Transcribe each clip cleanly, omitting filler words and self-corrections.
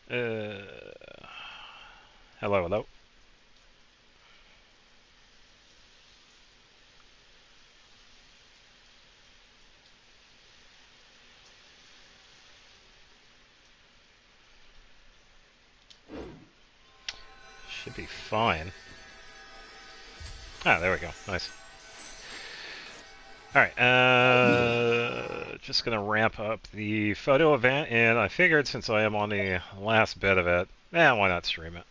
Uh, hello, hello. Should be fine. Ah, there we go. Nice. Alright, just gonna ramp up the photo event, and I figured since I am on the last bit of it, why not stream it?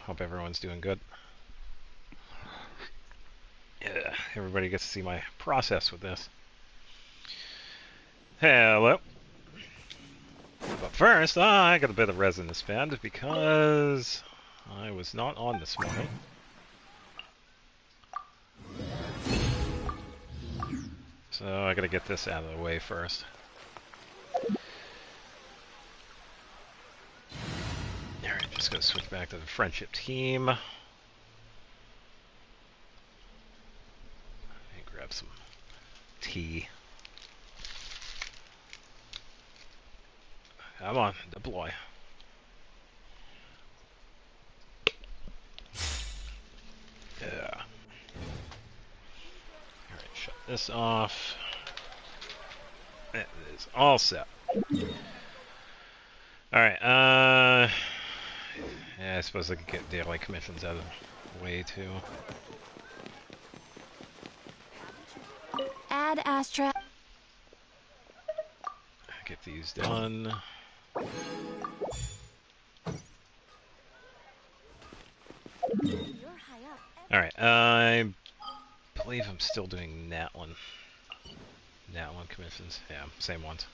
Hope everyone's doing good. Yeah, everybody gets to see my process with this. Hello. But first, I got a bit of resin to spend because I was not on this morning. So I gotta get this out of the way first. Alright, just gonna switch back to the friendship team. Let me grab some tea. Come on, deploy. Yeah. Alright, shut this off. It is all set. Alright, yeah, I suppose I could get daily commissions out of the way too. Add Astra. Get these done. Alright, I believe I'm still doing that one. That one commissions. Yeah, same ones.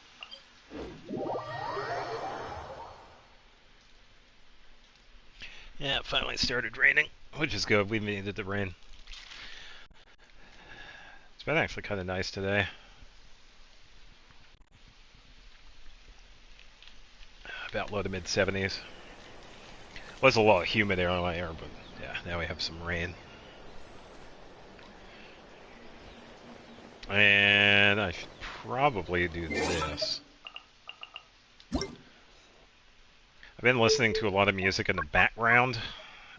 Yeah, it finally started raining, which is good. We needed the rain. It's been actually kind of nice today. About low to mid 70s. Was a lot of humid air on my air, but yeah, now we have some rain. And I should probably do this. I've been listening to a lot of music in the background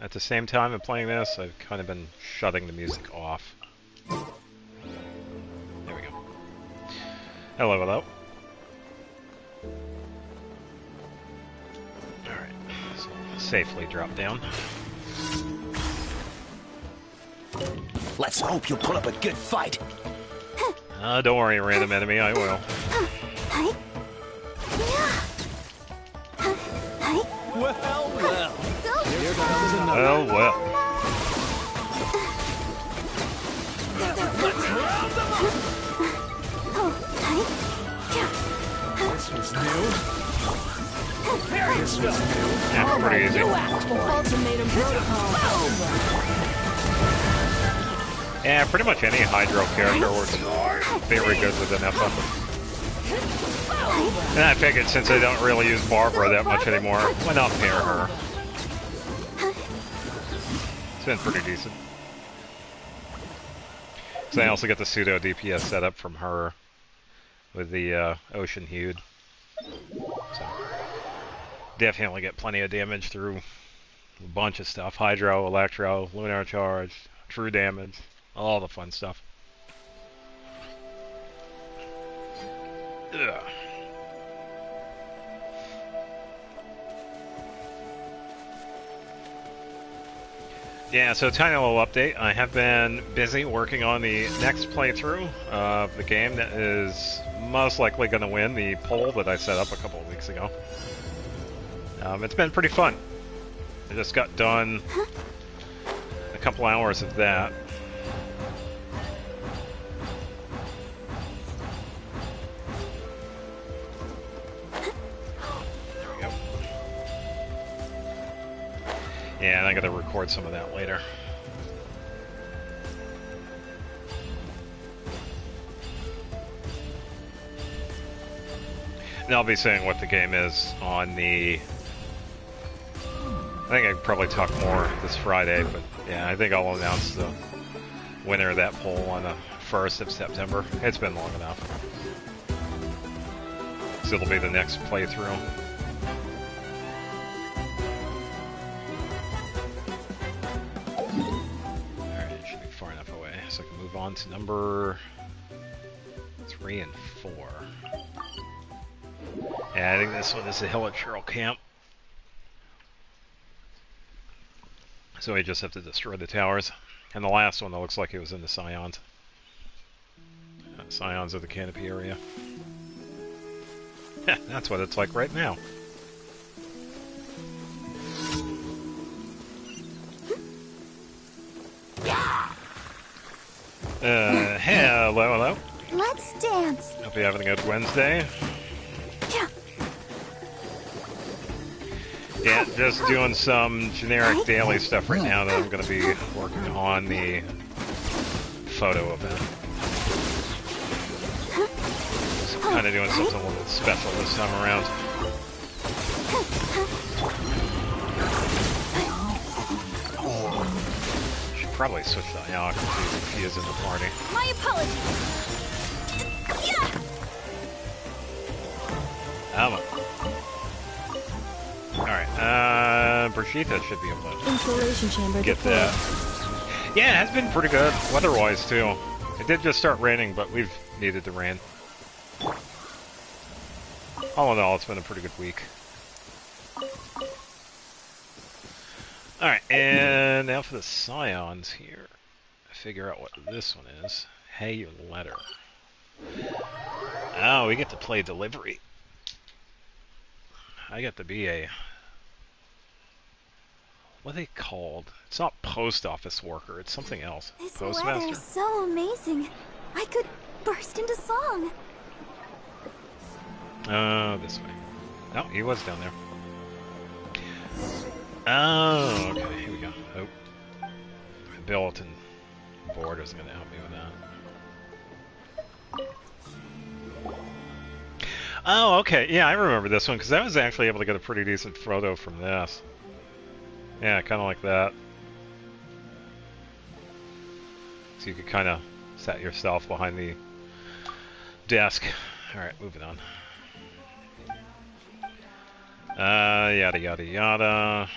at the same time of playing this. I've kind of been shutting the music off. There we go. Hello, hello. Alright, so safely drop down. Let's hope you'll put up a good fight. Don't worry, random enemy, I will. Well, well. Here comes another. Oh, well. Let's round them up. This was new. This was new. That's pretty easy. Ultimatum protocol. Yeah, pretty much any Hydro character works very good with an F weapon. And I figured since I don't really use Barbara that much anymore, why not pair her? It's been pretty decent. So I also get the pseudo DPS setup from her with the Ocean Hued. So definitely get plenty of damage through a bunch of stuff. Hydro, Electro, Lunar Charge, True Damage, all the fun stuff. Ugh. Yeah, so tiny little update. I have been busy working on the next playthrough of the game that is most likely going to win the poll that I set up a couple of weeks ago. It's been pretty fun. I just got done a couple hours of that. Yeah, and I gotta record some of that later. And I'll be saying what the game is on the... I think I could probably talk more this Friday, but yeah, I think I'll announce the winner of that poll on the 1st of September. It's been long enough. So it'll be the next playthrough. Alright, it should be far enough away. So I can move on to number 3 and 4. Yeah, I think this one is the hill at Cheryl Camp. So we just have to destroy the towers. And the last one, that looks like it was in the Scions. Scions of the canopy area. That's what it's like right now. Hello. Let's dance. Hope you're having a good Wednesday. Yeah, just doing some generic daily stuff right now that I'm going to be working on the photo event. So kind of doing something a little bit special this time around. Should probably switch to Ayaka too if he is in the party. My apologies. Alright, Brigitte should be able to Installation chamber get deployed. that. Yeah, it has been pretty good, weather-wise too. It did just start raining, but we've needed the rain. All in all, it's been a pretty good week. Alright, and now for the Scions here. Figure out what this one is. Hey, your letter. Oh, we get to play delivery. I get to be a... what are they called? It's not post office worker, it's something else. This Postmaster? weather's so amazing. I could burst into song. This way. No, he was down there. Oh, okay, here we go. Oh. The bulletin board is going to help me with that. Oh, okay. Yeah, I remember this one, because I was actually able to get a pretty decent photo from this. Yeah, kind of like that. So you could kind of set yourself behind the desk. Alright, moving on. Yada yada yada.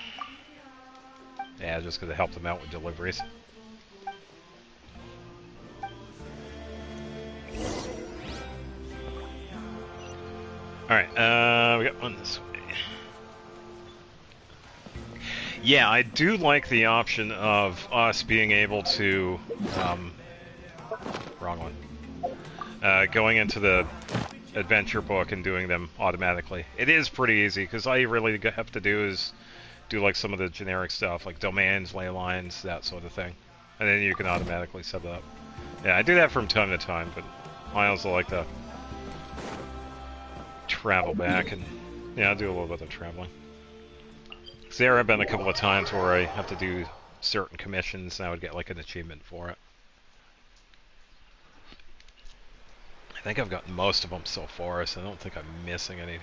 Yeah, just because it helped them out with deliveries. Alright, we got one this way. Yeah, I do like the option of us being able to, wrong one, going into the adventure book and doing them automatically. It is pretty easy, because all you really have to do is do like some of the generic stuff, like domains, ley lines, that sort of thing. And then you can automatically set it up. Yeah, I do that from time to time, but I also like to travel back and, yeah, do a little bit of traveling. There have been a couple of times where I have to do certain commissions and I would get like an achievement for it. I think I've gotten most of them so far, so I don't think I'm missing any.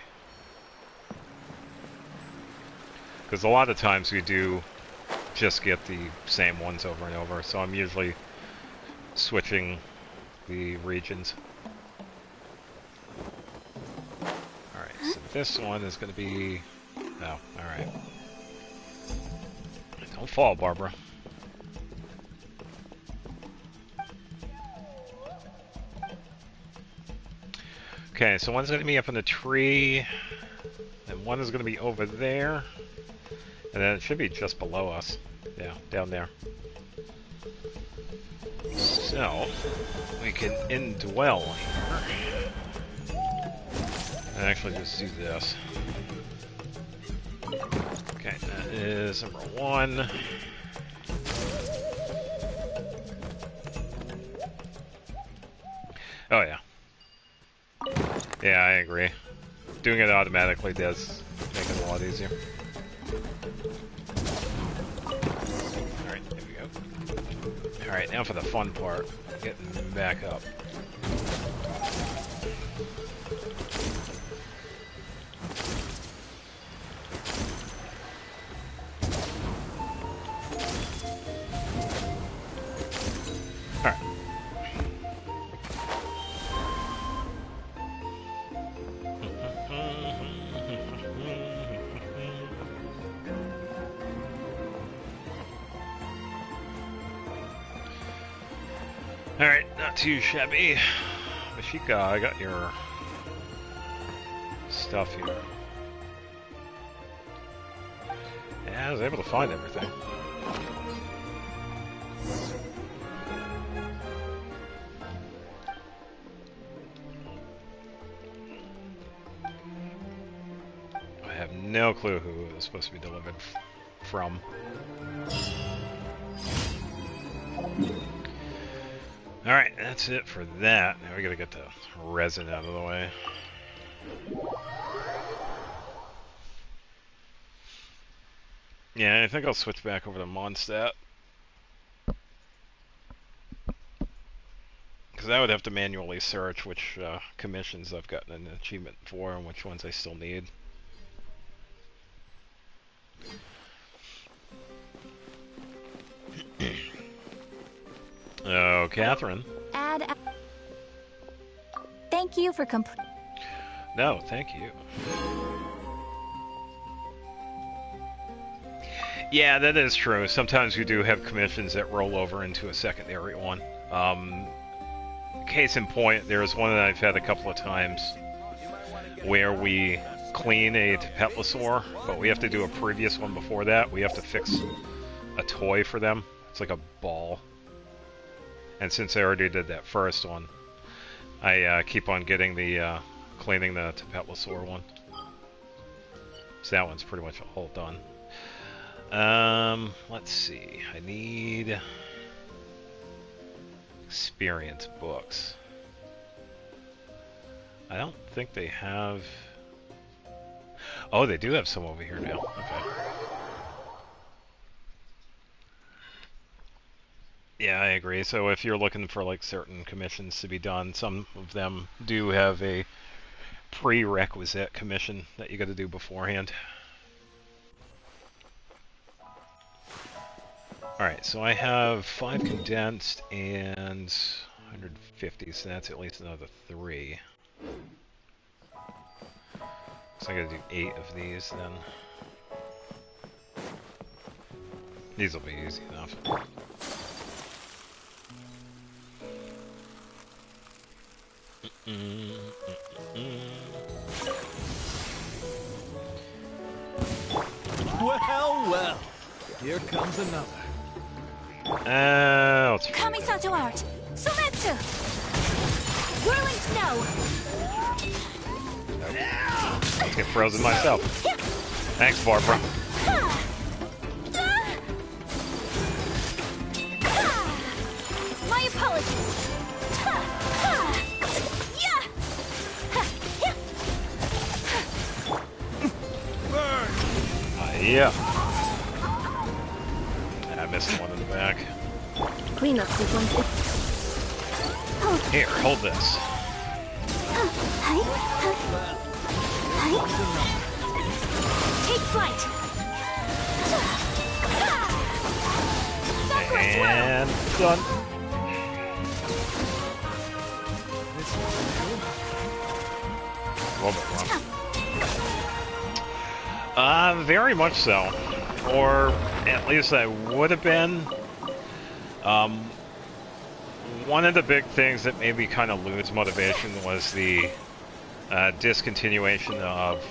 Because a lot of times we do just get the same ones over and over, so I'm usually switching the regions. Alright, so this one is going to be... oh, alright. Don't fall, Barbara. Okay, so one's going to be up in the tree, and one is going to be over there, and then it should be just below us. Yeah, down there. So, we can indwell here, and actually just do this. Okay, that is number 1. Oh yeah. Yeah, I agree. Doing it automatically does make it a lot easier. Alright, there we go. Alright, now for the fun part. Getting back up. Alright, not too shabby. Mashika, I got your stuff here. Yeah, I was able to find everything. I have no clue who it was supposed to be delivered from. Alright, that's it for that. Now we gotta get the resin out of the way. Yeah, I think I'll switch back over to Mondstadt. Because I would have to manually search which commissions I've gotten an achievement for and which ones I still need. Oh, Catherine. Thank you for No, thank you. Yeah, that is true. Sometimes we do have commissions that roll over into a secondary one. Case in point, there's one that I've had a couple of times where we clean a Tepetlosaur, but we have to do a previous one before that. We have to fix a toy for them. It's like a ball. And since I already did that first one, I keep on getting the cleaning the Tepetlosaur one. So that one's pretty much all done. Let's see. I need experience books. I don't think they have... Oh, they do have some over here now. Okay. Yeah, I agree. So if you're looking for like certain commissions to be done, some of them do have a prerequisite commission that you got to do beforehand. Alright, so I have 5 condensed and 150, so that's at least another 3. So I gotta do 8 of these then. These will be easy enough. Well, well. Here comes another. Let's try that. Kamisato art. Sumetsu. Whirling snow. Let's get frozen myself. Thanks, Barbara. My apologies. Yeah. I missed one in the back. Cleanup sequence. Here, hold this. Take flight. And done. A little bit wrong. Very much so. Or at least I would have been. One of the big things that made me kind of lose motivation was the discontinuation of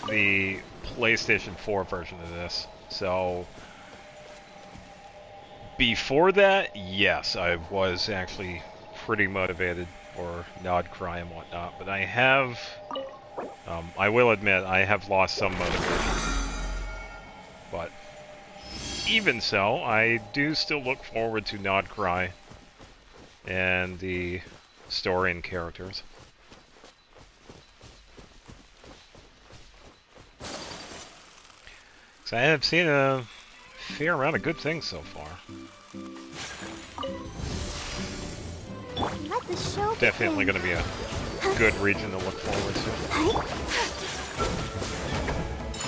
the PlayStation 4 version of this. So before that, yes, I was actually pretty motivated for Nod Cry and whatnot, but I have, I will admit, I have lost some motivation. But even so, I do still look forward to Nod Cry and the story and characters. So I have seen a fair amount of good things so far. Let the show Definitely going to be a good region to look forward to.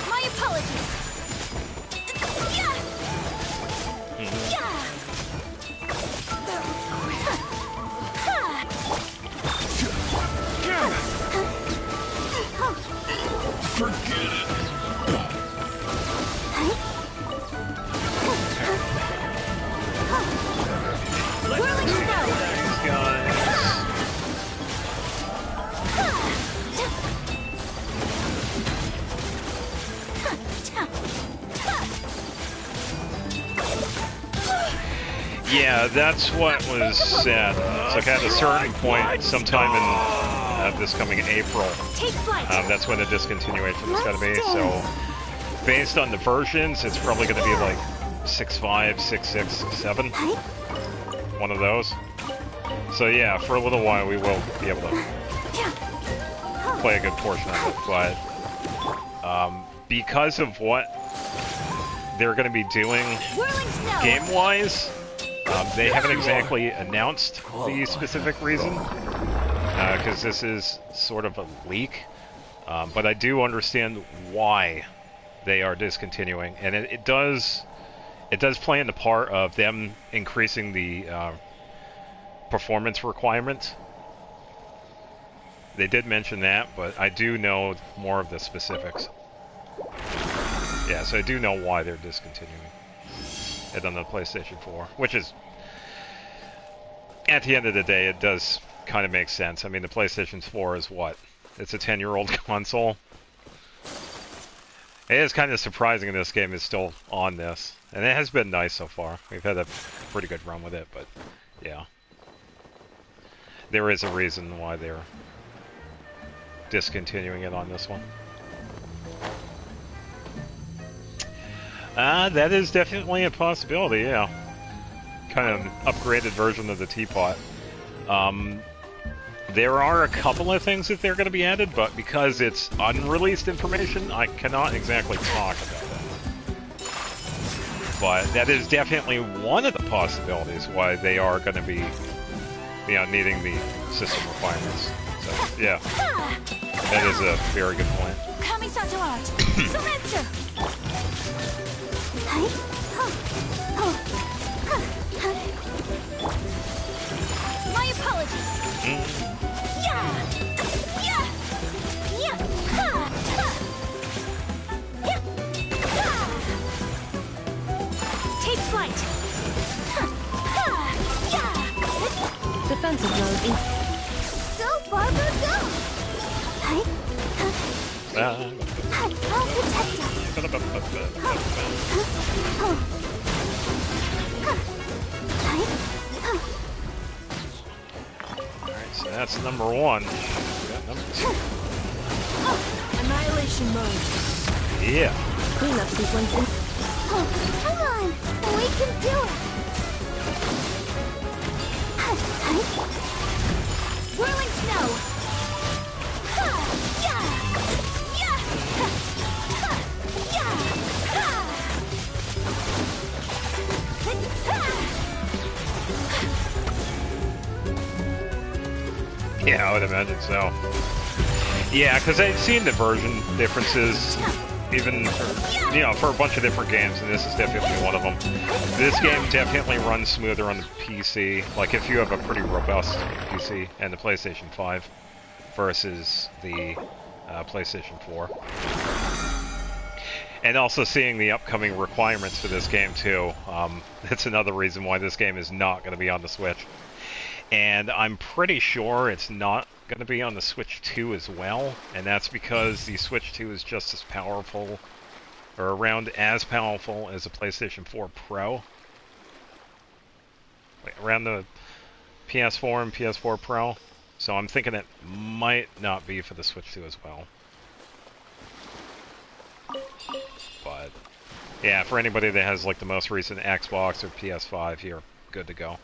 My apologies. Forget it. Whirling Yeah, that's what was said. It's like at a certain point, sometime in this coming April, Take flight. that's when the discontinuation is going to be. So, based on the versions, it's probably going to be like 6.5, 6.6, 6.7. One of those. So yeah, for a little while we will be able to play a good portion of it, but because of what they're going to be doing game-wise, they haven't exactly announced the specific reason, because this is sort of a leak, but I do understand why they are discontinuing, and it does play in the part of them increasing the performance requirement. They did mention that, but I do know more of the specifics. Yeah, so I do know why they're discontinuing it on the PlayStation 4, which is, at the end of the day, it does kind of make sense. I mean, the PlayStation 4 is what? It's a 10-year-old console. It is kind of surprising this game is still on this, and it has been nice so far. We've had a pretty good run with it, but yeah. There is a reason why they're discontinuing it on this one. That is definitely a possibility, yeah. Kind of an upgraded version of the teapot. There are a couple of things that they're going to be added, but because it's unreleased information, I cannot exactly talk about it. But that is definitely one of the possibilities why they are going to be, you know, needing the system requirements. So, yeah. That is a very good point. My apologies. Take flight. Defensive mode in. Go, Barbara, go. I'll protect Alright, so that's number one. We got number two. Annihilation mode. Yeah. Cleanup sequence in. Come on, we can do it. Whirling snow. Yeah, I would imagine so. Yeah, because I've seen the version differences, even for, you know, for a bunch of different games, and this is definitely one of them. This game definitely runs smoother on the PC, like if you have a pretty robust PC and the PlayStation 5 versus the PlayStation 4. And also seeing the upcoming requirements for this game too, that's another reason why this game is not going to be on the Switch. And I'm pretty sure it's not going to be on the Switch 2 as well, and that's because the Switch 2 is just as powerful, or around as powerful as a PlayStation 4 Pro. Wait, around the PS4 and PS4 Pro. So I'm thinking it might not be for the Switch 2 as well. But, yeah, for anybody that has like the most recent Xbox or PS5, you're good to go.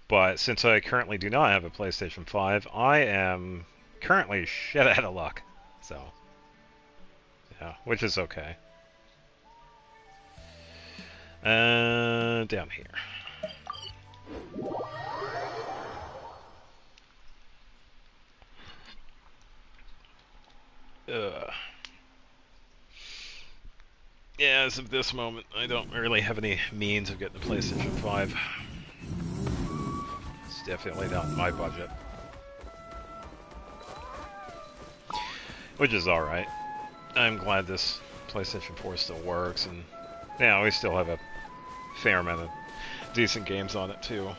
But since I currently do not have a PlayStation 5, I am currently shit out of luck. So, yeah, which is okay. Down here. Yeah, as of this moment, I don't really have any means of getting a PlayStation 5. It's definitely not in my budget. Which is alright. I'm glad this PlayStation 4 still works, and yeah, we still have a fair amount of decent games on it too.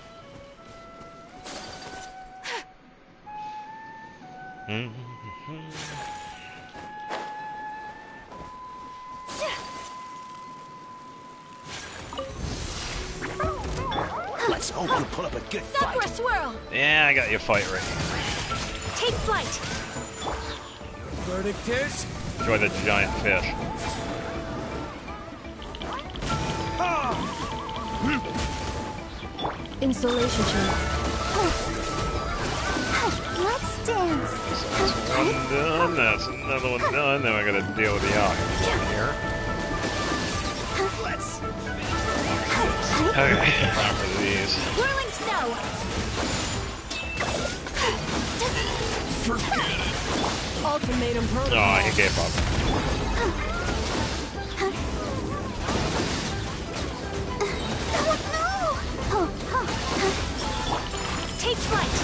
hope you put up a good fight. Sakura swirl. Yeah, I got you a fight ready. Take flight. Verdict is? Enjoy the giant fish. Installation chamber. Let's dance. That's one done, that's another one done. Now I gotta deal with the alcohol here. Okay, time for these. Whirling snow. Ultimatum Oh, protocol. he gave up. Take flight.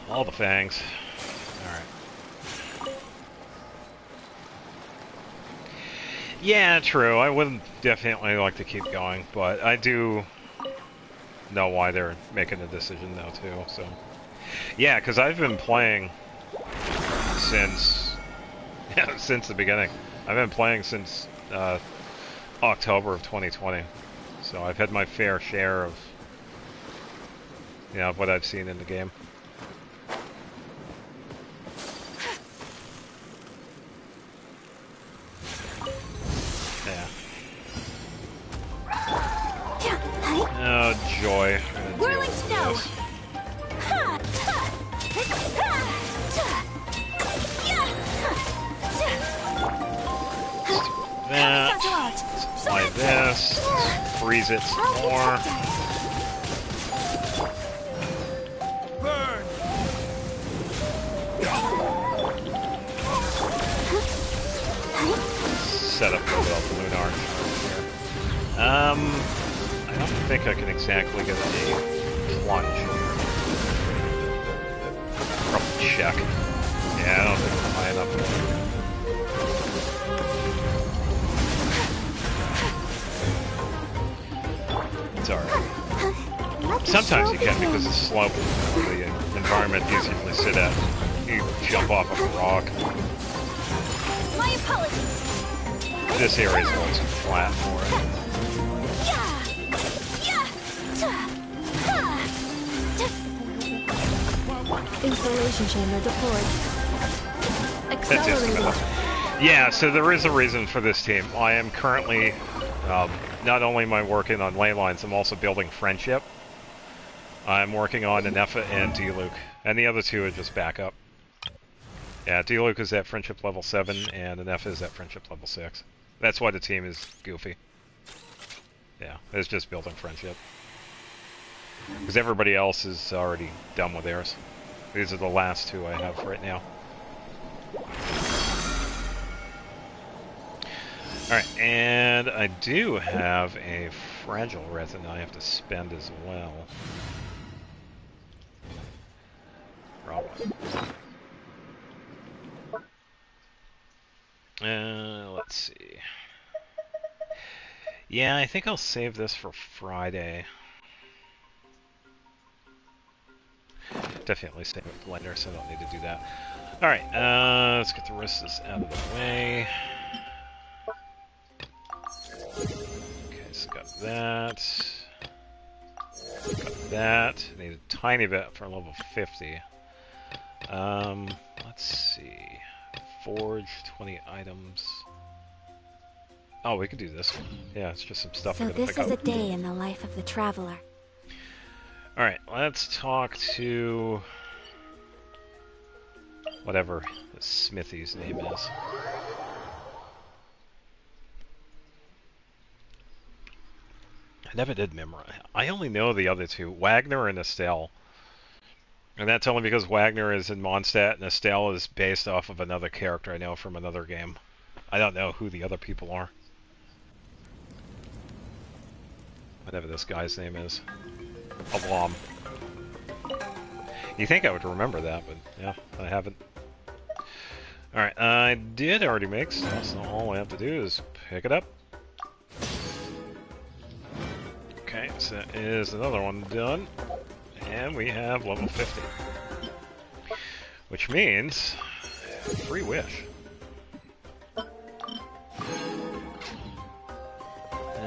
All the fangs. Alright. Yeah, true. I would definitely like to keep going, but I do know why they're making a decision now, too, so... Yeah, because I've been playing since... Yeah, since the beginning. I've been playing since October of 2020. So I've had my fair share of, you know, what I've seen in the game. Yeah. Oh, joy. Whirling snow. That. Like this. Freeze it some more. Burn! Set up a little balloon arch here. I don't think I can exactly get a plunge here. Probably check. Yeah, I don't think I'm high enough for it. It's alright. Sometimes you can because it's slope. The environment you usually sit at. You jump off of a rock. My apologies. This area is always flat for it. Installation chamber deployed. That's just Accelerating. enough. Yeah, so there is a reason for this team. I am currently, not only am I working on ley lines, I'm also building friendship. I'm working on Anefa and D-Luke, and the other two are just backup. Yeah, D-Luke is at friendship level 7, and Anefa is at friendship level 6. That's why the team is goofy. Yeah, it's just building friendship. Because everybody else is already done with theirs. These are the last two I have right now. Alright, and I do have a fragile resin I have to spend as well. Problem. Let's see. Yeah, I think I'll save this for Friday. Definitely save it later, so I don't need to do that. Alright, let's get the rest of this out of the way. Okay, so got that. Got that. Need a tiny bit for level 50. Let's see. Forge 20 items. Oh, we could do this one. Yeah, it's just some stuff So we're gonna this pick is up. a day in the life of the traveler. Alright, let's talk to whatever Smithy's name is. I never did memorize. I only know the other two, Wagner and Estelle. And that's only because Wagner is in Mondstadt and Estelle is based off of another character I know from another game. I don't know who the other people are. Whatever this guy's name is. Alam. You think I would remember that, but yeah, I haven't. Alright, I did already make stuff, so all I have to do is pick it up. Okay, so that is another one done. And we have level 50. Which means free wish.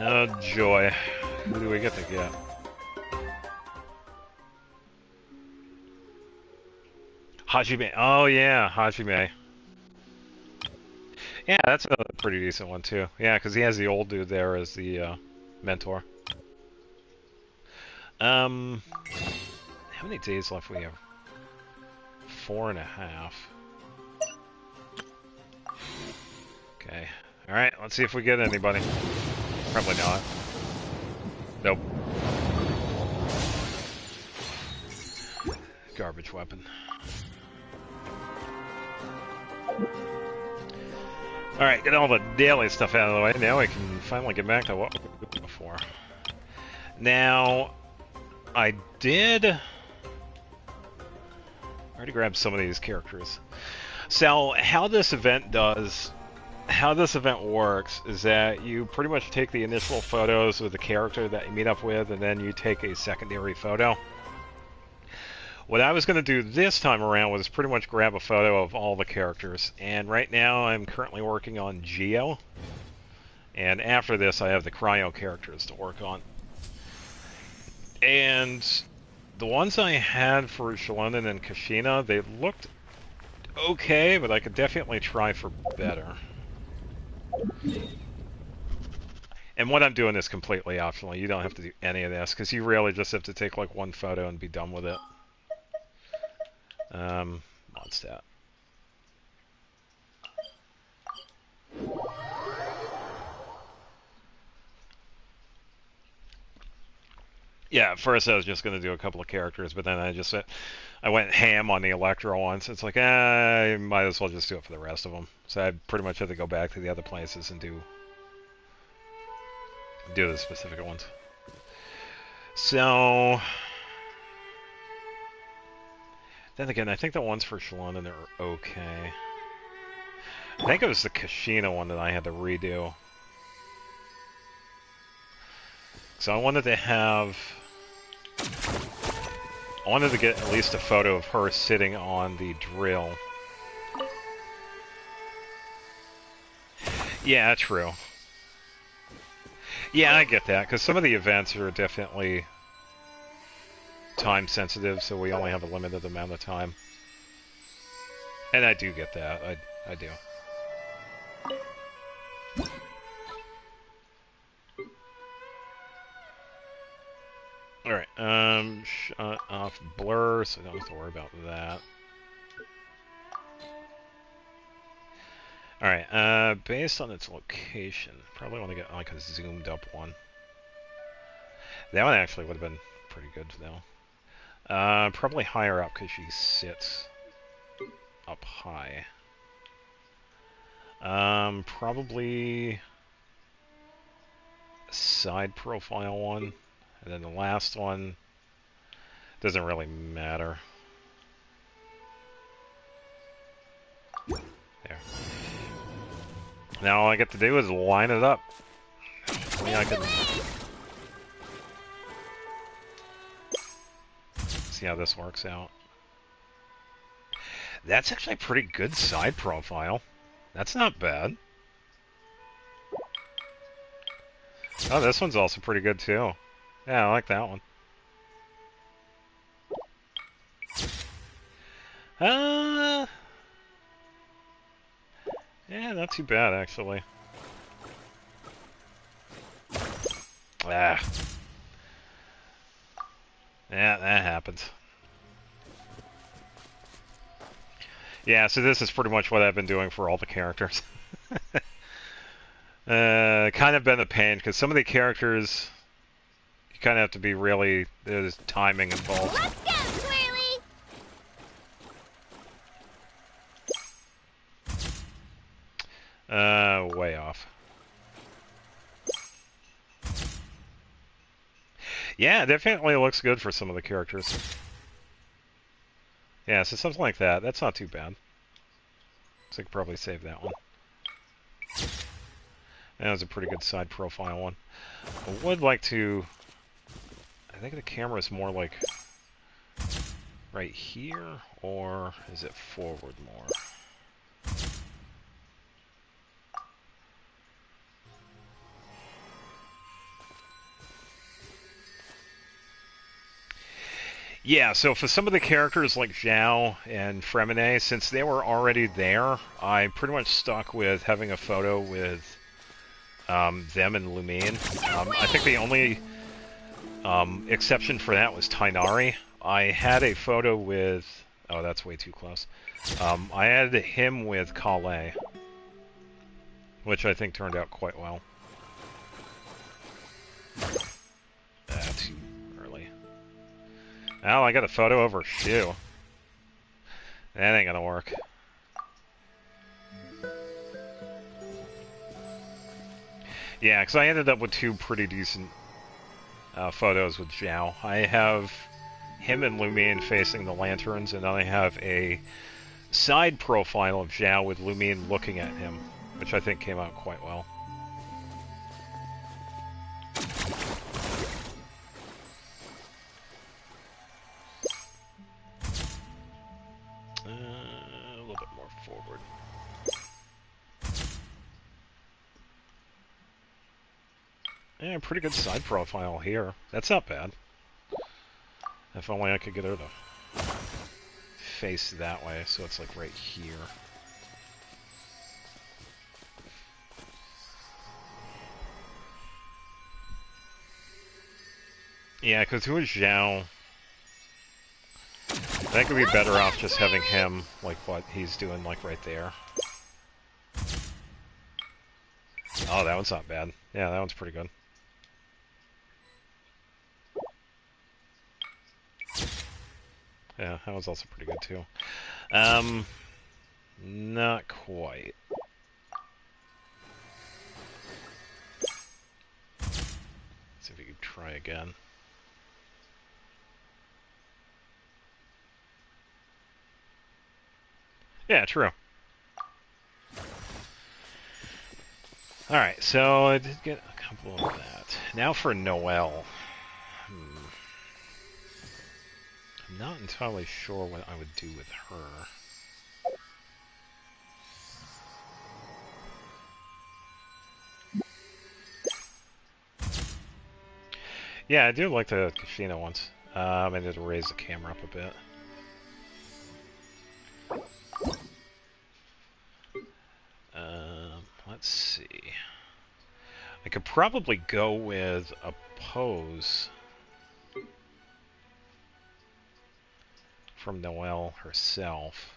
Oh, joy. Who do we get to get? Hajime. Oh, yeah, Hajime. Yeah, that's a pretty decent one, too. Yeah, because he has the old dude there as the mentor. How many days left we have? 4.5. Okay. Alright, let's see if we get anybody. Probably not. Nope. Garbage weapon. Alright, get all the daily stuff out of the way. Now we can finally get back to what we were doing before. Now, I did already grab some of these characters. So, how this event works is that you pretty much take the initial photos with the character that you meet up with, and then you take a secondary photo. What I was going to do this time around was pretty much grab a photo of all the characters, and right now I'm currently working on Geo, and after this I have the Cryo characters to work on. And the ones I had for Shalonen and Kashina, they looked okay, but I could definitely try for better. And what I'm doing is completely optional. You don't have to do any of this, because you really just have to take like one photo and be done with it. What's that? Yeah, at first I was just going to do a couple of characters, but then I went ham on the Electro ones. It's like, I might as well just do it for the rest of them. So I pretty much had to go back to the other places and do the specific ones. So then again, I think the ones for Shalonen are okay. I think it was the Kashina one that I had to redo. So I wanted to get at least a photo of her sitting on the drill. Yeah, true. Yeah, I get that, because some of the events are definitely time sensitive, so we only have a limited amount of time. And I do get that. I do. Alright, shut off blur, so I don't have to worry about that. Alright, based on its location, probably want to get like a zoomed up one. That one actually would have been pretty good though. Probably higher up because she sits up high. Probably a side profile one. And then the last one doesn't really matter. There. Now all I get to do is line it up. I can see how this works out. That's actually a pretty good side profile. That's not bad. Oh, this one's also pretty good too. Yeah, I like that one. Yeah, not too bad actually. Ah. Yeah, that happens. Yeah, so this is pretty much what I've been doing for all the characters. Kind of been a pain, because some of the characters, you kind of have to be really, there's timing involved. Let's go, Swirly! Way off. Yeah, it definitely looks good for some of the characters. Yeah, so something like that. That's not too bad. So I could probably save that one. That was a pretty good side profile one. I would like to... I think the camera is more like... right here, or is it forward more? Yeah, so for some of the characters like Zhao and Fremine, since they were already there, I pretty much stuck with having a photo with them and Lumine. I think the only exception for that was Tainari. I had a photo with... Oh, that's way too close. I had him with Kale, which I think turned out quite well. Too early. Oh, I got a photo over Shu. That ain't gonna work. Yeah, because I ended up with two pretty decent photos with Zhao. I have him and Lumine facing the lanterns, and then I have a side profile of Zhao with Lumine looking at him, which I think came out quite well. A little bit more forward. Yeah, pretty good side profile here. That's not bad. If only I could get her to face that way, so it's like right here. Yeah, because who is Zhao? I think it'd be better off just having him, like what he's doing, like right there. Oh, that one's not bad. Yeah, that one's pretty good. Yeah, that was also pretty good too. Not quite. Let's see if we can try again. Yeah, true. Alright, so I did get a couple of that. Now for Noelle. I'm not entirely sure what I would do with her. Yeah, I do like the Kashina ones. I need to raise the camera up a bit. Let's see. I could probably go with a pose from Noelle herself.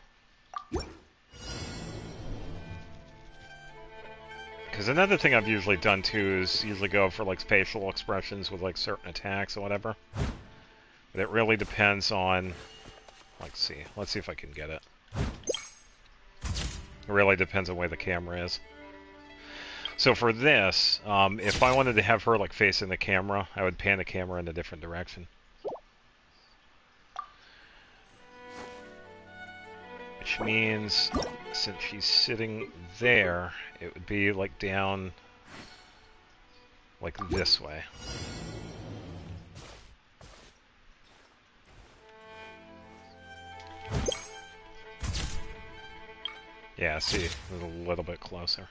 Because another thing I've usually done too is usually go for like facial expressions with like certain attacks or whatever. But it really depends on... Let's see if I can get it. It really depends on where the camera is. So for this, if I wanted to have her like facing the camera, I would pan the camera in a different direction. Which means, since she's sitting there, it would be like down like this way. Yeah, see, a little bit closer.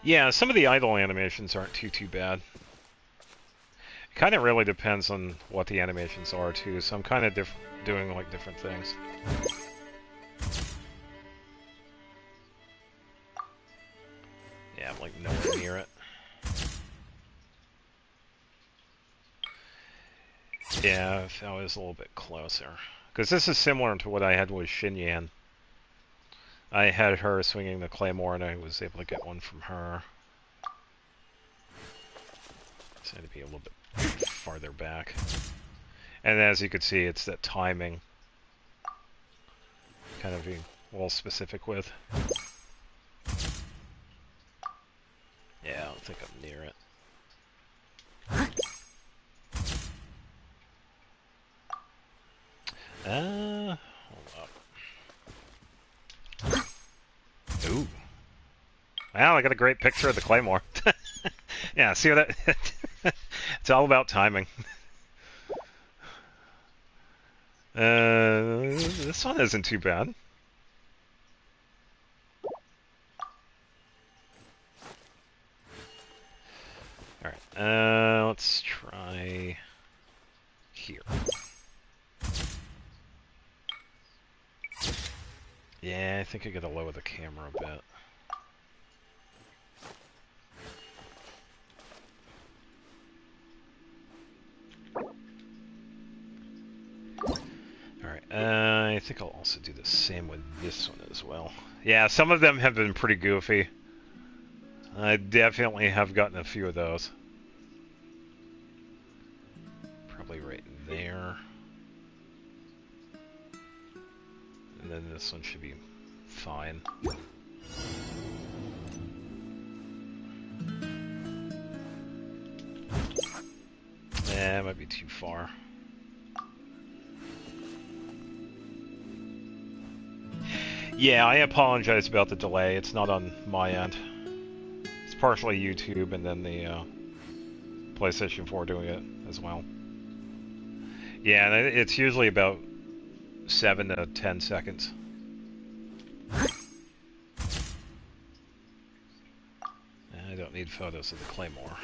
Yeah, some of the idle animations aren't too bad. It kind of really depends on what the animations are too, so I'm kind of doing like different things. Yeah, I'm like nowhere near it. Yeah, if I was a little bit closer. Because this is similar to what I had with Xinyan. I had her swinging the claymore, and I was able to get one from her. So I had to be a little bit farther back. And as you can see, it's that timing. Kind of being a little specific with. Yeah, I don't think I'm near it. Hold up. Ooh. Well, I got a great picture of the claymore. Yeah, see what that... It's all about timing. This one isn't too bad. Alright, let's try here. think I gotta lower the camera a bit. Alright, I think I'll also do the same with this one as well. Yeah, some of them have been pretty goofy. I definitely have gotten a few of those. Probably right there. And then this one should be fine. Eh, it might be too far. Yeah, I apologize about the delay. It's not on my end. It's partially YouTube and then the PlayStation 4 doing it as well. Yeah, and it's usually about 7 to 10 seconds. I don't need photos of the Claymore.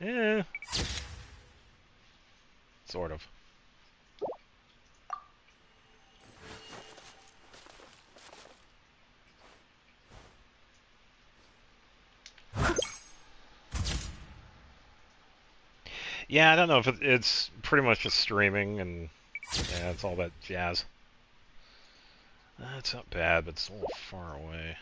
Yeah. Sort of. Yeah, I don't know if it's pretty much just streaming and yeah, it's all that jazz. It's not bad, but it's a little far away.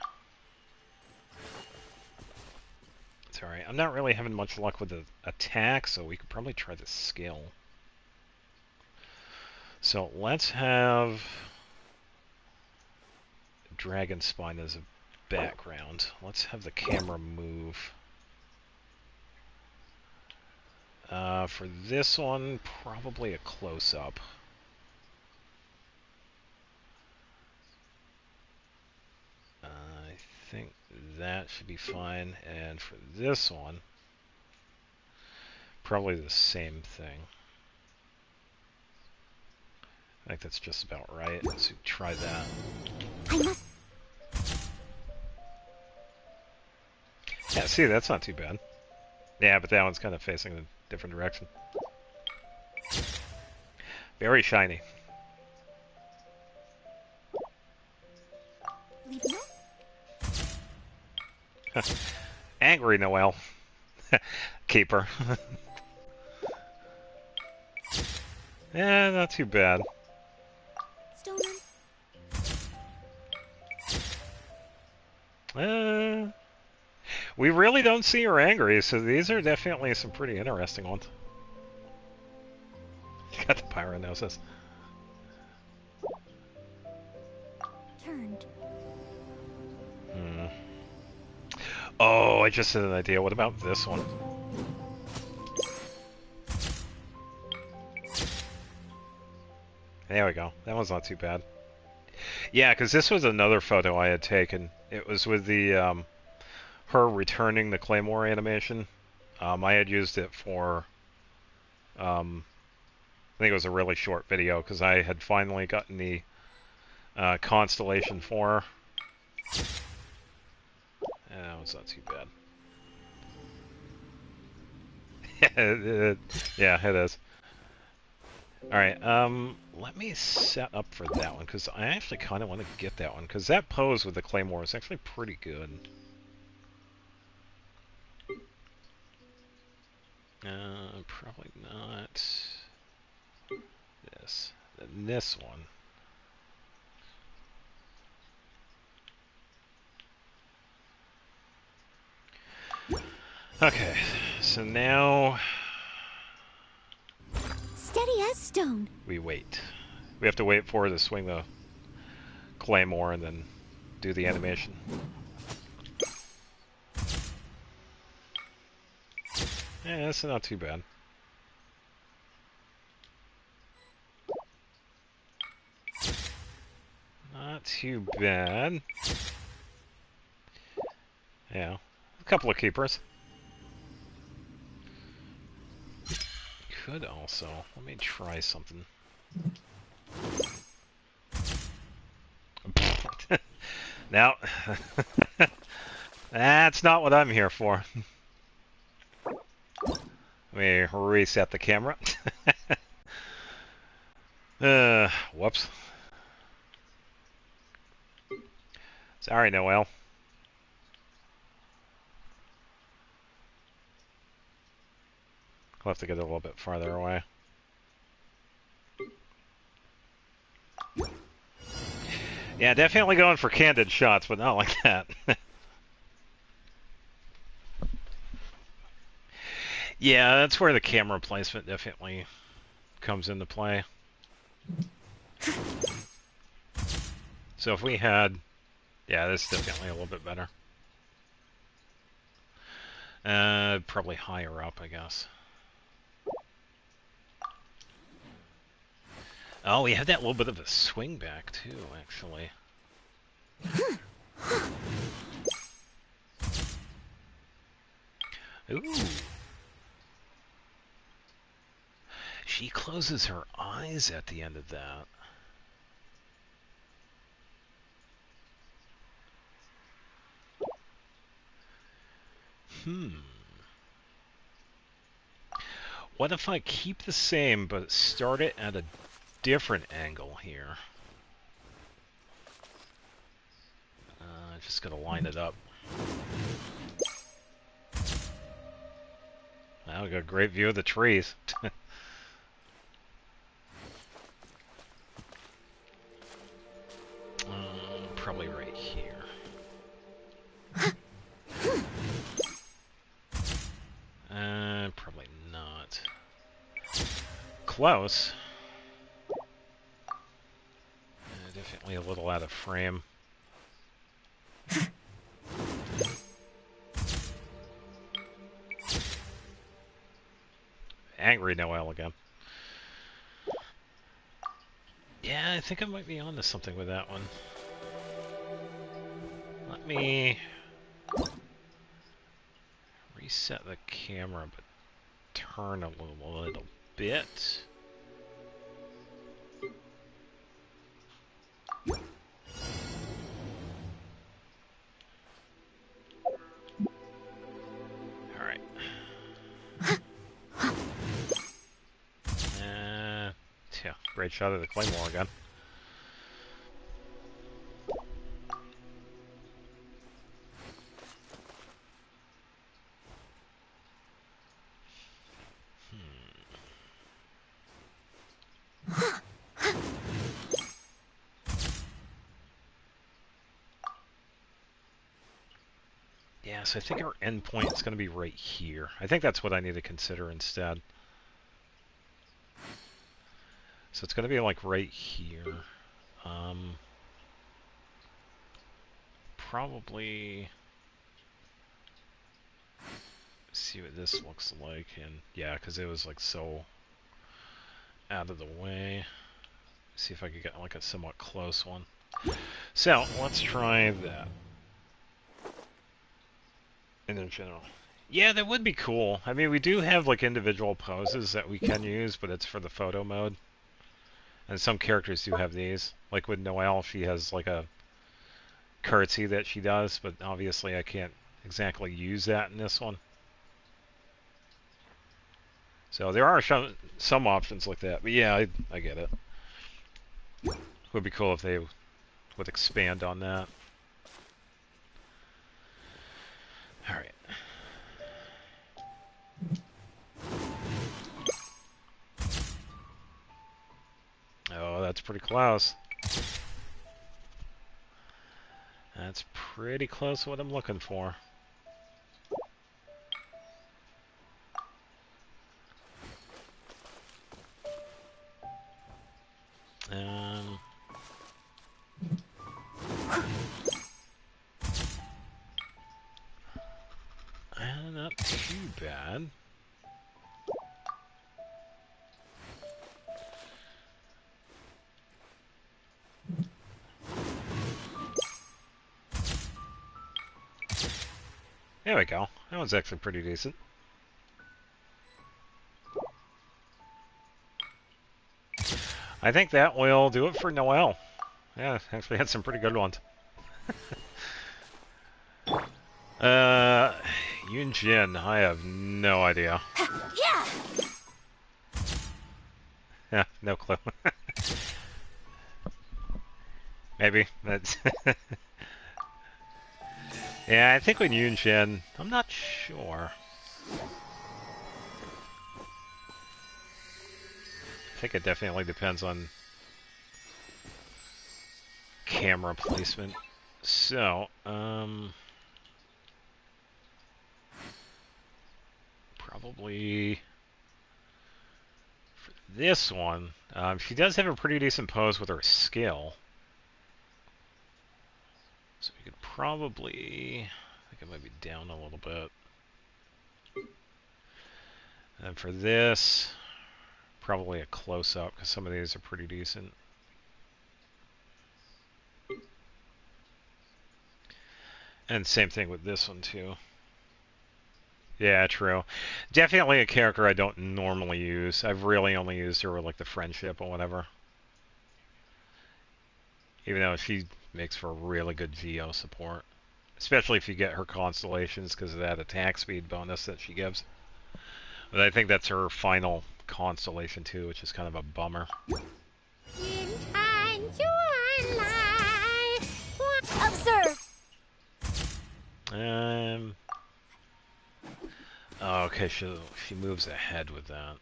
It's alright. I'm not really having much luck with the attack, so we could probably try the skill. So let's have Dragon Spine as a background. Let's have the camera move. For this one, probably a close-up. I think that should be fine. And for this one, probably the same thing. I think that's just about right. Let's try that. Yeah, see, that's not too bad. Yeah, but that one's kind of facing a different direction. Very shiny. Angry Noelle. Keeper. Yeah, not too bad. We really don't see her angry, so these are definitely some pretty interesting ones. Got the Pyranosis. Turned. Oh, I just had an idea. What about this one? There we go. That one's not too bad. Yeah, because this was another photo I had taken. It was with the her returning the Claymore animation. I had used it for I think it was a really short video because I had finally gotten the constellation for her. That one's not too bad. Yeah, it is. Alright, let me set up for that one, because I actually kind of want to get that one, because that pose with the Claymore is actually pretty good. Probably not this. Then this one. Okay, so now Steady as stone. we wait. We have to wait for her to swing the Claymore and then do the animation. Yeah, that's not too bad. Not too bad. Yeah, a couple of keepers. Could also, let me try something. Now, that's not what I'm here for. Let me reset the camera. Whoops. Sorry, Noel. I'll have to get a little bit farther away. Yeah, definitely going for candid shots, but not like that. Yeah, that's where the camera placement definitely comes into play. So if we had... Yeah, this is definitely a little bit better. Probably higher up, I guess. Oh, we have that little bit of a swing back, too, actually. Ooh. She closes her eyes at the end of that. What if I keep the same, but start it at a different angle here? Just gotta line it up. Now we got a great view of the trees. Probably right here. Probably not. Close. Definitely a little out of frame. Angry Noel again. Yeah, I think I might be onto something with that one. Let me reset the camera, but turn a little bit. Alright. Yeah, great shot of the Claymore again. Yeah, so I think our endpoint is going to be right here. I think that's what I need to consider instead. So it's going to be like right here. Probably see what this looks like, and yeah, because it was like so out of the way. See if I could get like a somewhat close one. So let's try that. And in general, yeah, that would be cool. I mean, we do have like individual poses that we can use, but it's for the photo mode. And some characters do have these. Like with Noelle, she has like a curtsy that she does, but obviously I can't exactly use that in this one. So there are some options like that, but yeah, I get it. Would be cool if they would expand on that. Alright. Oh, that's pretty close. That's pretty close to what I'm looking for. Not too bad. There we go. That was actually pretty decent. I think that will do it for Noelle. Yeah, actually had some pretty good ones. Yun Jin, I have no idea. Yeah. Yeah, no clue. Maybe. That's yeah, I think with Yunjin, I'm not sure. I think it definitely depends on camera placement. So, probably for this one, she does have a pretty decent pose with her skill. So we could probably, I think it might be down a little bit. And for this, probably a close-up, because some of these are pretty decent. And same thing with this one, too. Yeah, true. Definitely a character I don't normally use. I've really only used her with, like, the friendship or whatever. Even though she makes for really good Geo support. Especially if you get her constellations because of that attack speed bonus that she gives. But I think that's her final constellation, too, which is kind of a bummer. Observe. Oh, okay, she moves ahead with that.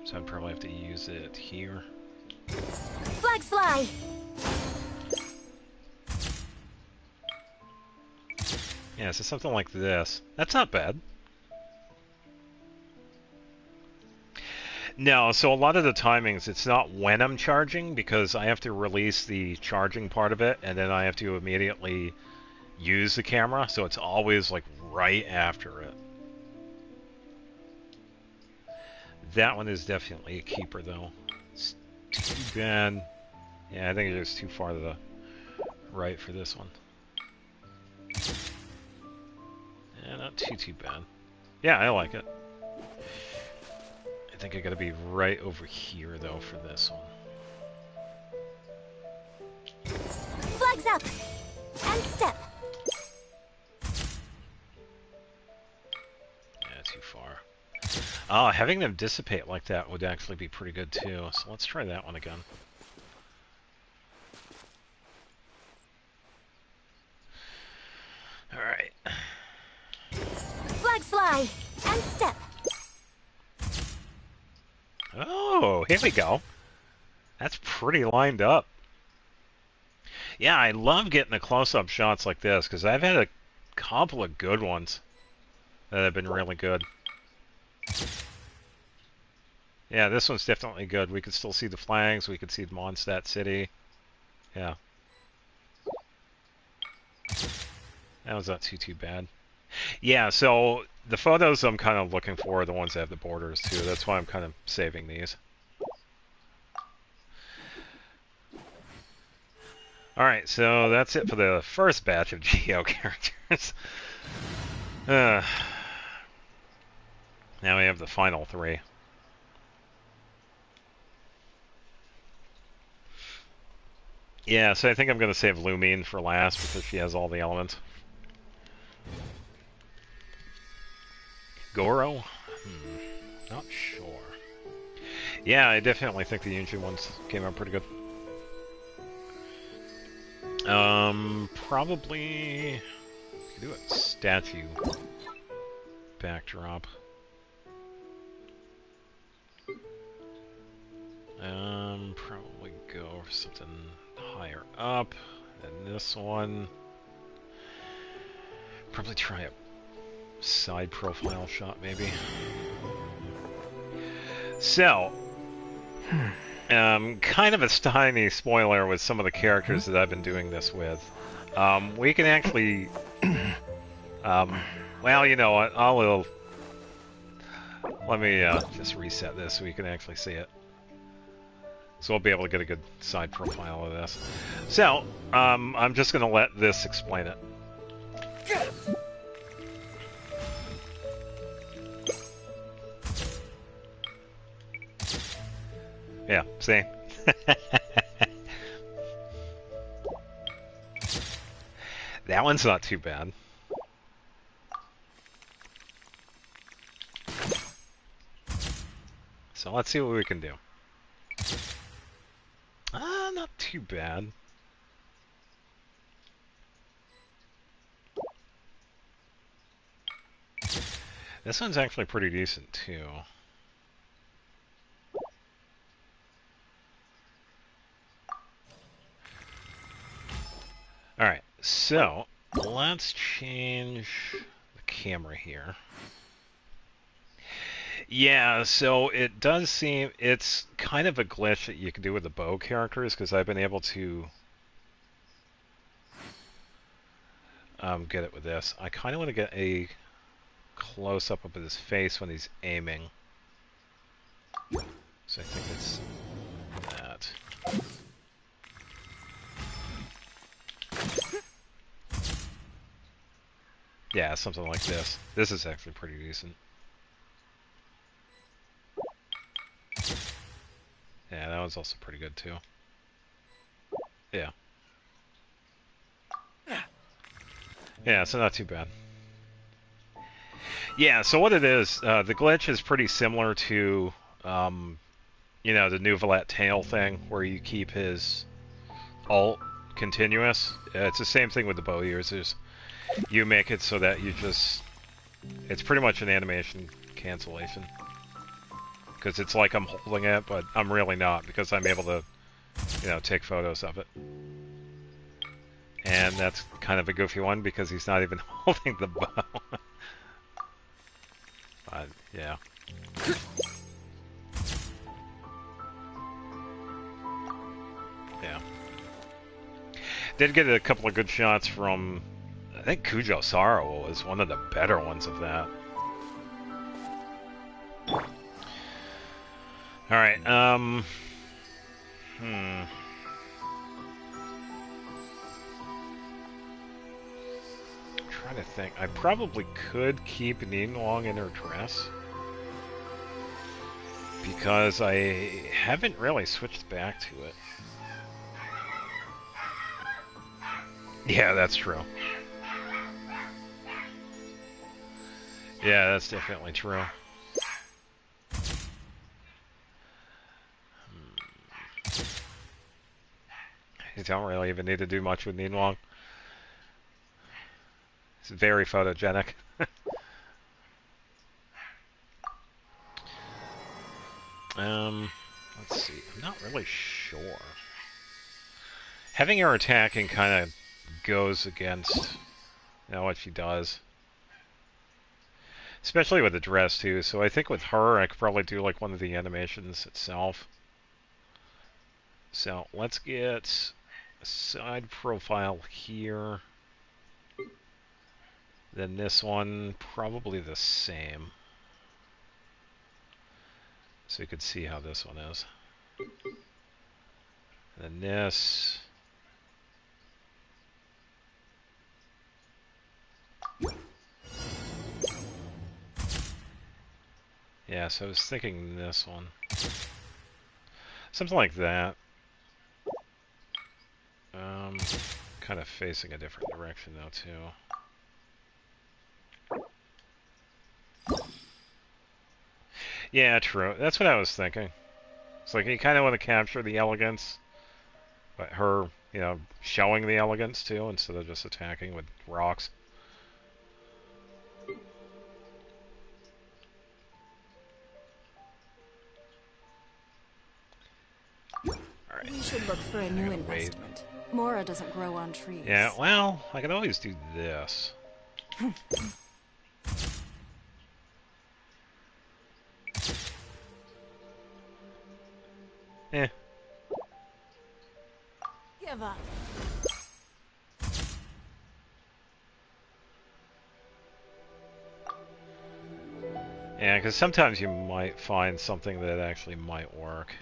So I'd probably have to use it here. Flags fly. Yeah, so something like this. That's not bad. No, so a lot of the timings, it's not when I'm charging, because I have to release the charging part of it, and then I have to immediately use the camera, so it's always like right after it. That one is definitely a keeper, though. It's too bad. Yeah, I think it's too far to the right for this one. Yeah, not too bad. Yeah, I like it. I think I gotta be right over here, though, for this one. Flags up. And step. Yeah, too far. Oh, having them dissipate like that would actually be pretty good, too. So let's try that one again. Alright. Flags fly. And step. Oh, here we go. That's pretty lined up. Yeah, I love getting the close-up shots like this, because I've had a couple of good ones that have been really good. Yeah, this one's definitely good. We can still see the flags. We can see Mondstadt City. Yeah. That was not too bad. Yeah, so the photos I'm kind of looking for are the ones that have the borders, too. That's why I'm kind of saving these. Alright, so that's it for the first batch of Geo characters. Now we have the final three. Yeah, so I think I'm going to save Lumine for last because she has all the elements. Goro? Not sure. Yeah, I definitely think the Yunjin ones came out pretty good. Probably do a statue backdrop. Probably go for something higher up than this one. Probably try a side profile shot, maybe. So, kind of a tiny spoiler with some of the characters that I've been doing this with. We can actually, well, you know what, let me just reset this so we can actually see it. So we'll be able to get a good side profile of this. So, I'm just going to let this explain it. Yeah, see? That one's not too bad. So let's see what we can do. not too bad. This one's actually pretty decent, too. Alright, so let's change the camera here. Yeah, so it does seem it's kind of a glitch that you can do with the bow characters, because I've been able to get it with this. I kind of want to get a close-up of his face when he's aiming. So I think it's that. Yeah, something like this. This is actually pretty decent. Yeah, that one's also pretty good too. Yeah. Yeah, so not too bad. Yeah, so what it is, the glitch is pretty similar to, you know, the Nouvelet tail thing, where you keep his ult continuous. It's the same thing with the bow users. You make it so that you just... It's pretty much an animation cancellation. Because it's like I'm holding it, but I'm really not, because I'm able to, you know, take photos of it. And that's kind of a goofy one, because he's not even holding the bow. But, yeah. Yeah. Did get a couple of good shots from... I think Cujo Sorrow was one of the better ones of that. Alright, I'm trying to think. I probably could keep Ningguang in her dress, because I haven't really switched back to it. Yeah, that's true. Yeah, that's definitely true. You don't really even need to do much with Ningguang. It's very photogenic. Let's see. I'm not really sure. Having her attacking kind of goes against, you know, what she does. Especially with the dress, too. So I think with her, I could probably do, like, one of the animations itself. So, let's get a side profile here. Then this one, probably the same. So you could see how this one is. And then this. Yeah, so I was thinking this one. Something like that. Kind of facing a different direction though, too. Yeah, true. That's what I was thinking. It's like you kind of want to capture the elegance, but her, you know, showing the elegance too, instead of just attacking with rocks. Alright. We should look for a new investment. Mora doesn't grow on trees. Yeah, well, I could always do this. Eh. Give up. Yeah, because sometimes you might find something that actually might work.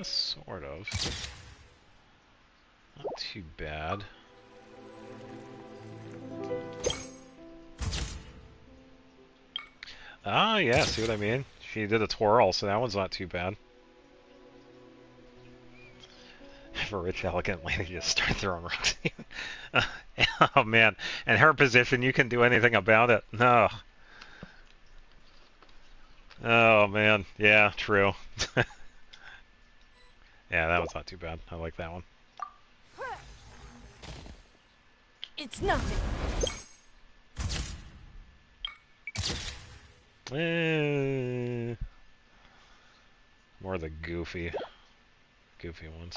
Sort of. Not too bad. Ah, yeah, see what I mean? She did a twirl, so that one's not too bad. for a rich, elegant lady to start throwing rocks at you. Oh man, in her position, you can do anything about it. No. Oh man, yeah, true. Yeah, that was not too bad. I like that one. It's nothing. More of the goofy ones.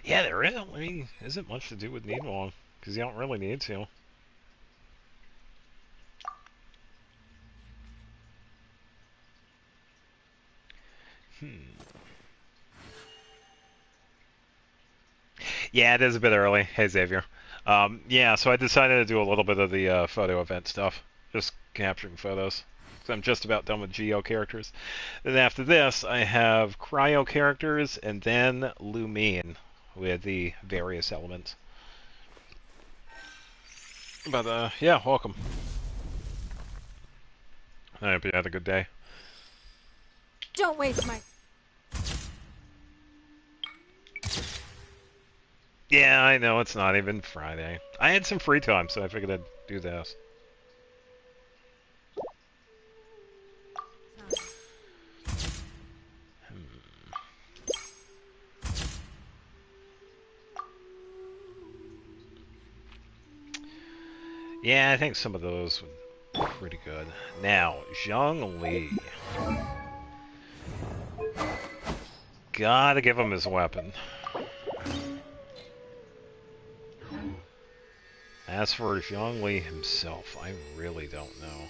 Yeah, there really isn't much to do with Needwong, because you don't really need to. Yeah, it is a bit early. Hey, Xavier. Yeah, so I decided to do a little bit of the photo event stuff. Just capturing photos. So I'm just about done with Geo characters. Then after this, I have Cryo characters, and then Lumine with the various elements. But, yeah, welcome. I hope you had a good day. Don't waste my... Yeah, I know, it's not even Friday. I had some free time, so I figured I'd do this. Yeah, I think some of those would be pretty good. Now, Zhang Li. Gotta give him his weapon. As for Zhang Li himself, I really don't know.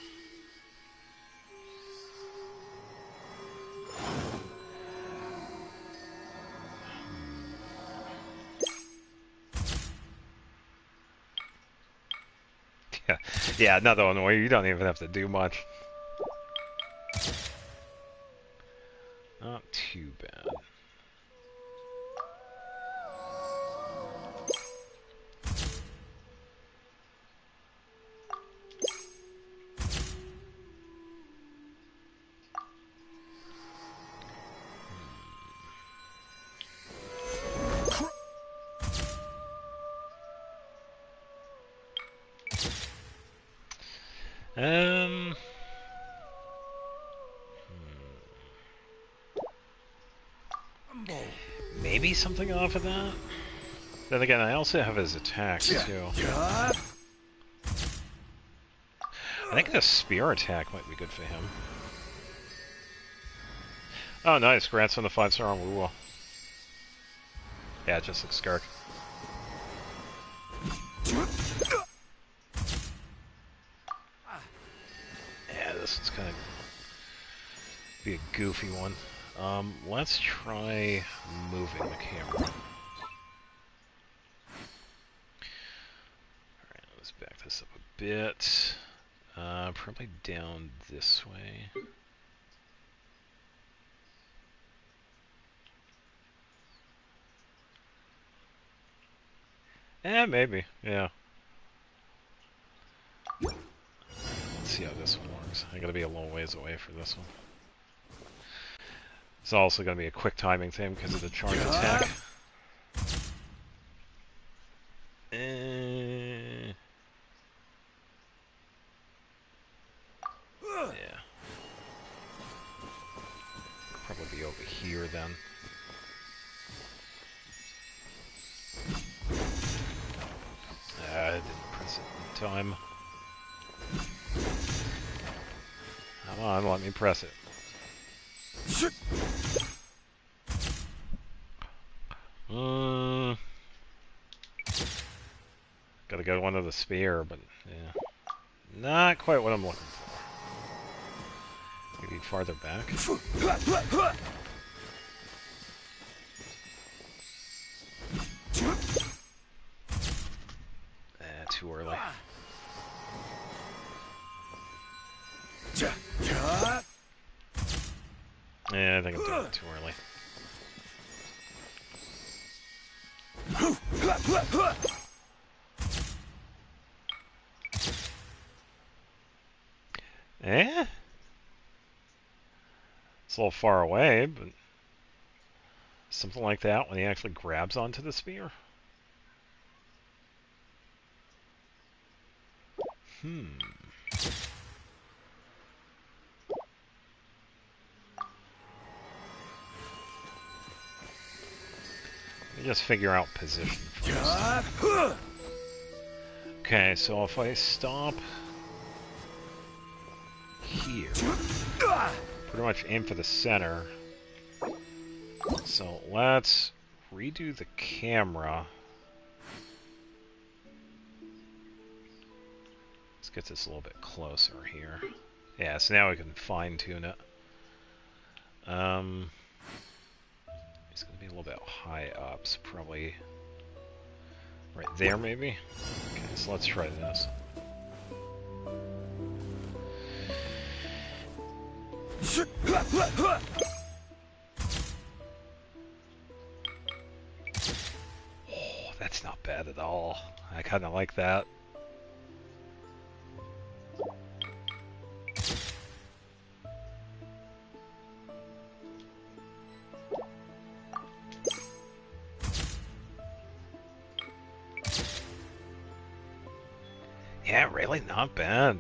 Yeah, another one where you don't even have to do much. Not too bad. Maybe something off of that? Then again, I also have his attacks, too. I think the spear attack might be good for him. Oh, nice. Grants on the 5-star on Wuwa. Yeah, it just looks skark. Yeah, this is kind of be a goofy one. Let's try moving the camera. Alright, let's back this up a bit. Probably down this way. Maybe, yeah. Let's see how this one works. I gotta be a little ways away for this one. It's also gonna be a quick timing thing because of the charge attack. Yeah. Probably be over here then. I didn't press it in time. Come on, let me press it. Gotta go one of the spear, but yeah. Not quite what I'm looking for. Maybe farther back. Too early. Yeah, I think I'm doing it too early. Eh? It's a little far away, but something like that when he actually grabs onto the spear. Hmm. Let me just figure out position first. Okay, so if I stop here, pretty much aim for the center. So let's redo the camera. Let's get this a little bit closer here. Yeah, so now we can fine-tune it. It's going to be a little bit high up, so probably right there maybe? Okay, so let's try this. Oh, that's not bad at all. I kind of like that. Yeah, really not bad.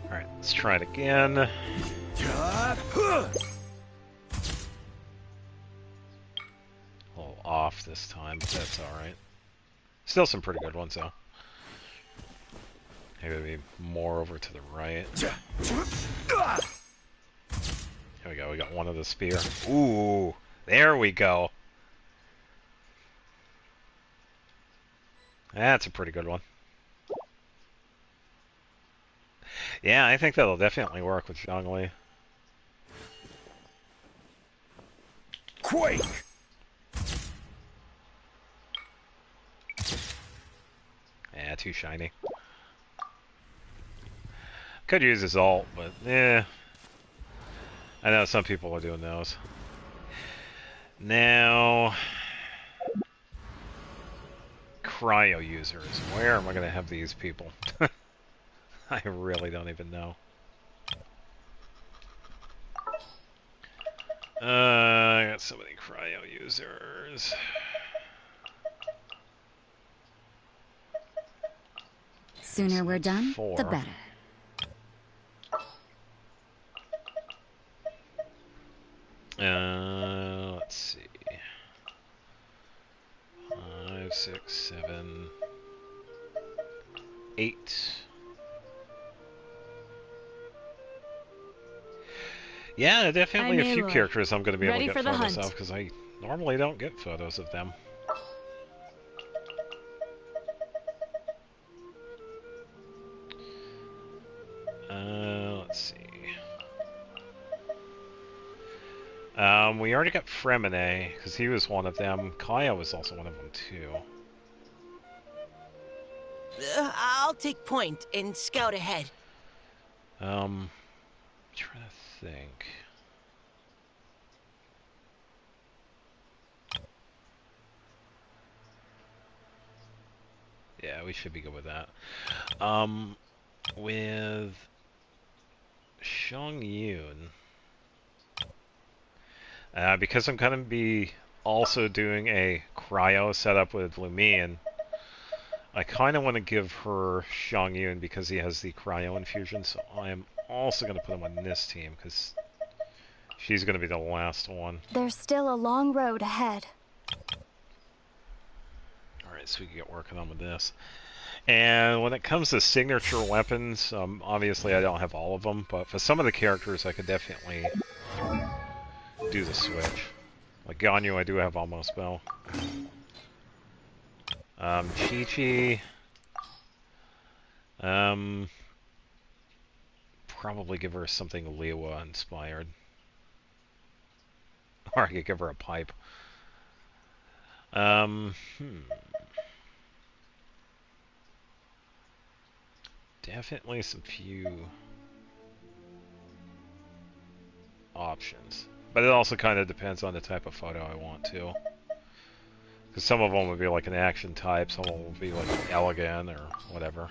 Alright, let's try it again. A little off this time, but that's alright. Still some pretty good ones, though. Maybe more over to the right. Here we go, we got one of the spear. Ooh, there we go. That's a pretty good one. Yeah, I think that'll definitely work with Zhongli. Quake! Yeah, too shiny. Could use his ult, but eh. I know some people are doing those. Now, cryo users. Where am I going to have these people? I really don't even know. I got so many cryo users. Sooner we're done, Four. the better. Let's see. 5, 6, 7, 8. Yeah, definitely a few characters I'm going to be able to get photos of, because I normally don't get photos of them. Let's see. We already got Fremine, because he was one of them. Kaya was also one of them, too. I'll take point and scout ahead. I'm trying to think. Yeah, we should be good with that. With Shang Yun, because I'm going to be also doing a cryo setup with Lumion, I kind of want to give her Shang Yun because he has the cryo infusion, so I am also going to put him on this team because she's going to be the last one. There's still a long road ahead. Alright, so we can get working on with this. And when it comes to signature weapons, obviously I don't have all of them, but for some of the characters I could definitely do the switch. Like Ganyu, I do have almost bow. Chi-Chi, probably give her something Liwa inspired. Or I could give her a pipe. Definitely some few options. But it also kind of depends on the type of photo I want to. Because some of them would be like an action type, some of them would be like elegant or whatever.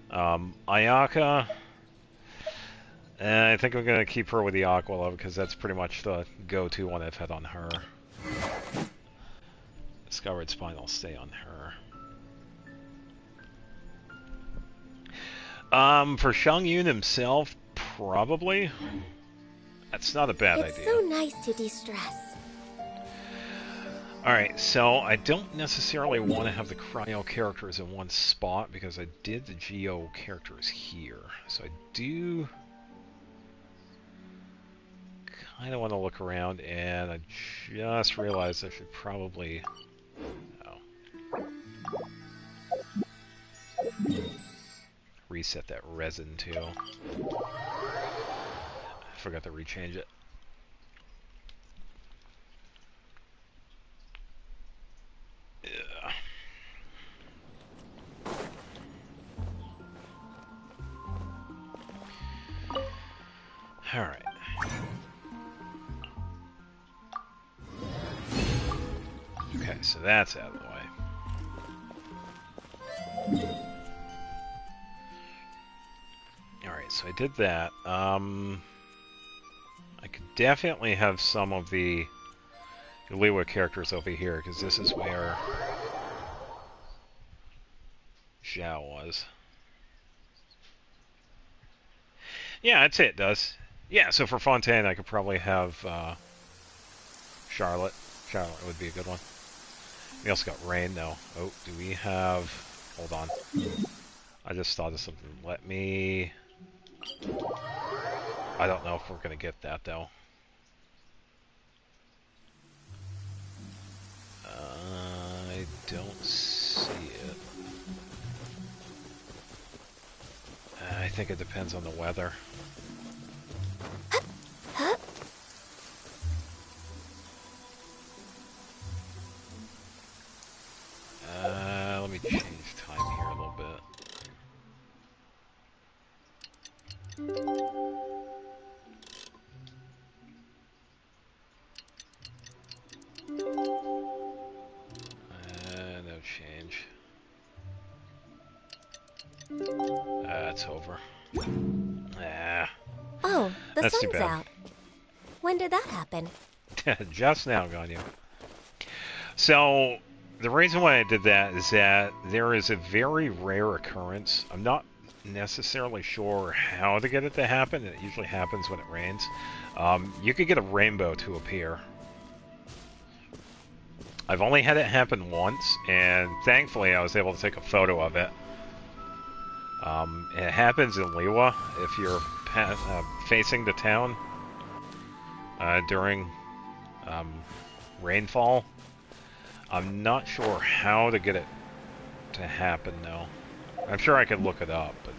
Ayaka, I think I'm going to keep her with the Aqua Love because that's pretty much the go-to one I've had on her. Skyward Spine, I'll stay on her. For Shang Yun himself, probably. That's not a bad idea. It's so nice to de-stress. Alright, so I don't necessarily want to have the Cryo characters in one spot because I did the Geo characters here. So I do kind of want to look around, and I just realized I should probably... reset that resin too. I forgot to rechange it. Yeah. All right. Okay, so that's out of the way. Alright, so I did that. I could definitely have some of the Liwa characters over here, because this is where Zhao was. Yeah, I'd say it does. Yeah, so for Fontaine, I could probably have Charlotte. Charlotte would be a good one. We also got Rain, though. Oh, do we have... Hold on. I just thought of something. Let me... I don't know if we're going to get that, though. I don't see it. I think it depends on the weather. Let me change time here a little bit. No change. It's over. Oh, the That's too sun's bad. out. When did that happen? Just now, Ganyu. So, the reason why I did that is that there is a very rare occurrence. I'm not necessarily sure how to get it to happen. It usually happens when it rains. You could get a rainbow to appear. I've only had it happen once, and thankfully I was able to take a photo of it. It happens in Liwa if you're facing the town during rainfall. I'm not sure how to get it to happen, though. I'm sure I could look it up, but...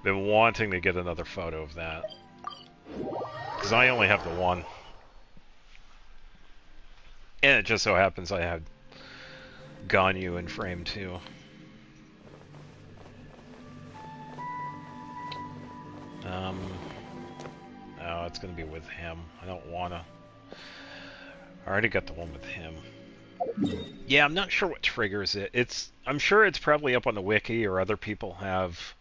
been wanting to get another photo of that. Because I only have the one. And it just so happens I had Ganyu in frame, too. No, it's going to be with him. I don't want to... I already got the one with him. Yeah, I'm not sure what triggers it. I'm sure it's probably up on the wiki, or other people have,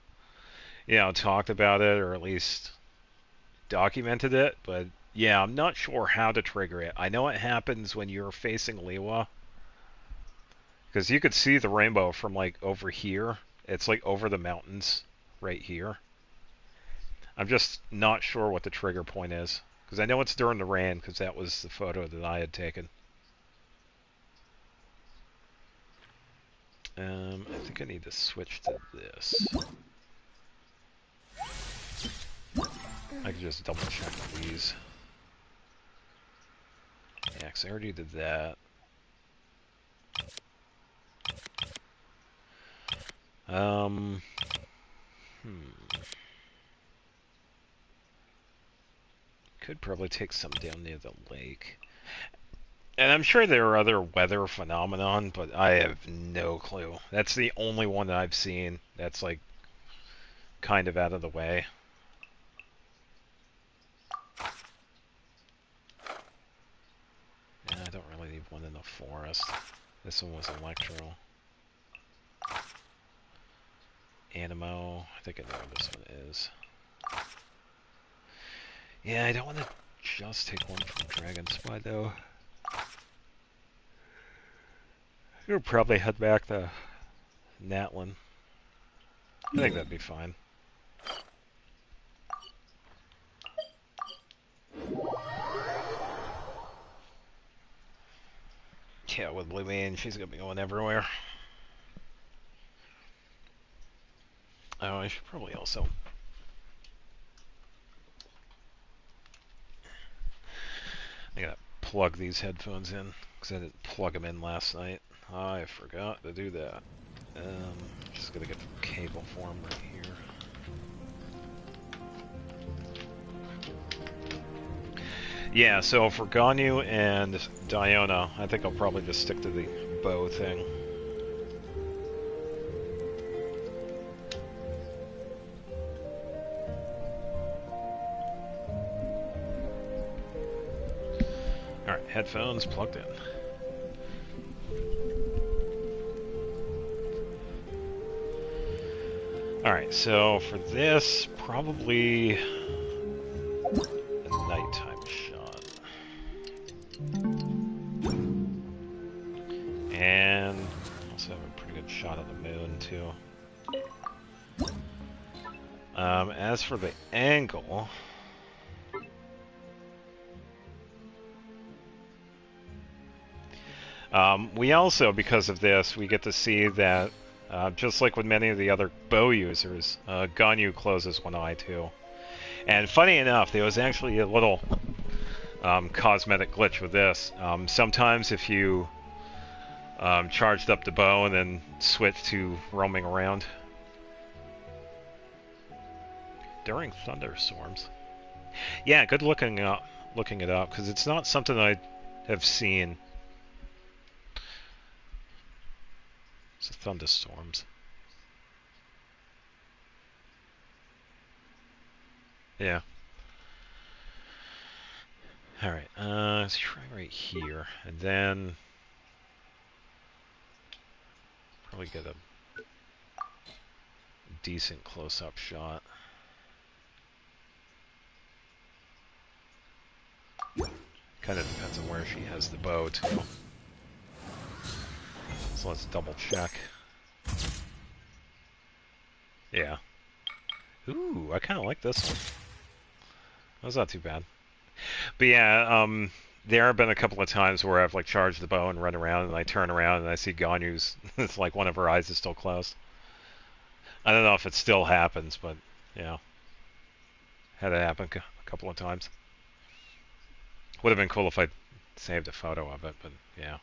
you know, talked about it, or at least documented it, but yeah, I'm not sure how to trigger it. I know it happens when you're facing Liwa, because you could see the rainbow from, like, over here. It's, like, over the mountains, right here. I'm just not sure what the trigger point is. Because I know it's during the rain, because that was the photo that I had taken. I think I need to switch to this. I can just double check these. Yeah, because I already did that. Could probably take some down near the lake. And I'm sure there are other weather phenomenon, but I have no clue. That's the only one that I've seen that's, like, kind of out of the way. one in the forest. This one was Electro. Animo. I think I know what this one is. Yeah, I don't want to just take one from Dragon Spy, though. You'll probably head back to Natlin. I think that'd be fine. Yeah, with Blue Bean, she's gonna be going everywhere. Oh, I should probably also... I gotta plug these headphones in, because I didn't plug them in last night. I forgot to do that. Just gonna get the cable for them right here. Yeah, so for Ganyu and Diona, I think I'll probably just stick to the bow thing. Alright, headphones plugged in. Alright, so for this, probably a nighttime shot. And also have a pretty good shot of the moon, too. As for the angle... we also, because of this, we get to see that, just like with many of the other bow users, Ganyu closes one eye too. And funny enough, there was actually a little cosmetic glitch with this. Sometimes if you charged up the bow and then switched to roaming around during thunderstorms. Yeah, good looking it up, because it's not something I have seen. It's thunderstorms. Yeah. Alright, let's try right here, and then probably get a decent close-up shot. Kind of depends on where she has the bow, too. So let's double check. Yeah. Ooh, I kind of like this one. That was not too bad. But yeah, there have been a couple of times where I've like charged the bow and run around, and I turn around and I see Ganyu's. It's like one of her eyes is still closed. I don't know if it still happens, but yeah, had it happen a couple of times. Would have been cool if I saved a photo of it, but yeah.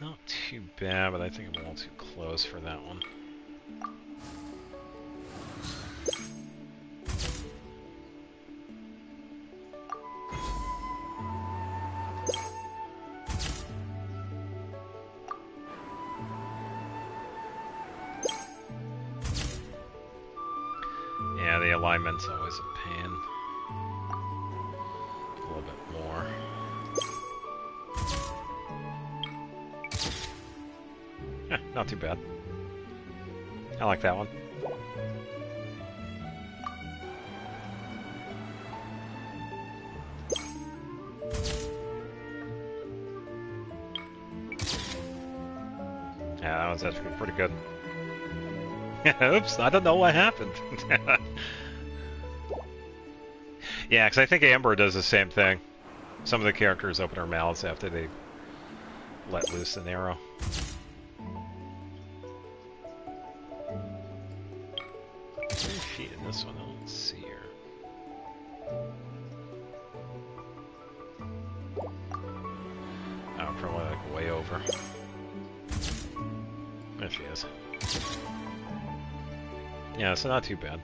Not too bad, but I think I'm a little too close for that one. Yeah, the alignment's always a pain. A little bit more. Yeah, not too bad. I like that one. Yeah, that was actually pretty good. Oops, I don't know what happened. Yeah, because I think Amber does the same thing. Some of the characters open their mouths after they let loose an arrow. Where is she in this one? I don't see her. Oh, probably like way over. There she is. Yeah, so not too bad.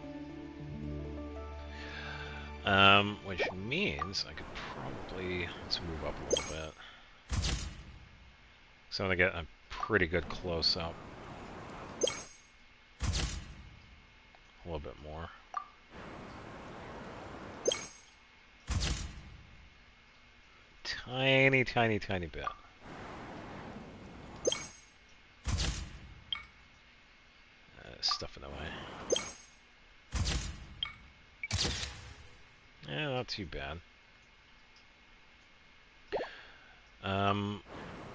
Which means I could probably, let's move up a little bit. So I'm gonna get a pretty good close-up. A little bit more. Tiny, tiny, tiny bit. Stuff it away. Yeah, not too bad.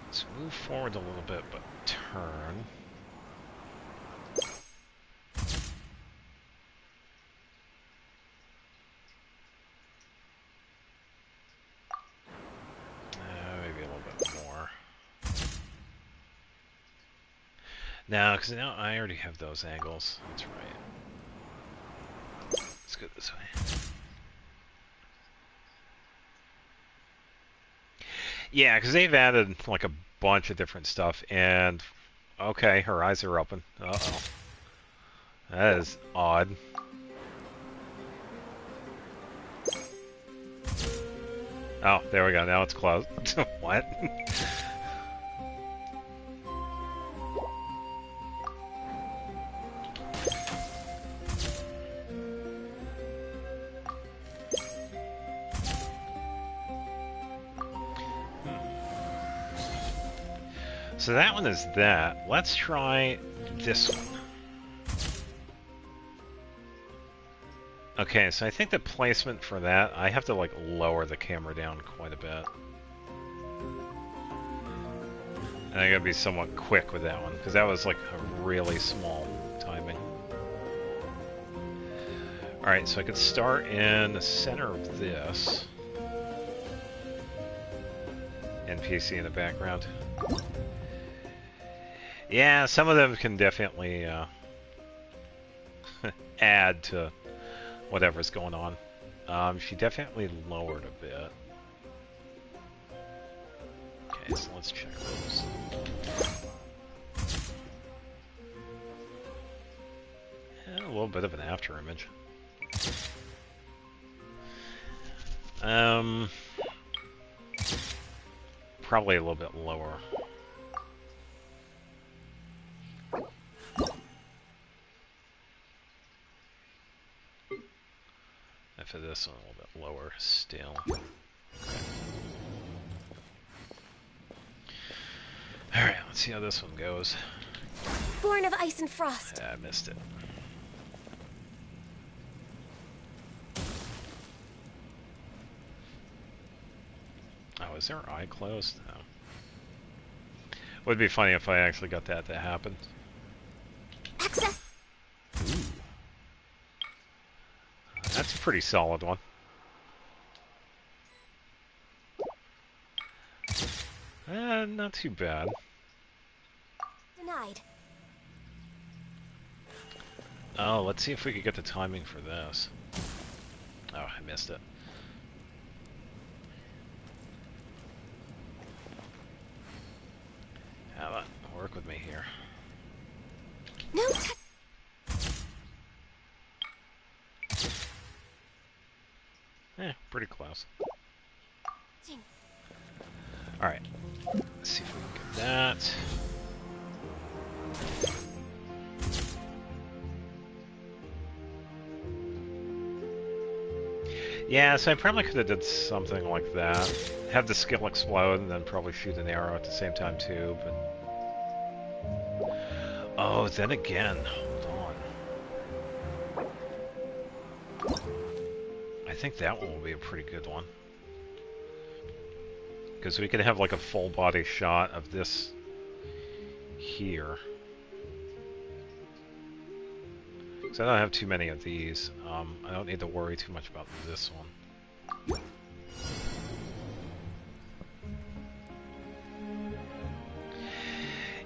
Let's move forward a little bit, but turn. Maybe a little bit more. No, because now I already have those angles. That's right. Let's go this way. Yeah, because they've added like a bunch of different stuff, and okay, her eyes are open. Uh-oh. That is odd. Oh, there we go. Now it's closed. What? So that one is that. Let's try this one. Okay, so I think the placement for that, I have to like lower the camera down quite a bit. And I gotta be somewhat quick with that one, because that was like a really small timing. Alright, so I could start in the center of this. NPC in the background. Yeah, some of them can definitely add to whatever's going on. She definitely lowered a bit. Okay, so let's check those. Yeah, a little bit of an after image. Probably a little bit lower. For this one, a little bit lower still. Alright, let's see how this one goes. Born of ice and frost. Yeah, I missed it. Oh, is her eye closed? No. Would be funny if I actually got that to happen. Access. Ooh. That's a pretty solid one. Not too bad. Denied. Oh, let's see if we could get the timing for this. Oh, I missed it. How about work with me here? No. Pretty close. Alright. Let's see if we can get that. Yeah, so I probably could have did something like that. Have the skill explode and then probably shoot an arrow at the same time too, but... Oh, then again, hold on. I think that one will be a pretty good one. Because we could have like a full body shot of this here. Because I don't have too many of these. I don't need to worry too much about this one.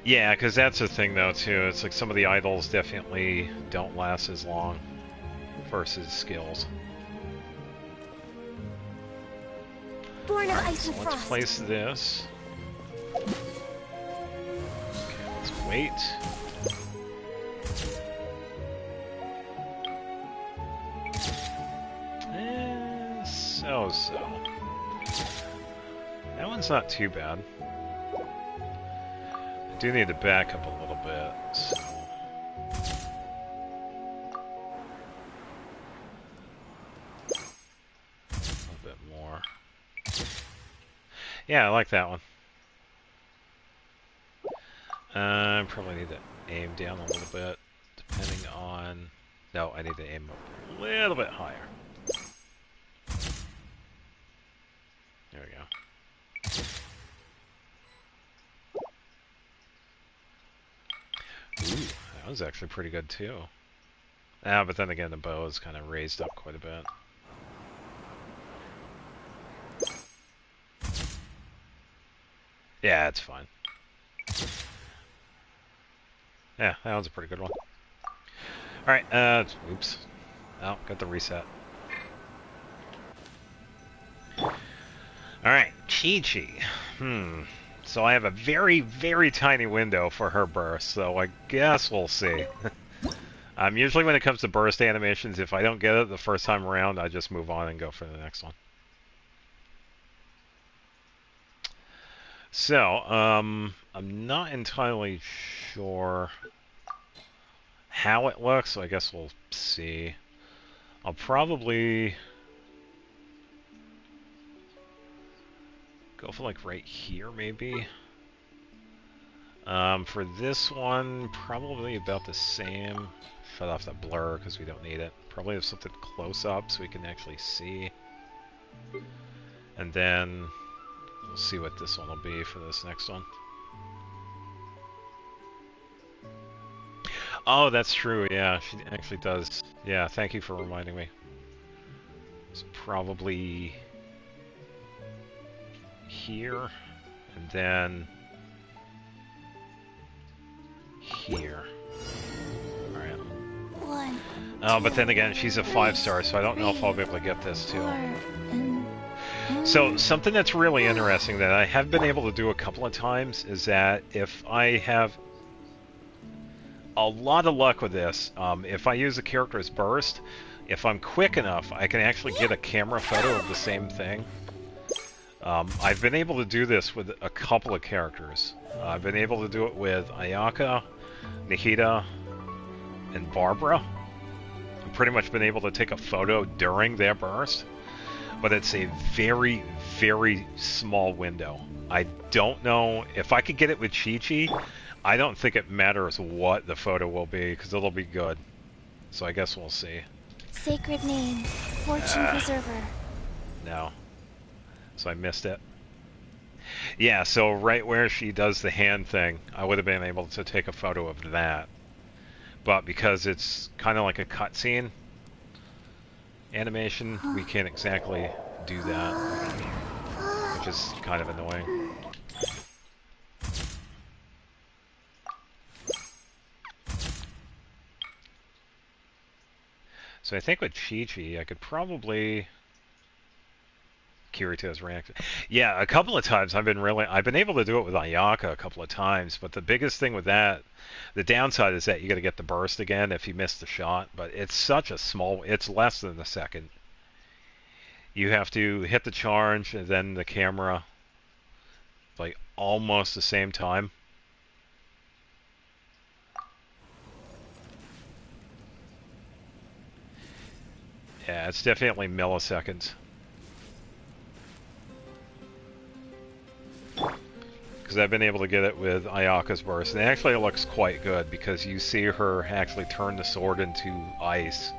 Yeah, because that's the thing though too. It's like some of the idols definitely don't last as long versus skills. Born of ice and Let's frost. place this. Okay, let's wait. So. That one's not too bad. Do need to back up a little bit, so... A little bit more. Yeah, I like that one. Probably need to aim down a little bit, depending on... No, I need to aim up a little bit higher. There we go. Ooh, that was actually pretty good too. Ah, but then again, the bow is kind of raised up quite a bit. Yeah, it's fine. Yeah, that was a pretty good one. Alright, oops. Oh, got the reset. Alright, Chi-Chi. So I have a very, very tiny window for her burst, so I guess we'll see. Usually when it comes to burst animations, if I don't get it the first time around, I just move on and go for the next one. So, I'm not entirely sure how it looks, so I guess we'll see. I'll probably go for like right here, maybe. For this one, probably about the same. Shut off that blur because we don't need it. Probably have something close up so we can actually see. And then we'll see what this one will be for this next one. Oh, that's true, yeah, she actually does. Yeah, thank you for reminding me. It's probably here, and then here. Alright. One. Oh, but then again, she's a 5-star, so I don't know if I'll be able to get this too. So, something that's really interesting that I have been able to do a couple of times is that if I have a lot of luck with this, if I use a character's burst, if I'm quick enough, I can actually get a camera photo of the same thing. I've been able to do this with a couple of characters. I've been able to do it with Ayaka, Nahida, and Barbara. I've pretty much been able to take a photo during their burst, but it's a very, very small window. I don't know if I could get it with Chi-Chi. I don't think it matters what the photo will be, because it'll be good. So I guess we'll see. Sacred name, fortune preserver. No. So I missed it. Yeah, so right where she does the hand thing, I would have been able to take a photo of that. But because it's kind of like a cutscene animation, we can't exactly do that, which is kind of annoying. So I think with Chi-Chi, I could probably... Kirito's reaction. Yeah, a couple of times I've been able to do it with Ayaka a couple of times, but the biggest thing with that, the downside is that you got to get the burst again if you miss the shot, but it's such a small, it's less than a second. You have to hit the charge and then the camera, like almost the same time. Yeah, it's definitely milliseconds. Because I've been able to get it with Ayaka's burst, and actually it looks quite good because you see her actually turn the sword into ice.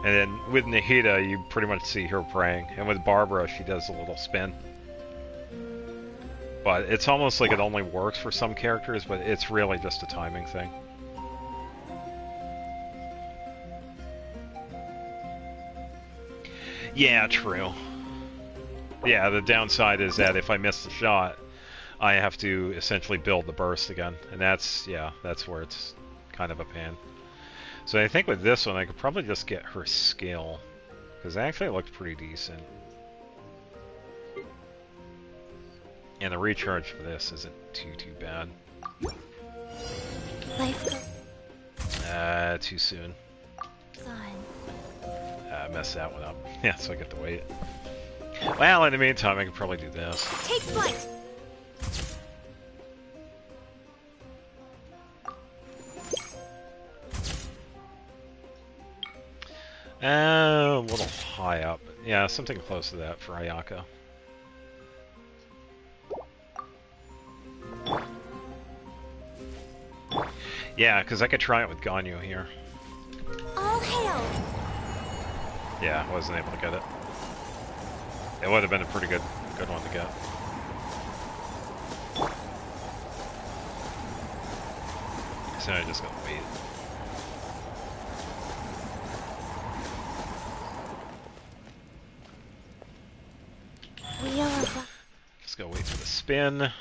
And then with Nahida, you pretty much see her praying. And with Barbara, she does a little spin. But it's almost like it only works for some characters, but it's really just a timing thing. Yeah, true. Yeah, the downside is that if I miss the shot, I have to essentially build the burst again. And that's, yeah, that's where it's kind of a pain. So I think with this one, I could probably just get her skill. Because actually it looked pretty decent. And the recharge for this isn't too bad. Too soon. I messed that one up. Yeah, so I get to wait. Well, in the meantime, I could probably do this. Take flight. A little high up. Yeah, something close to that for Ayaka. Yeah, because I could try it with Ganyu here. All hail! Yeah, I wasn't able to get it. It would have been a pretty good one to get. So I just gotta wait. We are about... Just gotta wait for the spin.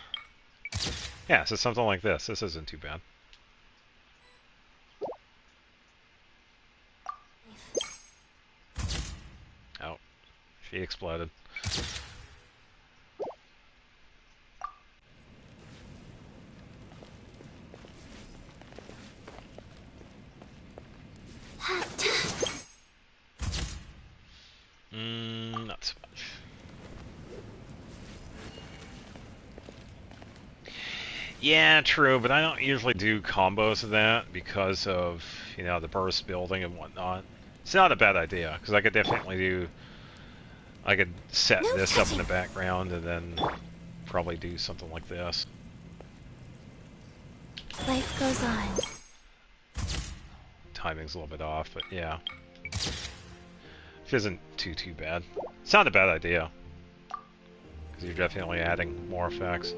Yeah, so something like this. This isn't too bad. Oh, she exploded. Not so much. Yeah, true, but I don't usually do combos of that because of, you know, the burst building and whatnot. It's not a bad idea, because I could definitely do... I could set this up in the background and then probably do something like this. Life goes on. Timing's a little bit off, but yeah. Which isn't too bad. It's not a bad idea. Because you're definitely adding more effects.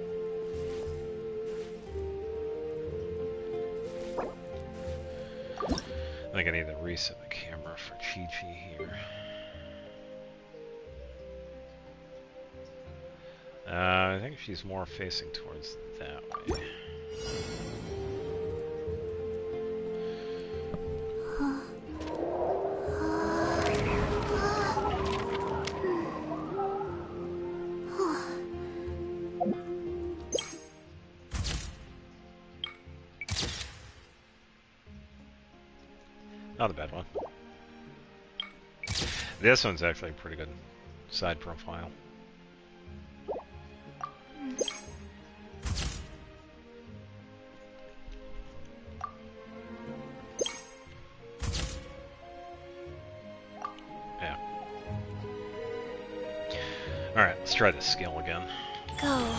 I think I need to reset the camera for Chi-Chi here. I think she's more facing towards that way. Not a bad one. This one's actually a pretty good side profile. Yeah. Alright, let's try this skill again. Go.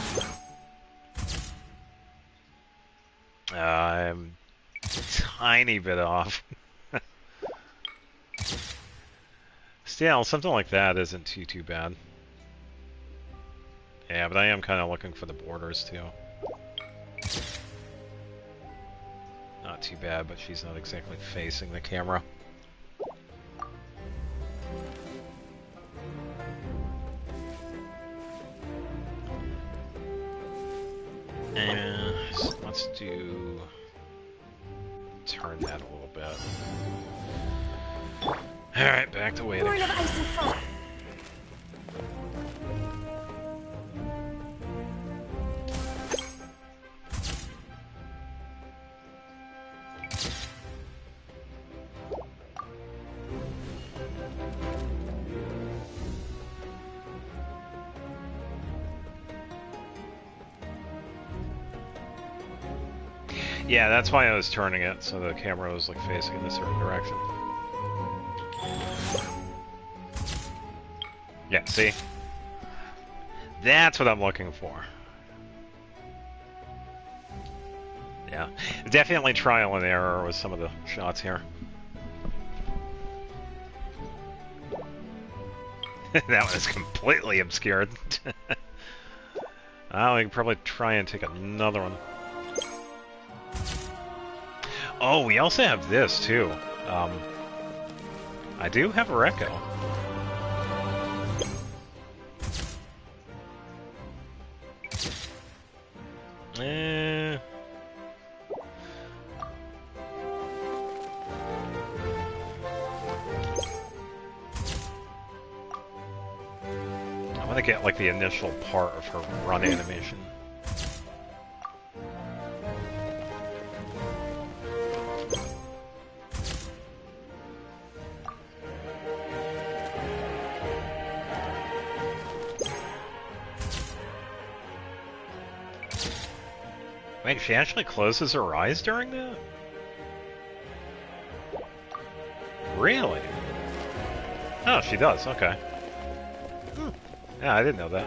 I'm a tiny bit off. Still, something like that isn't too bad. Yeah, but I am kind of looking for the borders too. Not too bad, but she's not exactly facing the camera. And so let's do... turn that a little bit. Alright, back to waiting. Born of ice and frost. Yeah, that's why I was turning it, so the camera was like facing in a certain direction. Yeah, see? That's what I'm looking for. Yeah, definitely trial and error with some of the shots here. That was completely obscured. Oh, we can probably try and take another one. Oh, we also have this, too. I do have a Recco. I want to get, like, the initial part of her run animation. Wait, she actually closes her eyes during that? Really? Oh, she does. Okay. Hmm. Yeah, I didn't know that.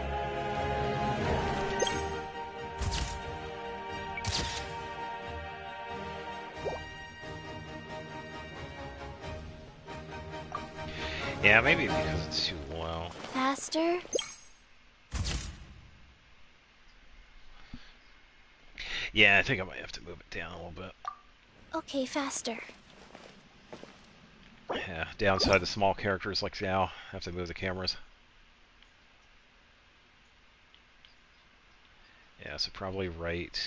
Yeah, maybe because it's too low. Faster? Yeah, I think I might have to move it down a little bit. Okay, faster. Yeah, downside to small characters like Xiao, have to move the cameras. Yeah, so probably right.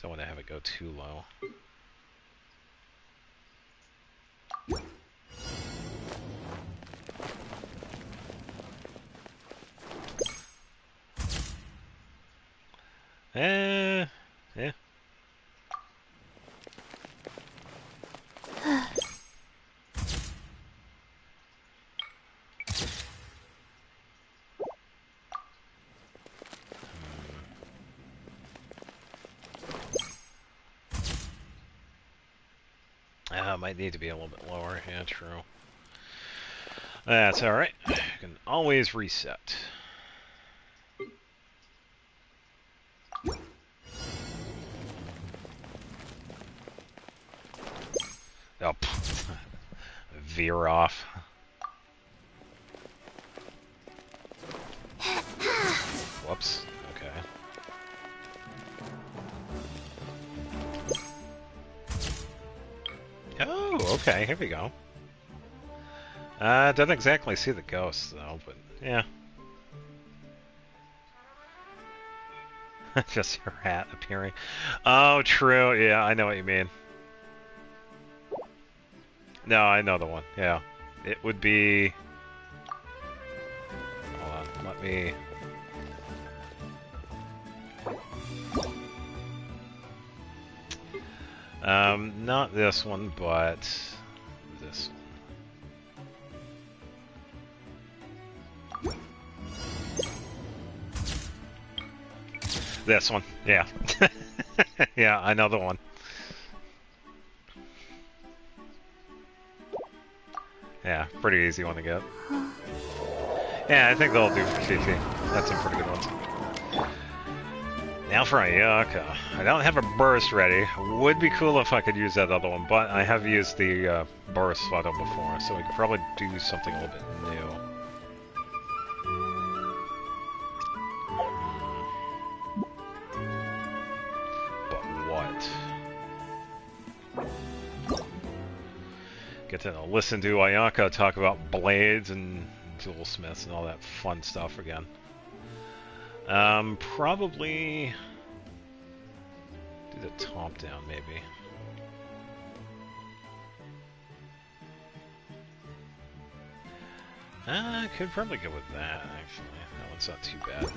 Don't want to have it go too low. Yeah. Might need to be a little bit lower. Yeah, true. That's alright. You can always reset. Oh, veer off. Whoops. Okay. Oh, okay. Here we go. Doesn't exactly see the ghosts though, but yeah. Just her hat appearing. Oh, true. Yeah, I know what you mean. No, I know the one. Yeah. It would be... Hold on. Let me... Not this one, but this one. This one. Yeah. Yeah, I know the one. Yeah, pretty easy one to get. Yeah, I think they'll do for Chi-Chi. That's some pretty good ones. Now for Ayaka. I don't have a burst ready. Would be cool if I could use that other one, but I have used the burst photo before, so we could probably do something a little bit new. But what? Get to listen to Ayaka talk about blades and jewel smiths and all that fun stuff again. Probably do the top down, maybe. I could probably go with that, actually. That one's not too bad.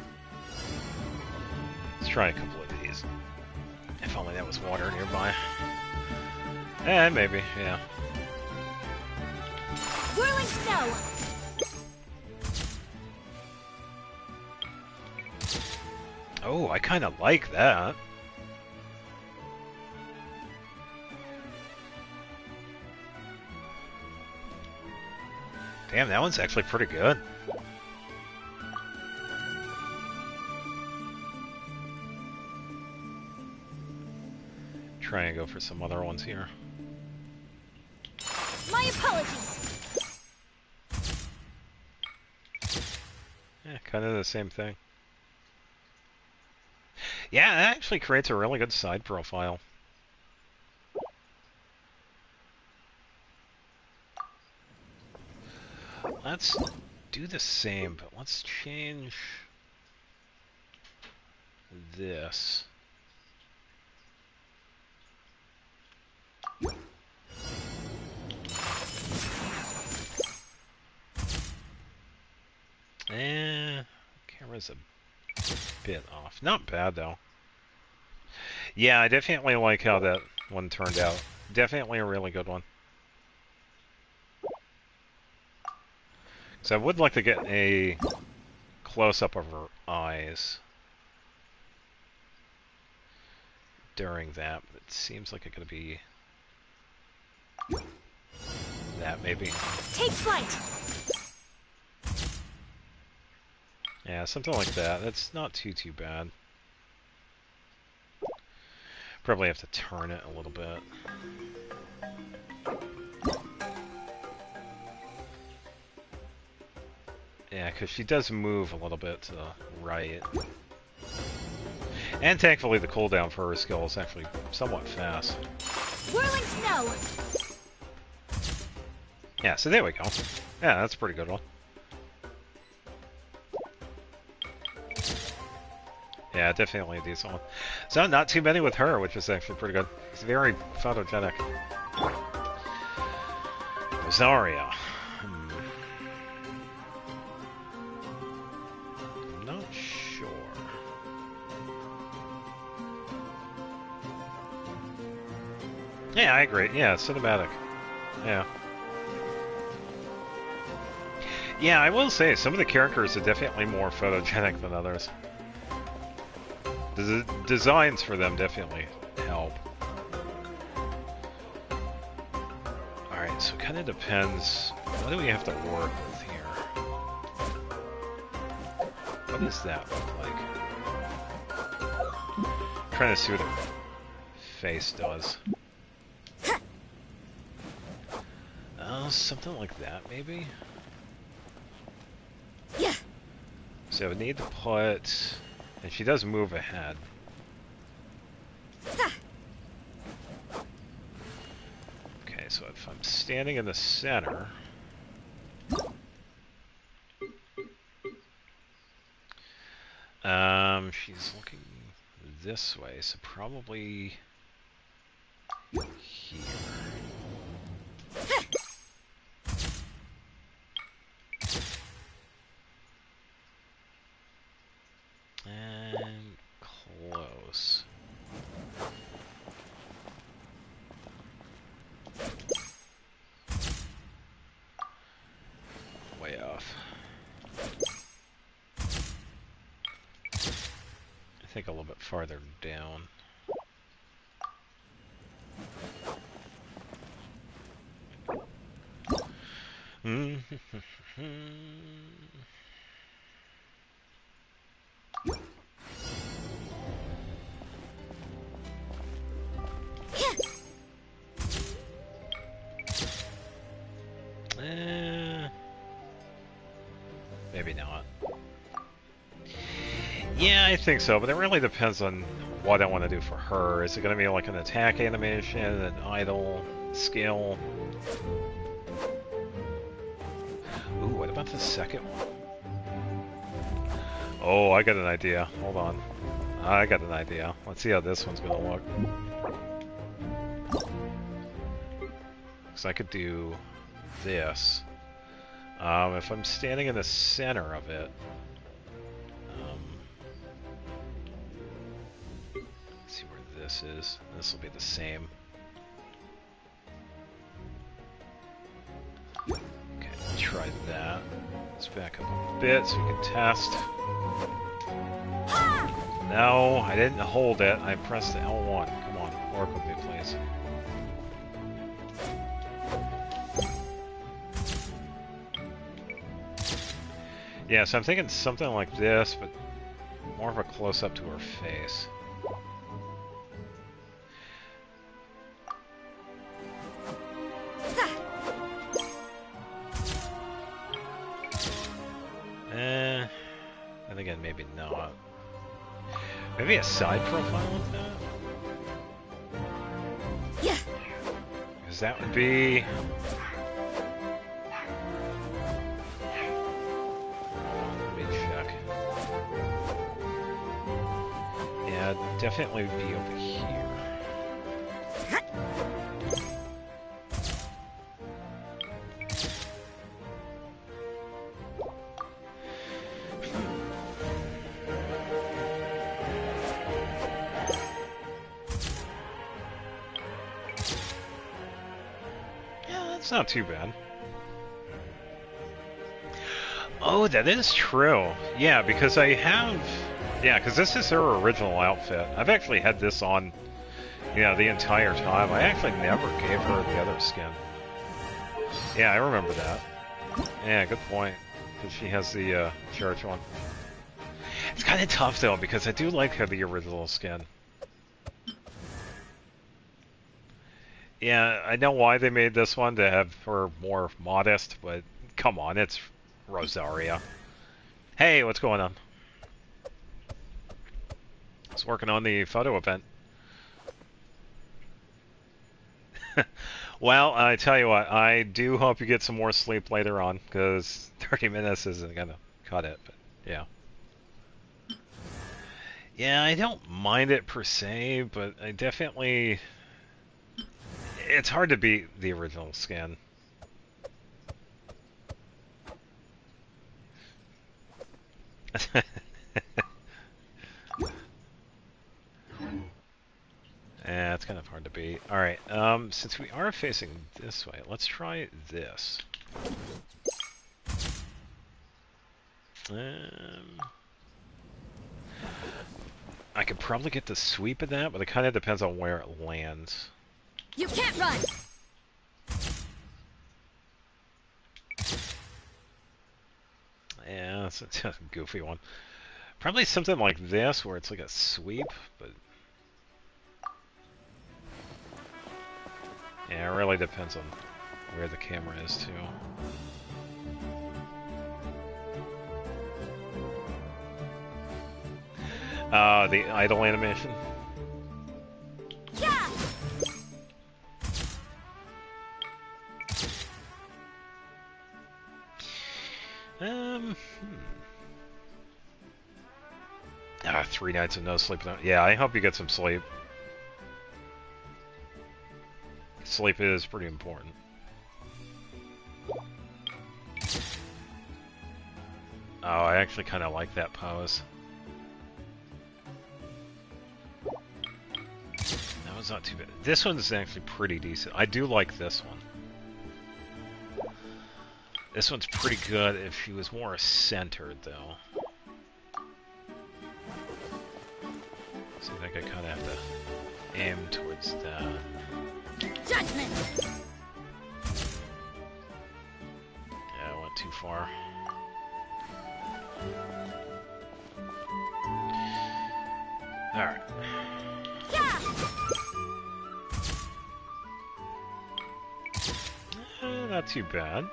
Let's try a couple of these. If only that was water nearby. Eh, maybe, yeah. Whirling snow! Oh, I kind of like that. Damn, that one's actually pretty good. Try and go for some other ones here. My apologies! Yeah, kind of the same thing. Yeah, that actually creates a really good side profile. Let's do the same, but let's change this. Camera's a bit off. Not bad, though. Yeah, I definitely like how that one turned out. Definitely a really good one. So I would like to get a close-up of her eyes during that, but it seems like it's going to be that, maybe. Take flight. Yeah, something like that. That's not too bad. Probably have to turn it a little bit. Yeah, because she does move a little bit to the right. And thankfully the cooldown for her skill is actually somewhat fast. Whirling snow. Yeah, so there we go. Yeah, that's a pretty good one. Yeah, definitely a decent one. So not too many with her, which is actually pretty good. It's very photogenic. Zarya. I'm not sure. Yeah, I agree. Yeah, cinematic. Yeah. Yeah, I will say, some of the characters are definitely more photogenic than others. The designs for them definitely help. Alright, so it kind of depends. What do we have to work with here? What does that look like? I'm trying to see what her face does. Oh, something like that, maybe? Yeah. So we need to put... And she does move ahead. Okay, so if I'm standing in the center... she's looking this way, so probably here. And close. Way off. I think a little bit farther down. Maybe not. Yeah, I think so, but it really depends on what I want to do for her. Is it going to be like an attack animation, an idle, skill? Ooh, what about the second one? Oh, I got an idea. Hold on. I got an idea. Let's see how this one's going to look. Because I could do this. If I'm standing in the center of it, let's see where this is. This will be the same. Okay, let's try that. Let's back up a bit so we can test. No, I didn't hold it. I pressed the L1. Come on, work with me, please. Yeah, so I'm thinking something like this, but more of a close-up to her face. And again, maybe not. Maybe a side profile of that? Yeah. Because that would be... definitely be over here. Yeah, that's not too bad. Oh, that is true. Yeah, because I have... Yeah, because this is her original outfit. I've actually had this on, you know, the entire time. I actually never gave her the other skin. Yeah, I remember that. Yeah, good point. Because she has the church one. It's kind of tough though, because I do like her the original skin. Yeah, I know why they made this one to have her more modest, but come on, it's Rosaria. Hey, what's going on? I was working on the photo event. Well, I tell you what, I do hope you get some more sleep later on, because 30 minutes isn't going to cut it, but yeah. Yeah, I don't mind it per se, but I definitely... It's hard to beat the original skin. Yeah, it's kind of hard to beat. Alright, since we are facing this way, let's try this. I could probably get the sweep of that, but it kind of depends on where it lands. You can't run! Yeah, it's a goofy one. Probably something like this, where it's like a sweep, but... Yeah, it really depends on where the camera is, too. The idle animation. Yeah! Ah, 3 nights of no sleep. Yeah, I hope you get some sleep. Sleep is pretty important. Oh, I actually kind of like that pose. That was not too bad. This one's actually pretty decent. I do like this one. This one's pretty good if she was more centered, though. So I think I kind of have to aim towards that. Judgment! Yeah, I went too far. Alright. Yeah! Not too bad.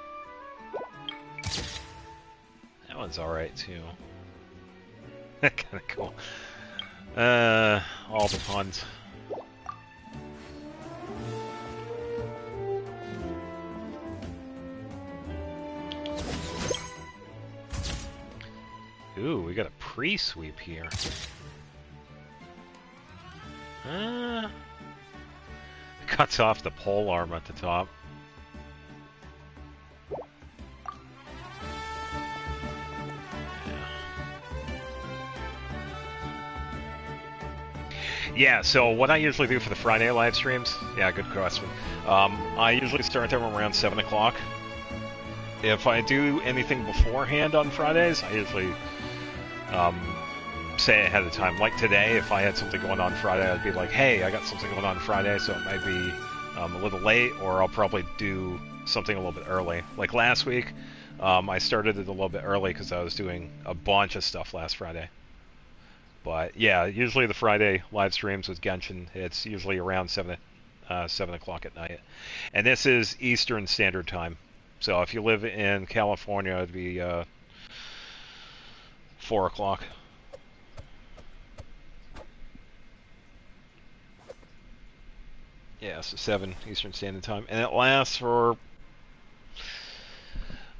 That one's alright, too. Kinda cool. All the puns. Ooh, we got a pre-sweep here. Cuts off the pole arm at the top. Yeah, so what I usually do for the Friday live streams, yeah, good question. I usually start them around 7 o'clock. If I do anything beforehand on Fridays, I usually say ahead of time. Like today, if I had something going on Friday, I'd be like, hey, I got something going on Friday, so it might be a little late, or I'll probably do something a little bit early. Like last week, I started it a little bit early because I was doing a bunch of stuff last Friday. But yeah, usually the Friday live streams with Genshin, it's usually around 7 o'clock at night. And this is Eastern Standard Time. So if you live in California, it'd be 4 o'clock. Yeah, so 7 Eastern Standard Time. And it lasts for...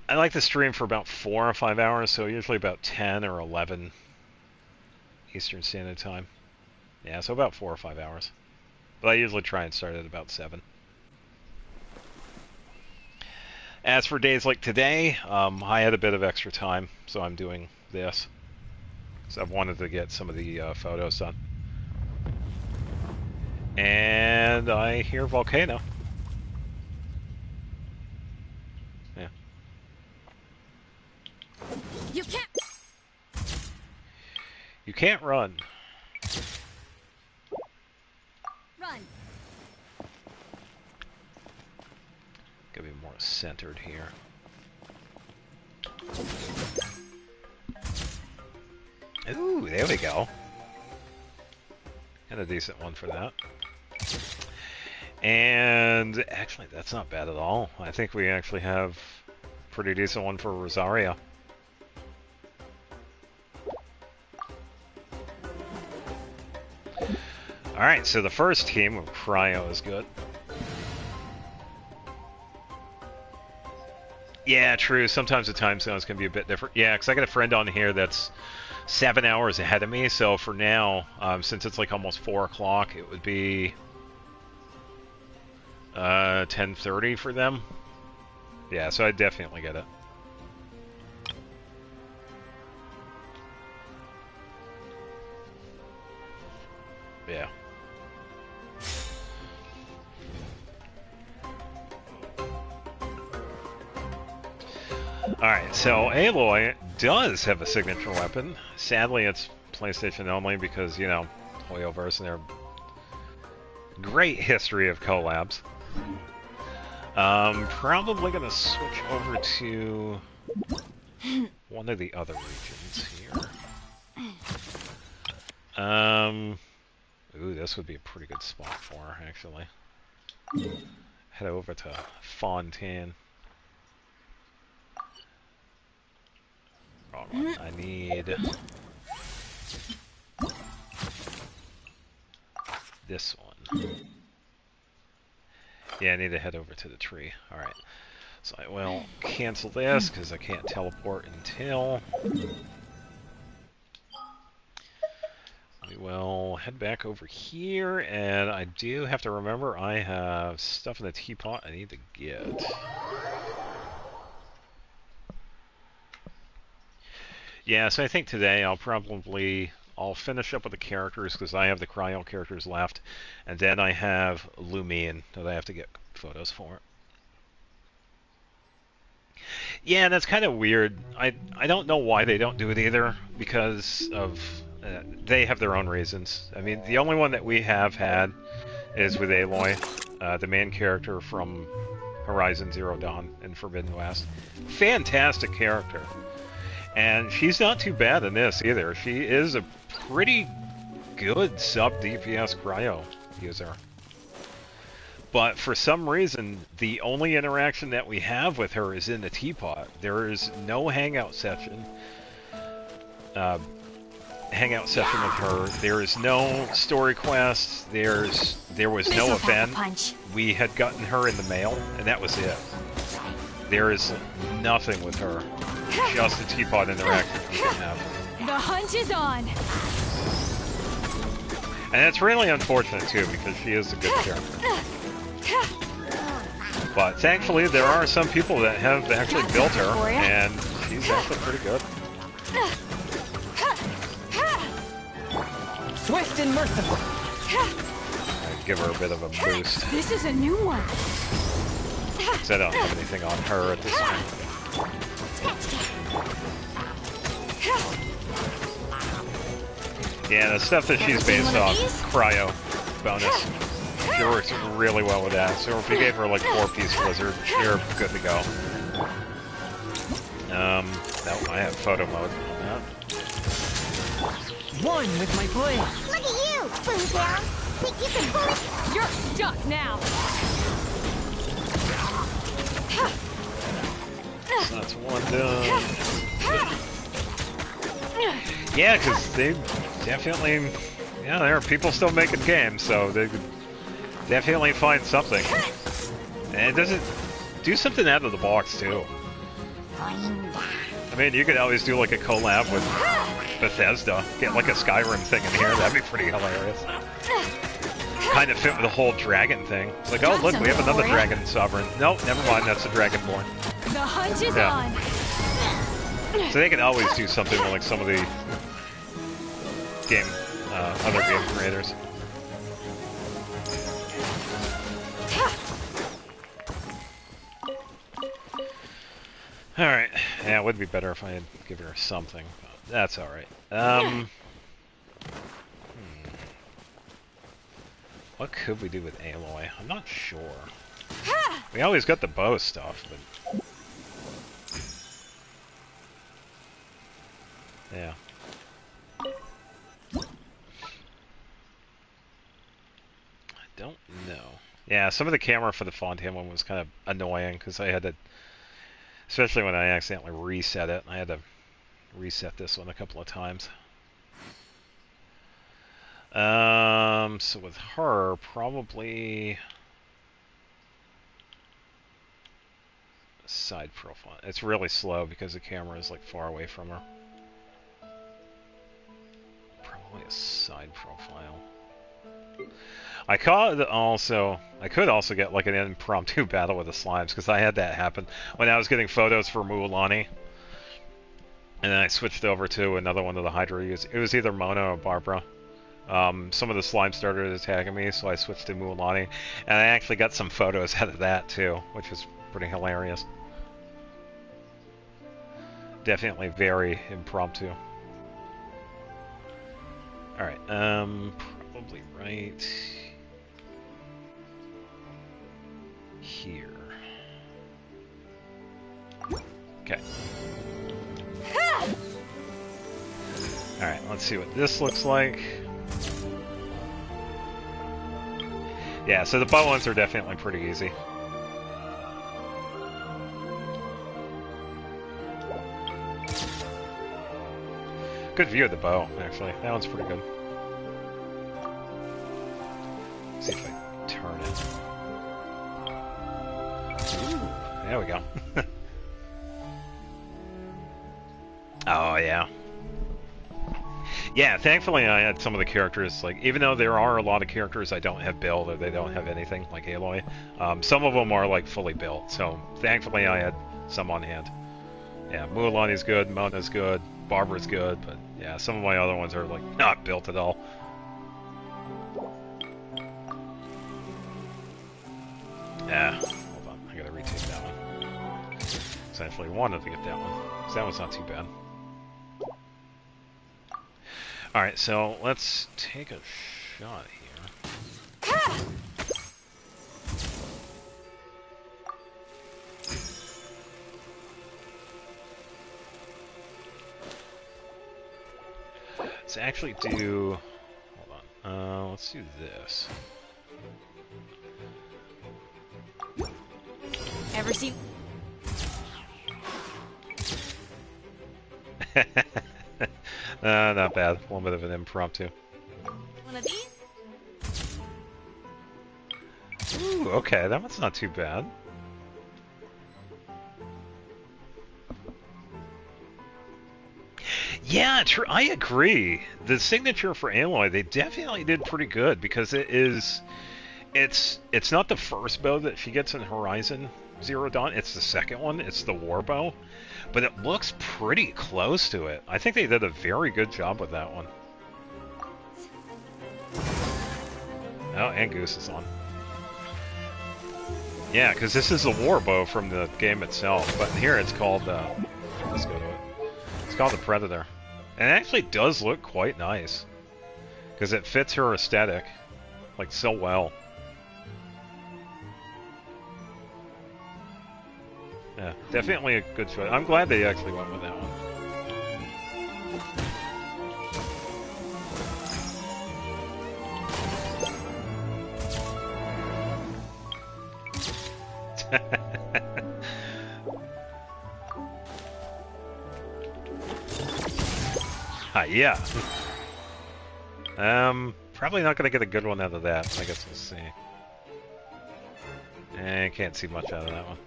I like to stream for about 4 or 5 hours, so usually about 10 or 11 Eastern Standard Time. Yeah, so about 4 or 5 hours. But I usually try and start at about 7. As for days like today, I had a bit of extra time, so I'm doing this. So I've wanted to get some of the photos done. And I hear Volcano. Yeah. You can't... You can't run. Run. Gotta be more centered here. Ooh, there we go. And a decent one for that. And actually, that's not bad at all. I think we actually have a pretty decent one for Rosaria. Alright, so the first team of Cryo is good. Yeah, true. Sometimes the time zones can be a bit different. Yeah, because I got a friend on here that's 7 hours ahead of me, so for now, since it's like almost 4 o'clock, it would be 10:30 for them. Yeah, so I definitely get it. Yeah. Alright, so Aloy does have a signature weapon. Sadly, it's PlayStation only because, you know, Hoyoverse and their great history of collabs. Probably gonna switch over to one of the other regions here. Ooh, this would be a pretty good spot for her, actually. Head over to Fontaine. Wrong one. I need this one. Yeah, I need to head over to the tree. Alright. So I will cancel this because I can't teleport until... We will head back over here, and I do have to remember I have stuff in the teapot I need to get. Yeah, so I think today I'll finish up with the characters because I have the Cryo characters left, and then I have Lumine that I have to get photos for. Yeah, that's kind of weird. I don't know why they don't do it either, because of they have their own reasons. I mean, the only one that we have had is with Aloy, the main character from Horizon Zero Dawn and Forbidden West. Fantastic character. And she's not too bad in this either. She is a pretty good sub-DPS Cryo user. But for some reason, the only interaction that we have with her is in the teapot. There is no hangout session. Hangout session with her. There is no story quest. There was no event. We had gotten her in the mail, and that was it. There is nothing with her. Just a teapot interaction we can have. The hunt is on. And it's really unfortunate too, because she is a good character. But thankfully, there are some people that have actually built her, and she's actually pretty good. Swift and merciful. I'd give her a bit of a boost. This is a new one. Because I don't have anything on her at this time. Yeah, the stuff that she's based off, Cryo bonus, she works really well with that. So if you gave her like 4-piece wizard, you're good to go. No, I have photo mode on that. One with my blade. Look at you, Spoon Down. Think you can pull it? You're stuck now. So that's one done. Yeah, because they definitely, yeah, there are people still making games, so they could definitely find something. And it doesn't do something out of the box too. I mean, you could always do like a collab with Bethesda, get like a Skyrim thing in here. That'd be pretty hilarious. Kind of fit with the whole dragon thing. It's like, oh look, we have another dragon sovereign. Nope, never mind, that's a dragonborn. The hunt is on. So they can always do something with like some of the game, other game creators. Alright, yeah, it would be better if I had given her something. But that's alright. What could we do with Aloy? I'm not sure. We always got the bow stuff, but... Yeah. I don't know. Yeah, some of the camera for the Fontaine one was kind of annoying, because I had to... Especially when I accidentally reset it. I had to reset this one a couple of times. So with her, probably... Side profile. It's really slow because the camera is like far away from her. Probably a side profile. I could also get like an impromptu battle with the slimes, because I had that happen when I was getting photos for Mualani, and then I switched over to another one of the Hydra. It was either Mona or Barbara. Some of the slimes started attacking me, so I switched to Mualani, and I actually got some photos out of that too, which was pretty hilarious. Definitely very impromptu. Alright, probably right here. Okay. Alright, let's see what this looks like. Yeah, so the bow ones are definitely pretty easy. Good view of the bow, actually. That one's pretty good. Let's see if I turn it. Ooh, there we go. Oh, yeah. Yeah, thankfully I had some of the characters, like, even though there are a lot of characters I don't have built, or they don't have anything, like Aloy, some of them are, like, fully built, so thankfully I had some on hand. Yeah, Mualani's good, Mona's good, Barbara's good, but yeah, some of my other ones are, like, not built at all. Yeah, hold on, I gotta retake that one. So I actually wanted to get that one, because that one's not too bad. Alright, so let's take a shot here. Let's actually do... Hold on. Let's do this. Ever see? Not bad. A little bit of an impromptu. One of these? Ooh, okay, that one's not too bad. Yeah, true. I agree. The signature for Aloy, they definitely did pretty good, because it's not the first bow that she gets in Horizon Zero Dawn. It's the second one. It's the war bow, but it looks pretty close to it. I think they did a very good job with that one. Oh, and Goose is on. Yeah, because this is a war bow from the game itself, but here it's called, let's go to it. It's called the Predator. And it actually does look quite nice, because it fits her aesthetic, like, so well. Yeah, definitely a good choice. I'm glad they actually went with that one. Yeah. Probably not gonna get a good one out of that. I guess we'll see. Can't see much out of that one.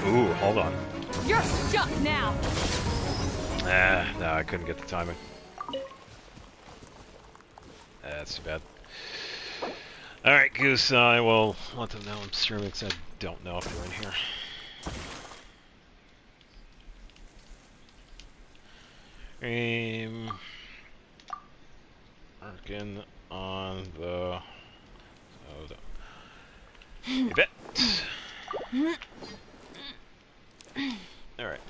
Ooh, hold on. You're stuck now. No, I couldn't get the timing. That's too bad. Alright, Goose, I will let them know I'm streaming, because I don't know if they're in here. Working on the... You bet. Alright.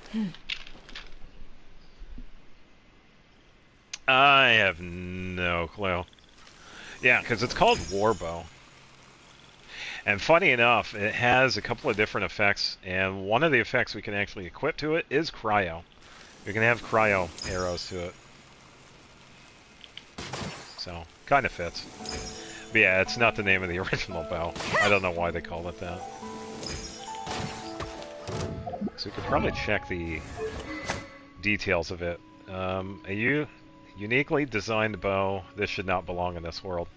I have no clue. Yeah, because it's called Warbow. And funny enough, it has a couple of different effects, and one of the effects we can actually equip to it is cryo. We can have cryo arrows to it. So, kind of fits. But yeah, it's not the name of the original bow. I don't know why they called it that. So we could probably check the details of it. A uniquely designed bow. This should not belong in this world.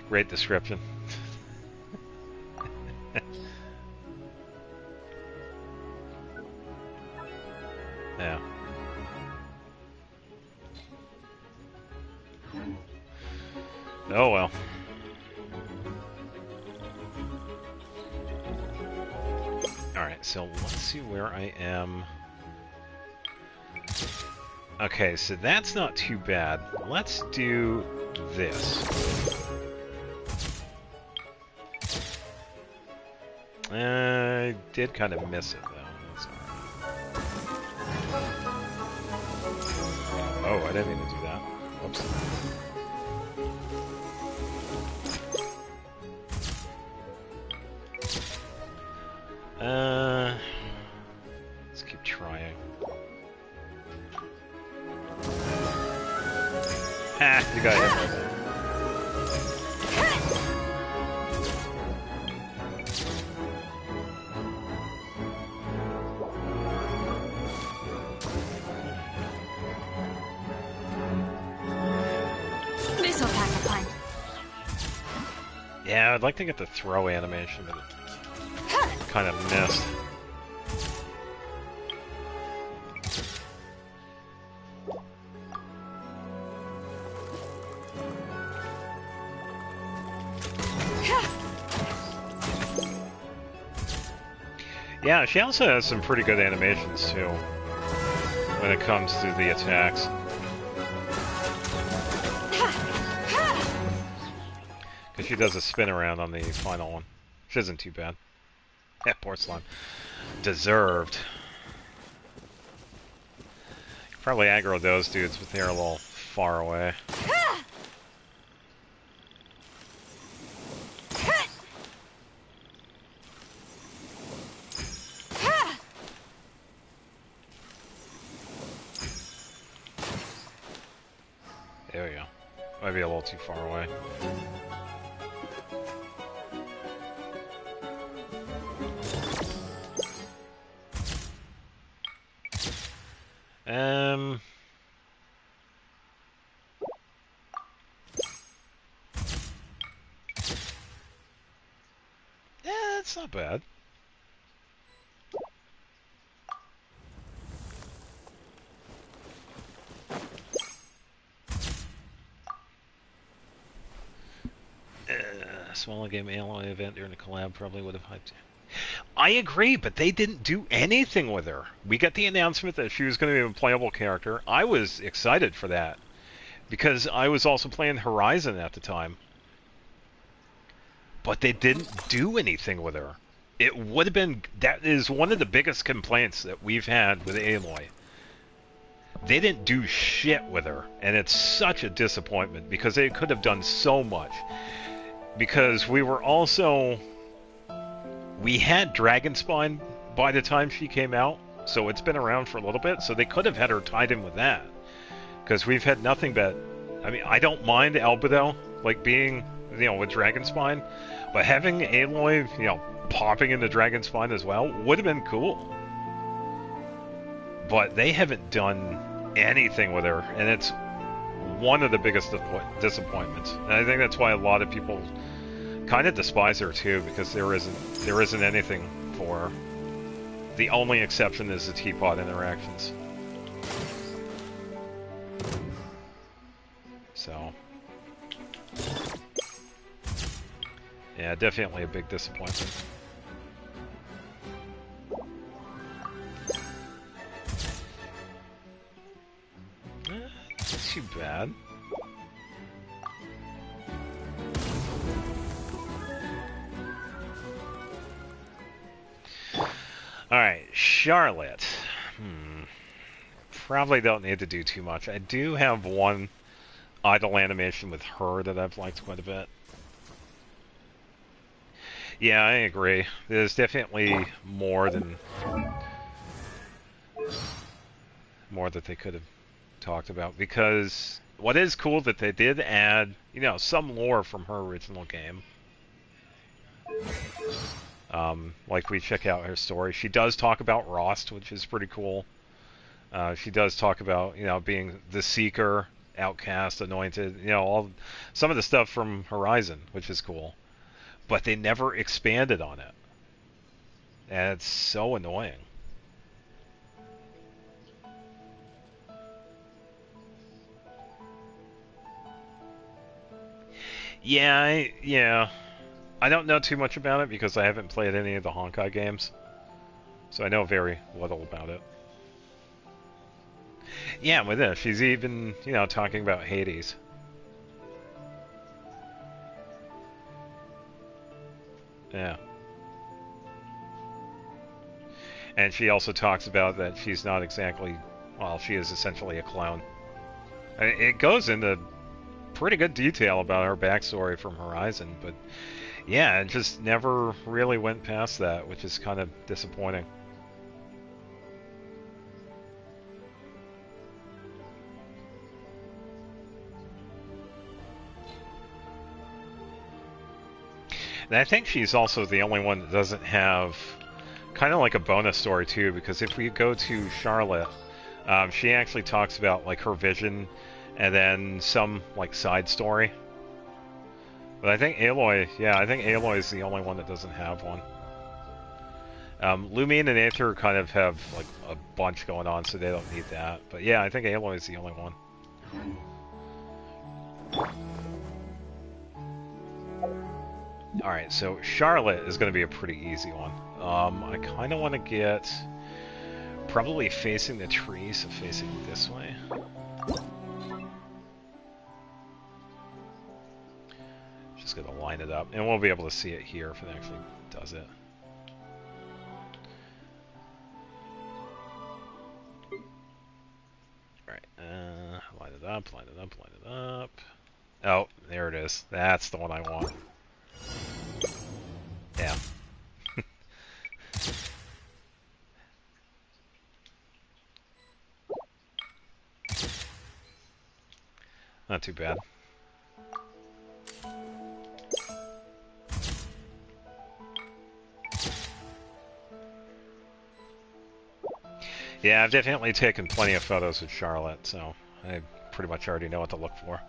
Great description. Yeah. Oh well. Alright, so let's see where I am. Okay, so that's not too bad. Let's do this. I did kind of miss it, though. That's all right. Oh, I didn't mean to do that. Oops. Let's keep trying. Ha! You got hit by that. Missile pack applied. Yeah, I'd like to get the throw animation, but it kind of missed. Yeah, she also has some pretty good animations too when it comes to the attacks. Because she does a spin around on the final one, which isn't too bad. Yeah, poor slime. Deserved. Probably aggro those dudes, but they're a little far away. There we go. Might be a little too far away. Yeah, it's not bad. Smaller game alloy event during the collab probably would have hyped. I agree, but they didn't do anything with her. We got the announcement that she was going to be a playable character. I was excited for that because I was also playing Horizon at the time. But they didn't do anything with her. It would have been... That is one of the biggest complaints that we've had with Aloy. They didn't do shit with her, and it's such a disappointment because they could have done so much. Because we were also... We had Dragonspine by the time she came out, so it's been around for a little bit, so they could have had her tied in with that. Because we've had nothing but... I mean, I don't mind Albedo, like being, you know, with Dragonspine, but having Aloy, you know, popping into Dragonspine as well would have been cool. But they haven't done anything with her, and it's one of the biggest disappointments. And I think that's why a lot of people kind of despise her too, because there isn't anything for her. The only exception is the teapot interactions. So, yeah, definitely a big disappointment. Not too bad. Alright, Charlotte. probably don't need to do too much. I do have one idle animation with her that I've liked quite a bit. Yeah, I agree. There's definitely more that they could have talked about, because what is cool that they did add, you know, some lore from her original game. Like we check out her story. She does talk about Rost, which is pretty cool. She does talk about, you know, being the Seeker, Outcast, Anointed, you know, some of the stuff from Horizon, which is cool. But they never expanded on it. And it's so annoying. Yeah. I don't know too much about it because I haven't played any of the Honkai games. So I know very little about it. Yeah, with this, she's even, you know, talking about Hades. Yeah. And she also talks about that she's not exactly, well, she is essentially a clone. I mean, it goes into pretty good detail about her backstory from Horizon, but yeah, it just never really went past that, which is kind of disappointing. And I think she's also the only one that doesn't have kind of like a bonus story too, because if we go to Charlotte, she actually talks about like her vision and then some like side story. But I think Aloy, yeah, I think Aloy is the only one that doesn't have one. Lumine and Aether kind of have like a bunch going on, so they don't need that. But yeah, I think Aloy is the only one. Alright, so Charlotte is going to be a pretty easy one. I kind of want to get probably facing the tree, so facing this way. Just going to line it up, and we'll be able to see it here if it actually does it. Alright, line it up, line it up, line it up. Oh, there it is. That's the one I want. Yeah. Not too bad. Yeah, I've definitely taken plenty of photos with Charlotte, so I pretty much already know what to look for.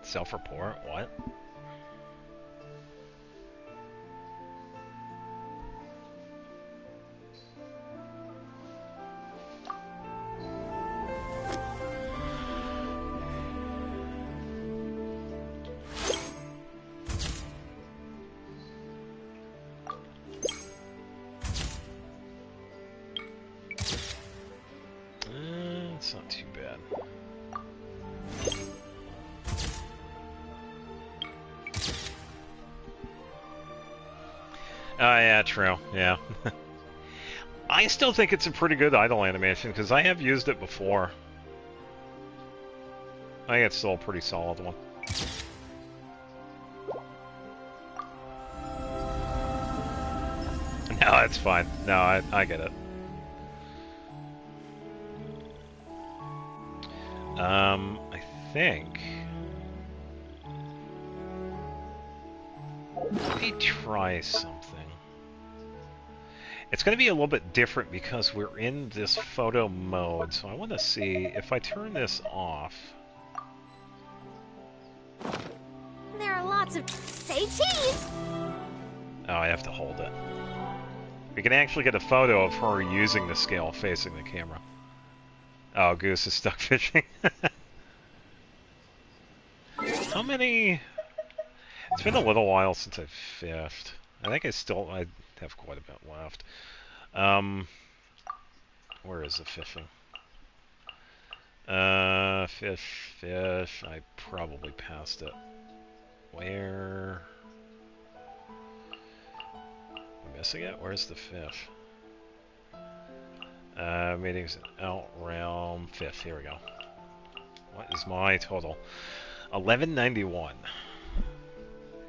Self-report? What? It's not too bad. Oh, yeah, true. Yeah. I still think it's a pretty good idle animation, because I have used it before. I think it's still a pretty solid one. No, it's fine. No, I get it. I think... Let me try something. It's going to be a little bit different because we're in this photo mode, so I want to see if I turn this off. There are lots of... Say cheese! Oh, I have to hold it. We can actually get a photo of her using the scale facing the camera. Oh, Goose is stuck fishing. How many... It's been a little while since I've fished. I think I have quite a bit left. Where is the fishing? Fish. I probably passed it. Where? missing it? Where's the fish? Meetings out realm 5th. Here we go. What is my total? 1191.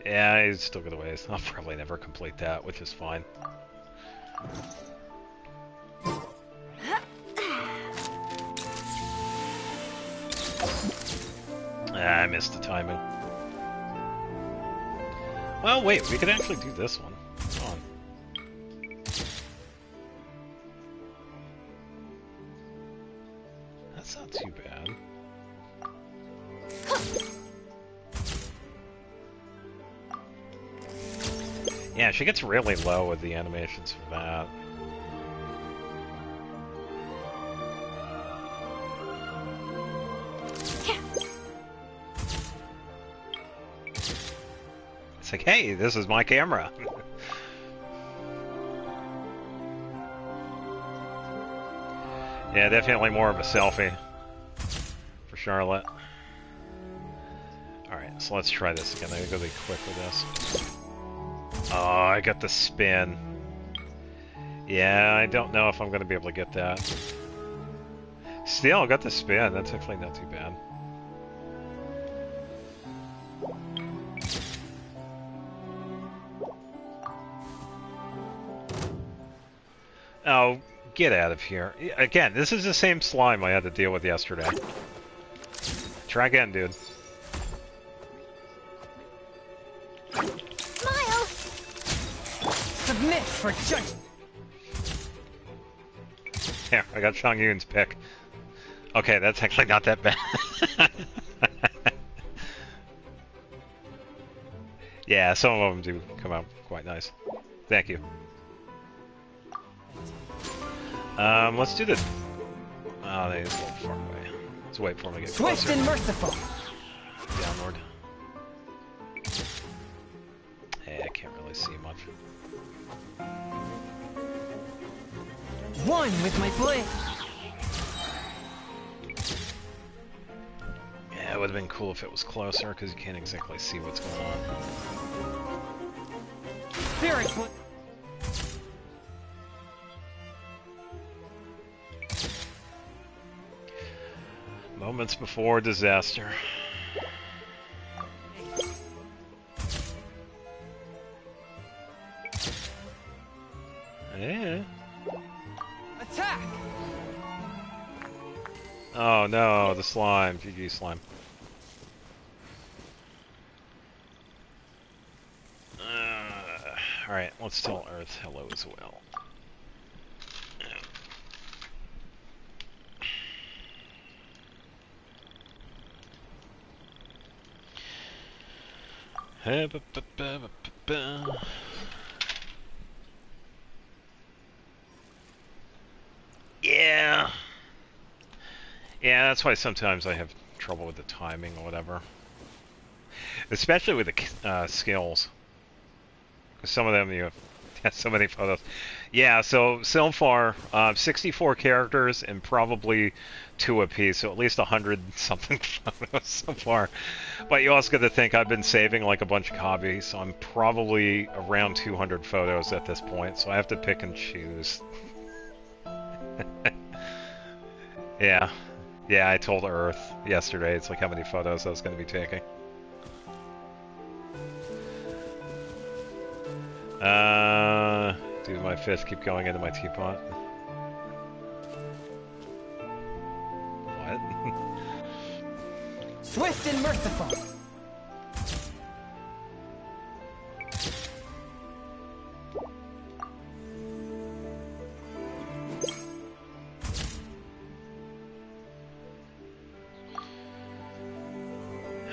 Yeah, he's still got a ways. I'll probably never complete that, which is fine. I missed the timing. Well, wait, we could actually do this one. Come on. That's not too bad. Yeah, she gets really low with the animations for that. It's like, hey, this is my camera. Yeah, definitely more of a selfie for Charlotte. Alright, so let's try this again. I'm gonna go be quick with this. Oh, I got the spin. Yeah, I don't know if I'm gonna be able to get that. Still, I got the spin. That's actually not too bad. Oh, get out of here. Again, this is the same slime I had to deal with yesterday. Try again, dude. Smile! Submit for judgment. Yeah, I got Chang Yun's pick. Okay, that's actually not that bad. Yeah, some of them do come out quite nice. Thank you. Let's do the... Oh, they just a little far away. Let's wait for them to get closer. Swift and merciful. Downward. Hey, I can't really see much. One with my blade. Yeah, it would have been cool if it was closer, because you can't exactly see what's going on. Spirit. Moments before disaster. Yeah. Attack. Oh no, the slime. GG slime. Alright, let's tell Earth hello as well. Yeah. Yeah, that's why sometimes I have trouble with the timing or whatever. Especially with the skills. Because some of them, you have so many photos. Yeah, so far, 64 characters and probably 2 apiece, so at least 100-something photos so far. But you also got to think I've been saving like a bunch of copies, so I'm probably around 200 photos at this point, so I have to pick and choose. Yeah. Yeah, I told Earth yesterday, it's like how many photos I was going to be taking. Do my fist keep going into my teapot? What? Swift and merciful.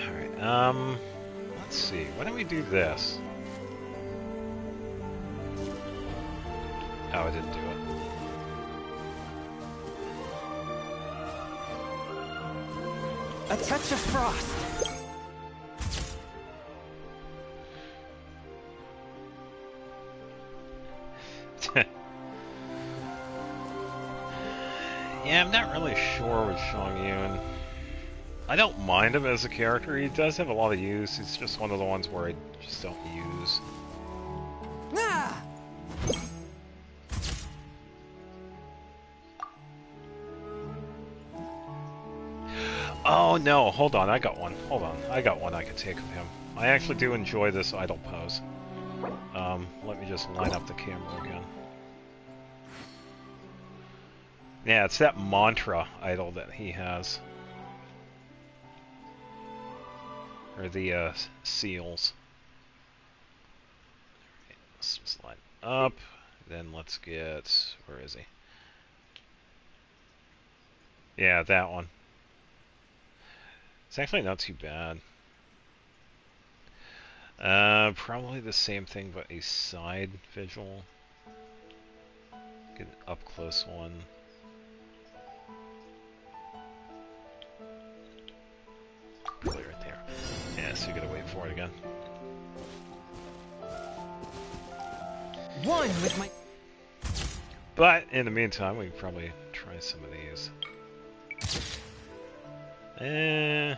Alright, let's see. Why don't we do this? Oh, I didn't do it. A touch of frost. Yeah, I'm not really sure with Shang Yun. I don't mind him as a character. He does have a lot of use. He's just one of the ones where I just don't use. Ah! Oh no, hold on, I got one. Hold on, I got one I could take of him. I actually do enjoy this idle pose. Let me just line up the camera again. Yeah, it's that mantra idol that he has. Or the, seals. Let's slide up, then let's get... where is he? Yeah, that one. It's actually not too bad. Probably the same thing, but a side visual. Get an up-close one. Probably right there. Yeah, so you gotta wait for it again. One with my... But, in the meantime, we can probably try some of these. Blade.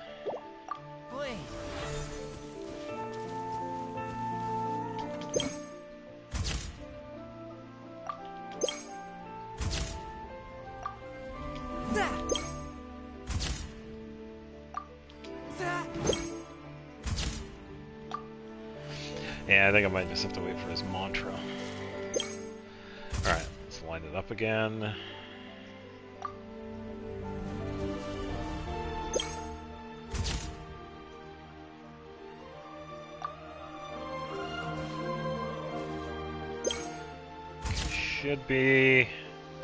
Yeah, I think I might just have to wait for his mantra. Alright, let's line it up again. Should be...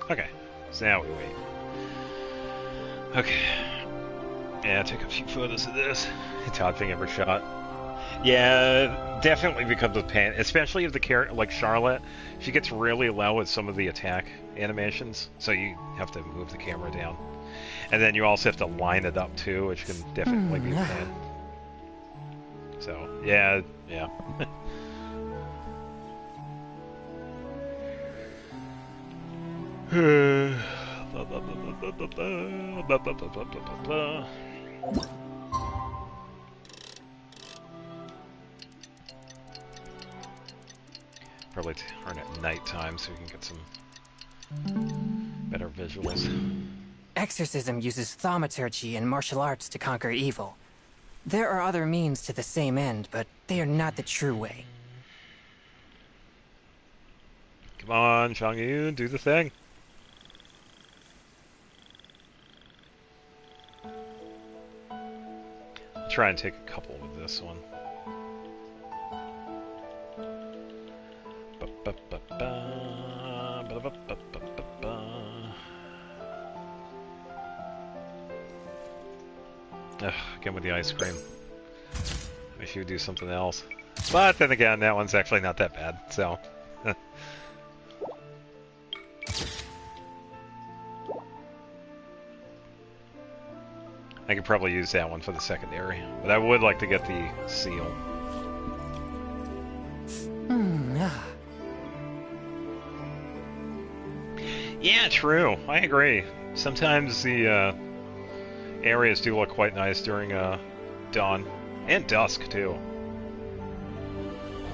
Okay, so now we wait. Okay. Yeah, take a few photos of this. Todd thing ever shot. Yeah, definitely becomes a pain, especially if the character, like Charlotte, she gets really low with some of the attack animations, so you have to move the camera down. And then you also have to line it up too, which can definitely be a pain. So, yeah. Probably turn at nighttime so we can get some better visuals. Exorcism uses thaumaturgy and martial arts to conquer evil. There are other means to the same end, but they are not the true way. Come on, Changyu, do the thing. I'll try and take a couple with this one. Ugh, again with the ice cream. Wish you would do something else. But then again, that one's actually not that bad, so... I could probably use that one for the secondary, but I would like to get the seal. Yeah, true. I agree. Sometimes the areas do look quite nice during dawn and dusk too.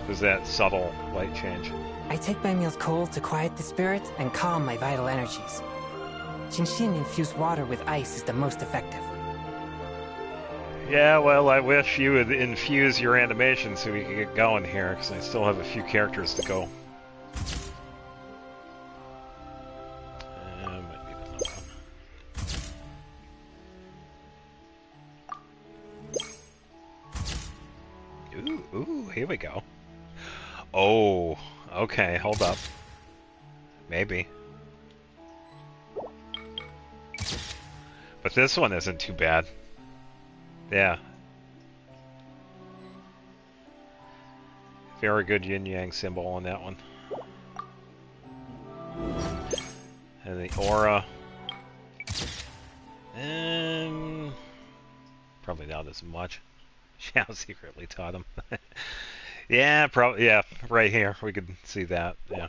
There's that subtle light change. I take my meals cold to quiet the spirit and calm my vital energies. Shinshin infused water with ice is the most effective. Yeah, well, I wish you would infuse your animation so we could get going here, because I still have a few characters to go. Might be another one. Ooh, here we go. Oh, okay, hold up. Maybe. But this one isn't too bad. Yeah. Very good yin-yang symbol on that one. And the aura. And probably not as much. Xiao secretly taught him. Yeah, probably. Yeah, right here we could see that. Yeah.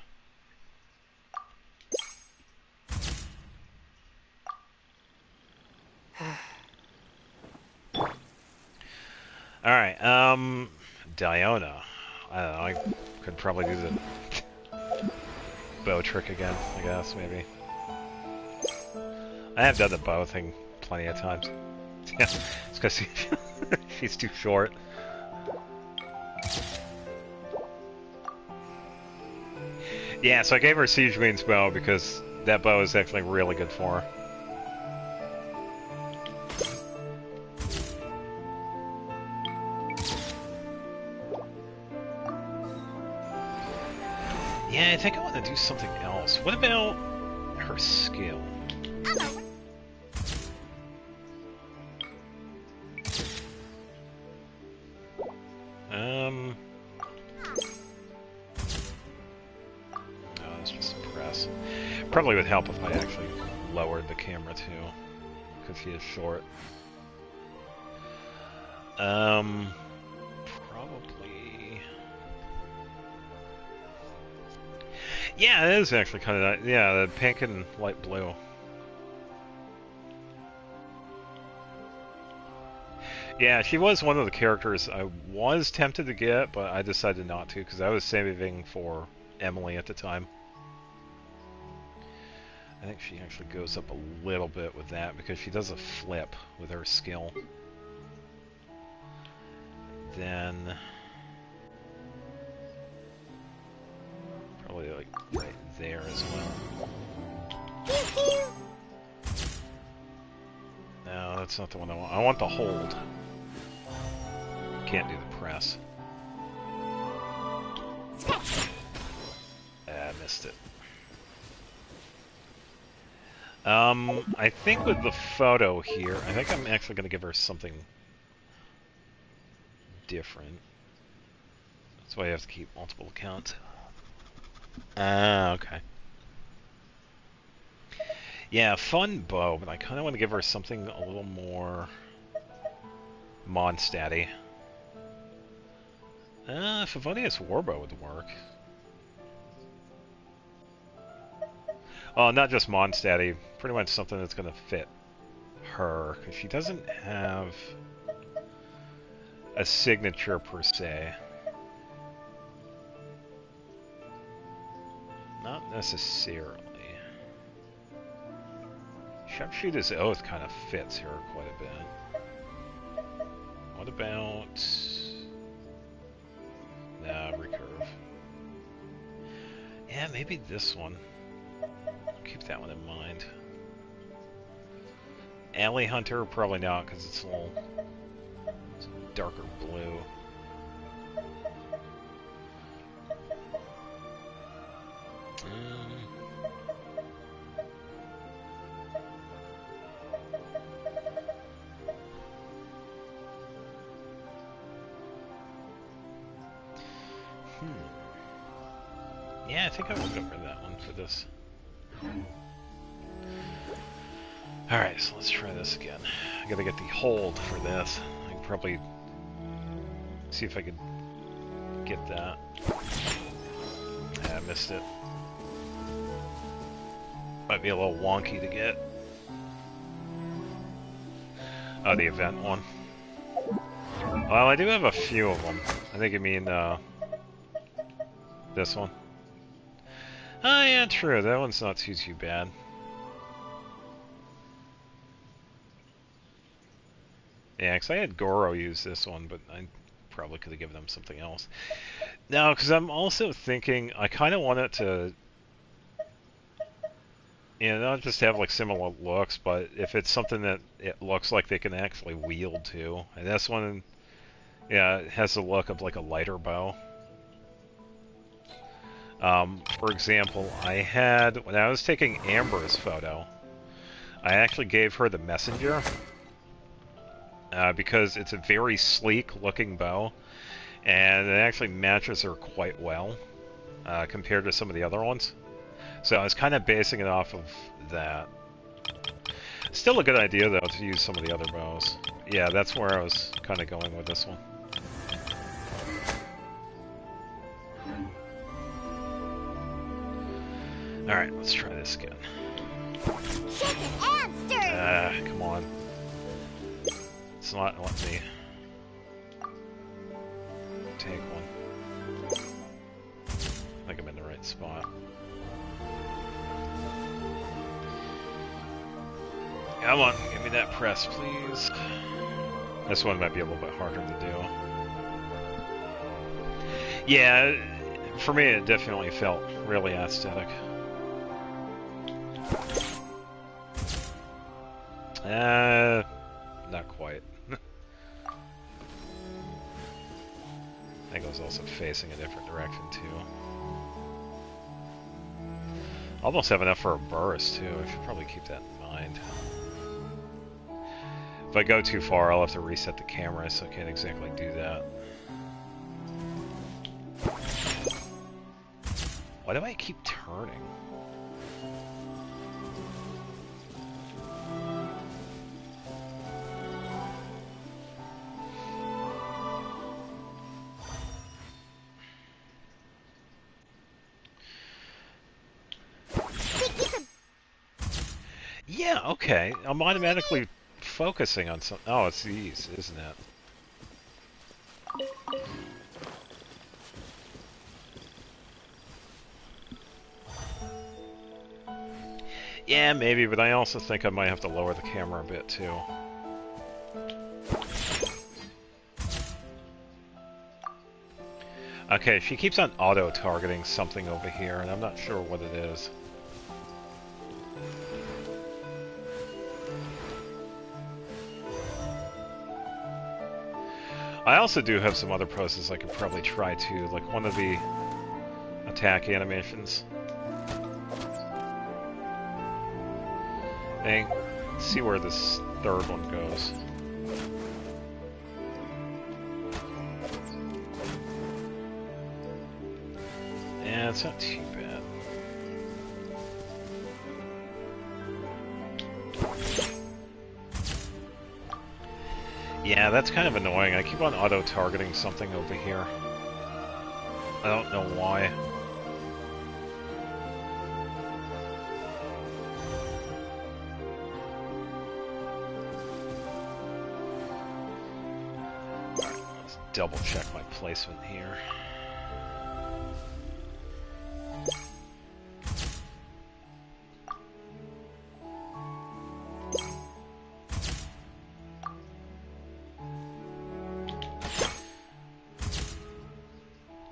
All right. Diona. I don't know. I could probably do bow trick again, I guess, maybe. I have done the bow thing plenty of times. Yeah, it's because she's too short. Yeah, so I gave her Siege Queen's bow because that bow is actually really good for her. Yeah, I think I want to do something else. What about her skill? No, let's just suppress. Probably would help if I actually lowered the camera too, because she is short. Probably. Yeah, it is actually kind of nice. Yeah, the pink and light blue. Yeah, she was one of the characters I was tempted to get, but I decided not to because I was saving for Emily at the time. I think she actually goes up a little bit with that because she does a flip with her skill. Then probably like right there as well. No, that's not the one I want. I want the hold. Can't do the press. I missed it. I think with the photo here, I think I'm actually going to give her something different. That's why you have to keep multiple accounts. Ah, okay. Yeah, fun bow, but I kind of want to give her something a little more Mondstadty. Favonius Warbow would work. Oh, not just Mondstadty, pretty much something that's going to fit her, because she doesn't have a signature per se. Not necessarily. Sharpshooter's Oath kind of fits her quite a bit. What about... Nah, recurve. Yeah, maybe this one. Keep that one in mind. Alley Hunter, probably not, because it's a little darker blue. Yeah, I think I would go for that one for this. Alright, so let's try this again. I gotta get the hold for this. I can probably see if I could get that. I missed it. Might be a little wonky to get. Oh, the event one. Well, I do have a few of them. I think you mean this one. Oh yeah, true. That one's not too bad. Yeah, because I had Goro use this one, but I probably could have given them something else. No, because I'm also thinking I kind of want it to, you know, not just have like similar looks, but if it's something that it looks like they can actually wield too. And this one, yeah, it has the look of like a lighter bow. For example, I had, when I was taking Amber's photo, I actually gave her the messenger. Because it's a very sleek looking bow, and it actually matches her quite well compared to some of the other ones. So I was kind of basing it off of that. Still a good idea though to use some of the other bows. Yeah, that's where I was kind of going with this one. Alright, let's try this again. Come on. It's not letting me take one. I think I'm in the right right spot. Come on, give me that press, please. This one might be a little bit harder to do. Yeah, for me it definitely felt really aesthetic. Not quite. I think I was also facing a different direction too. Almost have enough for a burst too. I should probably keep that in mind. If I go too far, I'll have to reset the camera, so I can't exactly do that. Why do I keep turning? Yeah, okay. I'm automatically focusing on something. Oh, it's these, isn't it? Yeah, maybe, but I also think I might have to lower the camera a bit, too. Okay, she keeps on auto-targeting something over here, and I'm not sure what it is. I also do have some other poses I could probably try too, like one of the attack animations. And see where this third one goes. Yeah, it's not too bad. Yeah, that's kind of annoying. I keep on auto-targeting something over here. I don't know why. Let's double-check my placement here.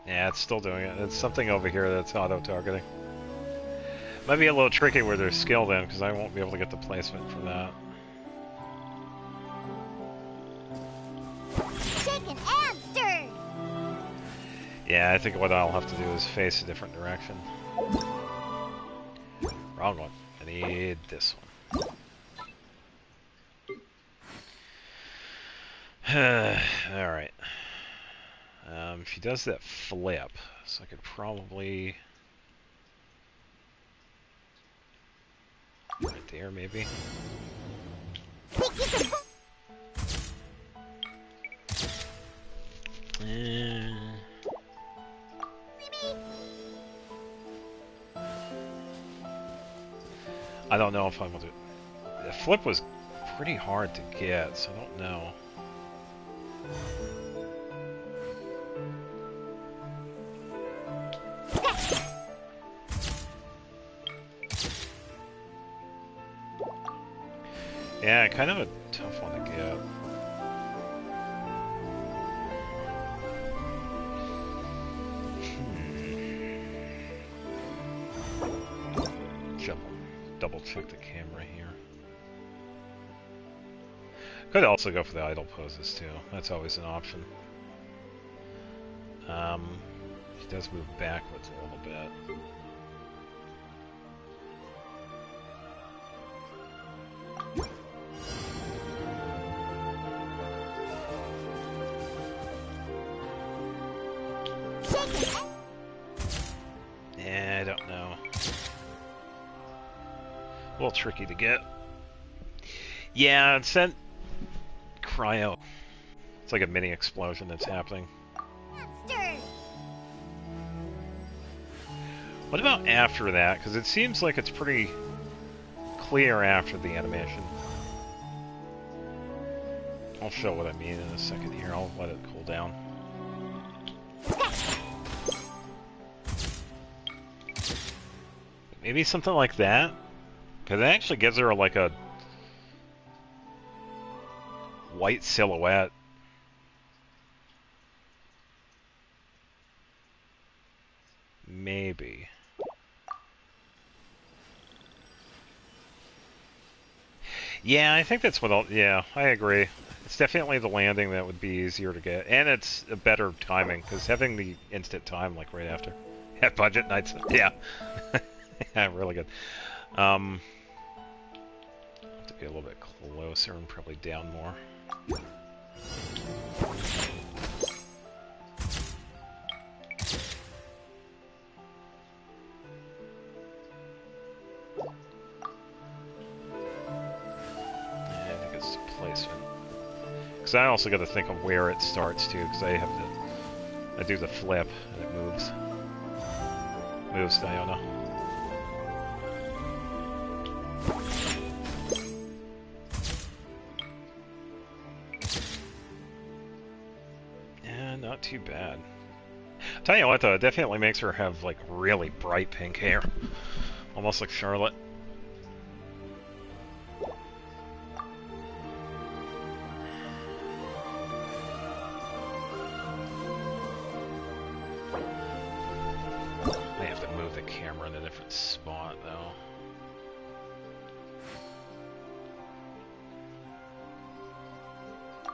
Yeah, it's still doing it. It's something over here that's auto-targeting. Might be a little tricky where there's skill then, because I won't be able to get the placement for that. Shaken and stirred. Yeah, I think what I'll have to do is face a different direction. Wrong one. I need this one. Alright. She does that flip, so I could probably... right there, maybe? I don't know if I'm going to... The flip was pretty hard to get, so I don't know. Yeah, kind of a tough one to get. Double check the camera here. Could also go for the idle poses too. That's always an option. She does move backwards a little bit. Yeah, I don't know. A little tricky to get. Yeah, it sent cryo. It's like a mini explosion that's happening. What about after that? Because it seems like it's pretty clear after the animation. I'll show what I mean in a second here. I'll let it cool down. Maybe something like that? Because it actually gives her like a white silhouette. Maybe. Yeah, I think that's what I'll... Yeah, I agree. It's definitely the landing that would be easier to get. And it's a better timing, because having the instant time, like, right after. Yeah, budget nights. Yeah. Yeah, really good. Have to be a little bit closer and probably down more. Because I also got to think of where it starts too, because I do the flip and it moves. Moves Diana. Yeah, not too bad. Tell you what though, it definitely makes her have like really bright pink hair. Almost like Charlotte. Spot though.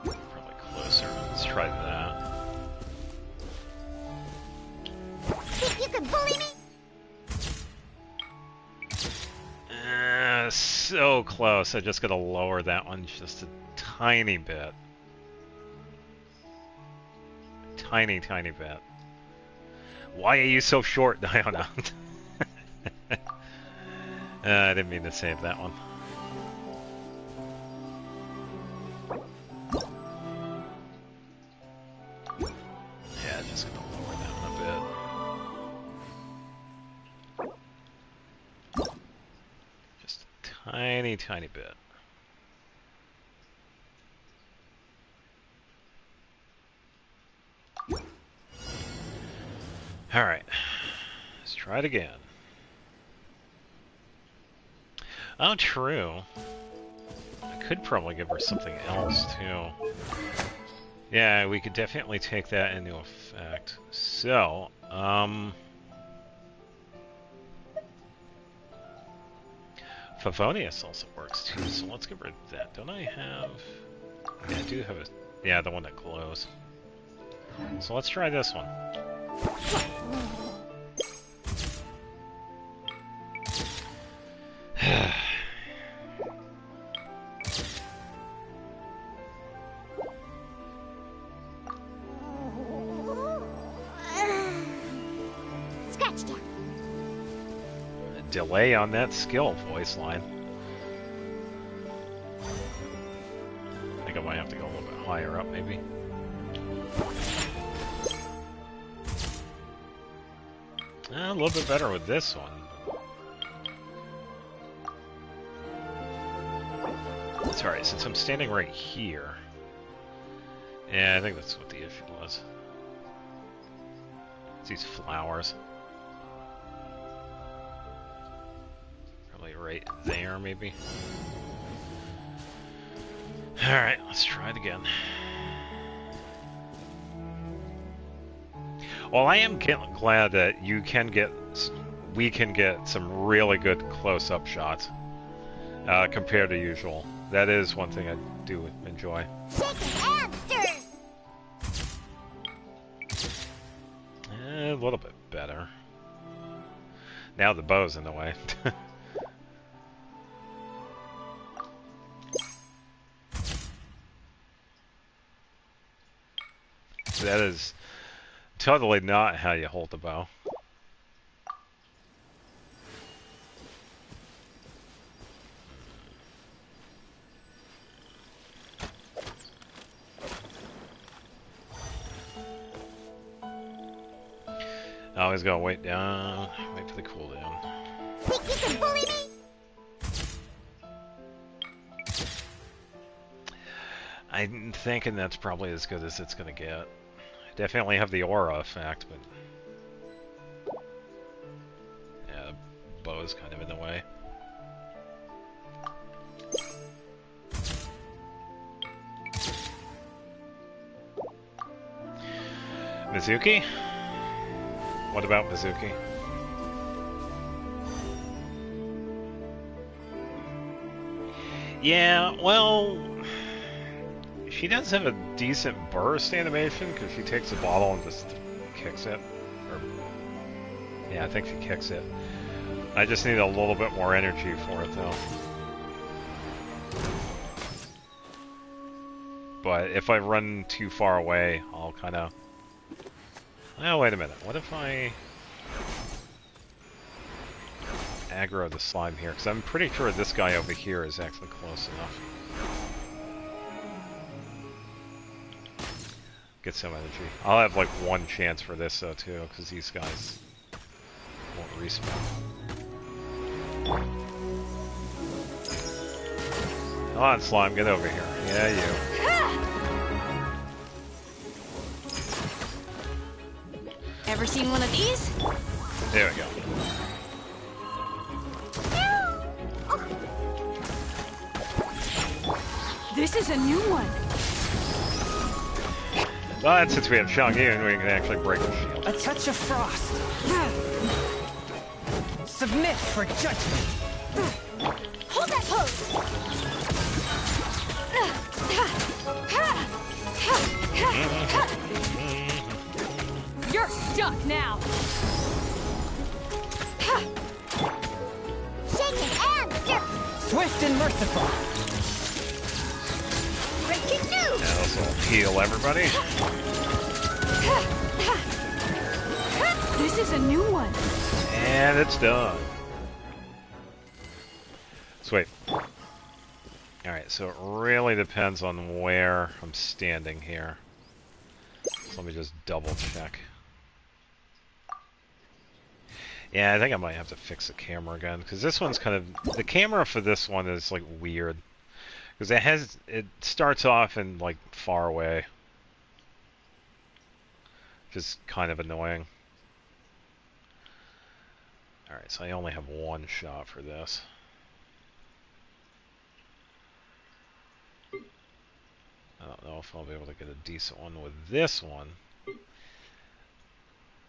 Probably closer. Let's try that. Think you could bully me? So close. I just gotta lower that one just a tiny bit. Tiny bit. Why are you so short, Diana? I didn't mean to save that one. Yeah, just gonna lower that one a bit. Just a tiny bit. Alright. Let's try it again. Oh, true. I could probably give her something else, too. Yeah, we could definitely take that into effect. So, Favonius also works, too, so let's give her that. Don't I have... Yeah, I do have a... Yeah, the one that glows. So let's try this one. Delay on that skill voice line. I think I might have to go a little bit higher up, maybe. A little bit better with this one. It's alright, since I'm standing right here. Yeah, I think that's what the issue was. It's these flowers. Right there, maybe. Alright, let's try it again. Well, I am glad that we can get some really good close-up shots compared to usual. That is one thing I do enjoy. A little bit better. Now the bow's in the way. That is totally not how you hold the bow. Always gotta wait for the cooldown. Think you can bully me? I'm thinking that's probably as good as it's gonna get. Definitely have the aura effect, but yeah, bow's kind of in the way. Mizuki? What about Mizuki? Yeah, well, she does have a decent burst animation because she takes a bottle and just kicks it. Or, yeah, I think she kicks it. I just need a little bit more energy for it, though. But if I run too far away, I'll kind of... Oh, wait a minute. What if I aggro the slime here? Because I'm pretty sure this guy over here is actually close enough. Get some energy. I'll have like one chance for this though too, because these guys won't respawn. Come on, slime, get over here. Yeah, you. Ever seen one of these? There we go. This is a new one. Well, and since we have Shang-Yun, we can actually break the shield. A touch of frost. Submit for judgment. Hold that pose! You're stuck now. Shaken and stir! Swift and merciful. Breaking Yeah, news! this will heal everybody. This is a new one. And it's done. Sweet. Alright, so it really depends on where I'm standing here. So let me just double check. Yeah, I think I might have to fix the camera again, because this one's kind of... The camera for this one is, like, weird. Because it starts off in, like, far away. Which is kind of annoying. Alright, so I only have one shot for this. I don't know if I'll be able to get a decent one with this one.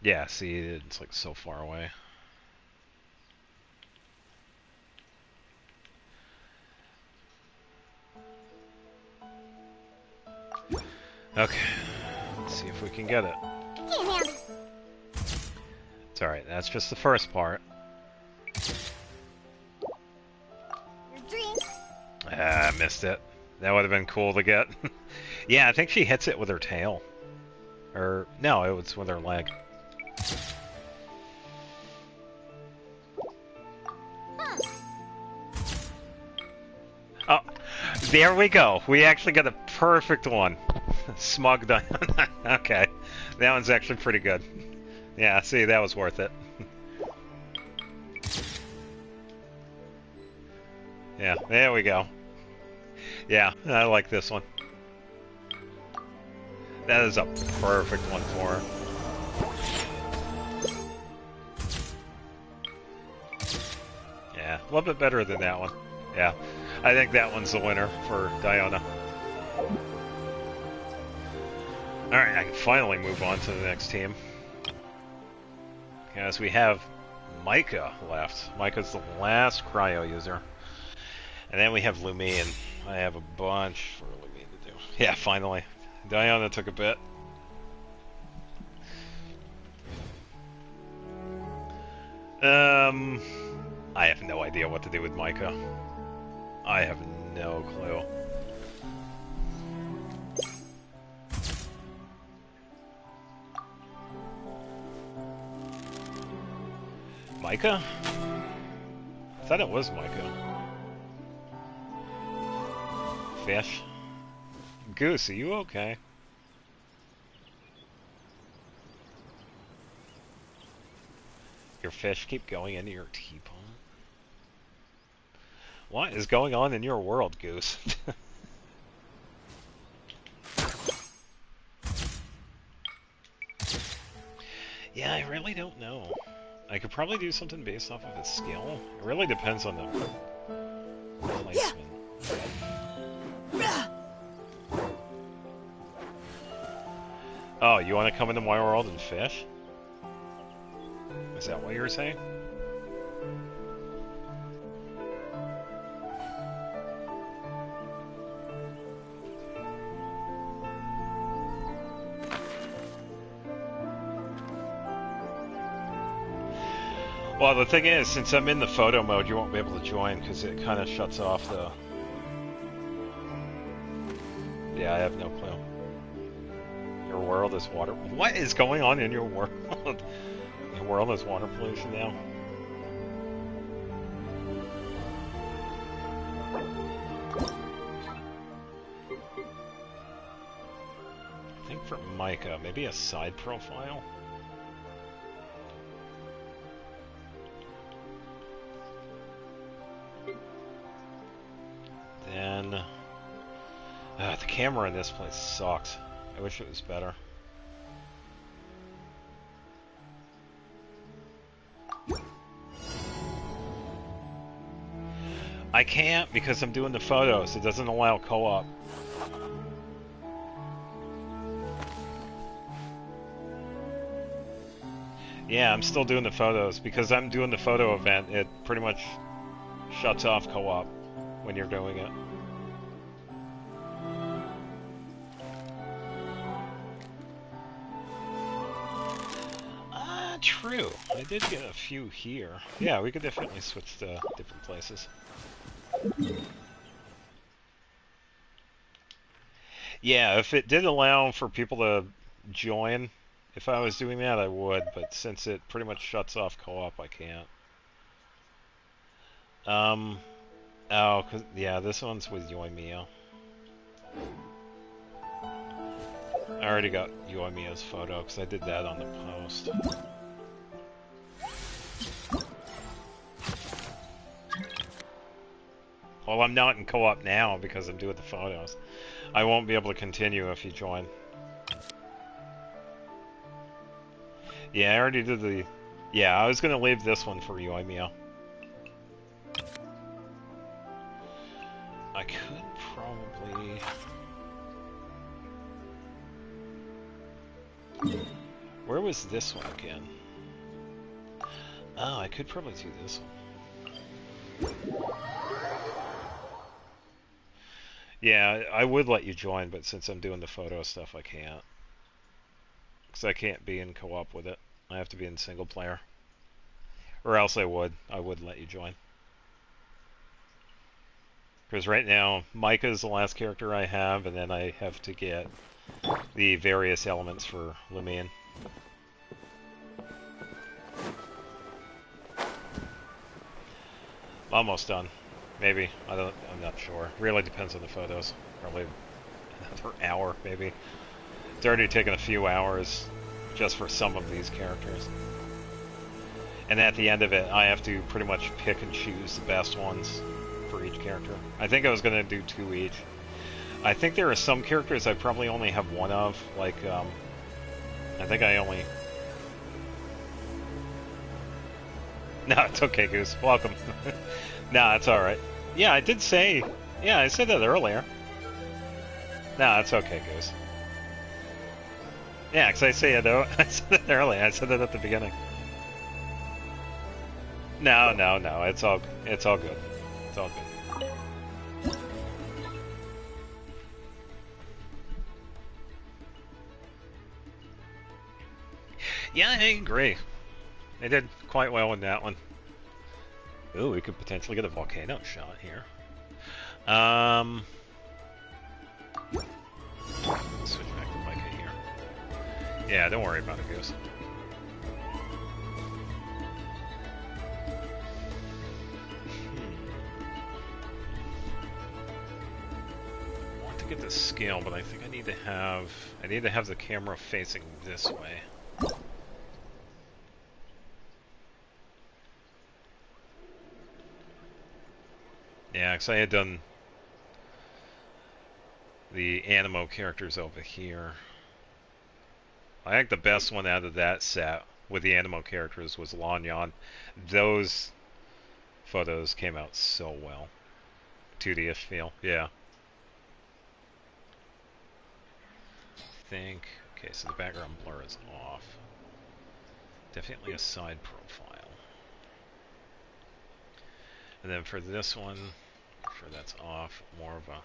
Yeah, see, it's like so far away. Okay, let's see if we can get it. Can't handle it. It's alright, that's just the first part. Your drink. Ah, I missed it. That would have been cool to get. Yeah, I think she hits it with her tail. Or, no, it was with her leg. Oh, there we go. We actually got a perfect one. Smug done. Okay. That one's actually pretty good. Yeah, see, that was worth it. Yeah, there we go. Yeah, I like this one. That is a perfect one for her. Yeah, a little bit better than that one. Yeah, I think that one's the winner for Diona. Alright, I can finally move on to the next team. As we have Micah left. Micah's the last cryo user. And then we have Lumi, and I have a bunch for Lumi to do. Yeah, finally. Diona took a bit. I have no idea what to do with Micah. I have no clue. Micah? I thought it was Micah. Fish? Goose, are you okay? Your fish keep going into your teapot? What is going on in your world, Goose? Yeah, I really don't know. I could probably do something based off of his skill. It really depends on the placement. Oh, you want to come into my world and fish? Is that what you were saying? Well, the thing is, since I'm in the photo mode, you won't be able to join because it kind of shuts off the... Yeah, I have no clue. Your world is water... What is going on in your world? Your world is water pollution now? I think for Micah, maybe a side profile? Then... the camera in this place sucks. I wish it was better. I can't because I'm doing the photos. It doesn't allow co-op. Yeah, I'm still doing the photos. Because I'm doing the photo event, it pretty much shuts off co-op when you're doing it. True. I did get a few here. Yeah, we could definitely switch to different places. Yeah, if it did allow for people to join, if I was doing that, I would, but since it pretty much shuts off co-op, I can't. Oh, yeah, this one's with Yoimiya. I already got Yoimiya's photo, because I did that on the post. Well, I'm not in co-op now because I'm doing the photos. I won't be able to continue if you join. Yeah, I already did the... Yeah, I was going to leave this one for you, Emil. I could probably... Where was this one again? Oh, I could probably do this one. Yeah, I would let you join, but since I'm doing the photo stuff, I can't. Because I can't be in co-op with it. I have to be in single player. Or else I would let you join. Because right now, Micah is the last character I have, and then I have to get the various elements for Lumion. Almost done. Maybe. I'm not sure. Really depends on the photos. Probably another hour, maybe. It's already taken a few hours just for some of these characters. And at the end of it, I have to pretty much pick and choose the best ones for each character. I think I was going to do 2 each. I think there are some characters I probably only have one of. Like, I think I only... No, it's okay, Goose. Welcome. Nah, it's alright. Yeah, I did say... Yeah, I said that earlier. Nah, it's okay, Goose. Yeah, because I said that earlier. I said that at the beginning. No. It's all good. It's all good. Yeah, I agree. They did quite well in that one. Ooh, we could potentially get a volcano shot here. Switch back to Micah here. Yeah, don't worry about it, Goose. I want to get the scale, but I think I need to have the camera facing this way. Yeah, because I had done the Animo characters over here. I think the best one out of that set with the Animo characters was Lanyan. Those photos came out so well. 2D-ish feel, yeah. Okay, so the background blur is off. Definitely a side profile. And then for this one, I'm sure that's off. More of a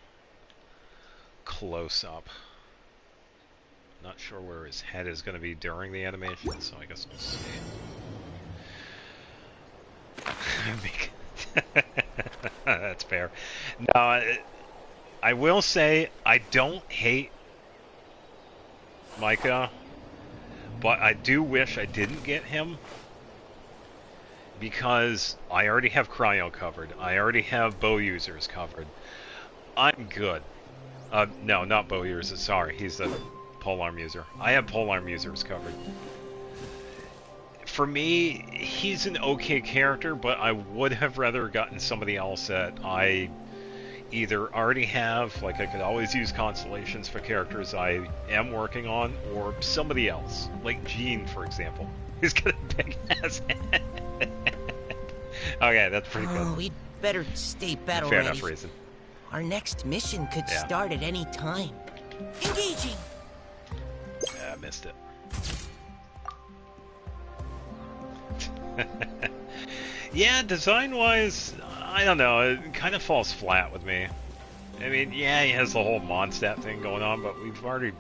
close-up. Not sure where his head is going to be during the animation, so I guess we'll see. That's fair. No, I will say I don't hate Micah, but I do wish I didn't get him because I already have Cryo covered. I already have bow users covered. I'm good. No, not bow users. Sorry, he's the polearm user. I have polearm users covered. For me, he's an okay character, but I would have rather gotten somebody else that I either already have, like I could always use constellations for characters I am working on, or somebody else, like Jean, for example. He's got a big ass head. Okay, that's pretty good. Oh, we'd better stay battle Fair ready. enough reason. Our next mission could start at any time. Engaging! I missed it. Yeah, design-wise, I don't know, it kind of falls flat with me. I mean, yeah, he has the whole Mondstadt thing going on, but we've already...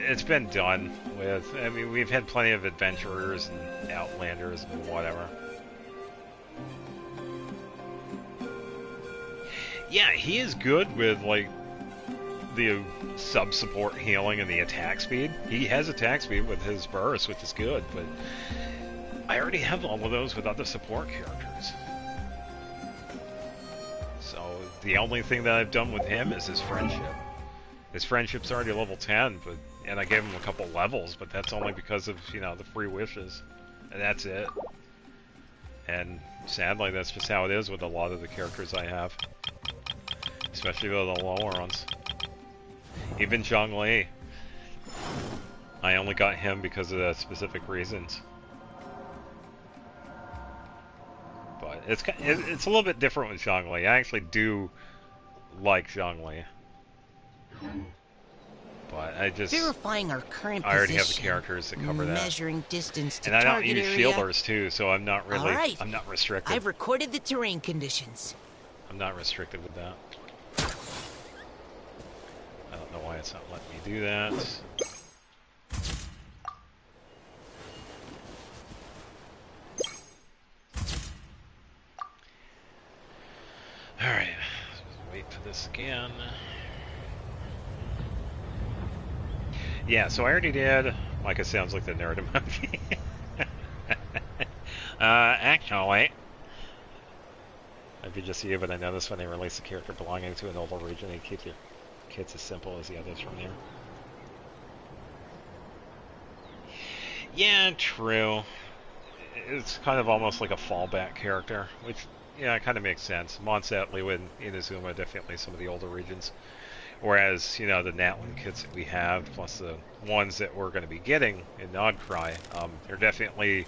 It's been done with. I mean, we've had plenty of adventurers and outlanders and whatever. Yeah, he is good with, like, the sub-support healing and the attack speed. He has attack speed with his burst, which is good, but I already have all of those with other support characters. So the only thing that I've done with him is his friendship. His friendship's already level 10, but and I gave him a couple levels, but that's only because of, you know, the free wishes. And that's it. And sadly, that's just how it is with a lot of the characters I have. Especially with the lower ones. Even Zhongli. I only got him because of the specific reasons. But it's a little bit different with Zhongli. I actually do like Zhongli. But I just... Verifying our current I already have the position, characters that cover that. measuring distance to and I don't target use area. shielders too, so I'm not really... Alright. I'm not restricted. I've recorded the terrain conditions. I'm not restricted with that. I don't know why it's not letting me do that. Alright, wait for this again. Yeah, so I already did. Micah sounds like the nerd emoji. Actually, I'd be just you, but I noticed when they release a character belonging to an older region, they keep their kits as simple as the others from here. Yeah, true. It's kind of almost like a fallback character, which, yeah, kind of makes sense. Mondstadt, Leeuwen, Inazuma, definitely some of the older regions. Whereas, you know, the Natlan kits that we have, plus the ones that we're going to be getting in Nodcry, they're definitely...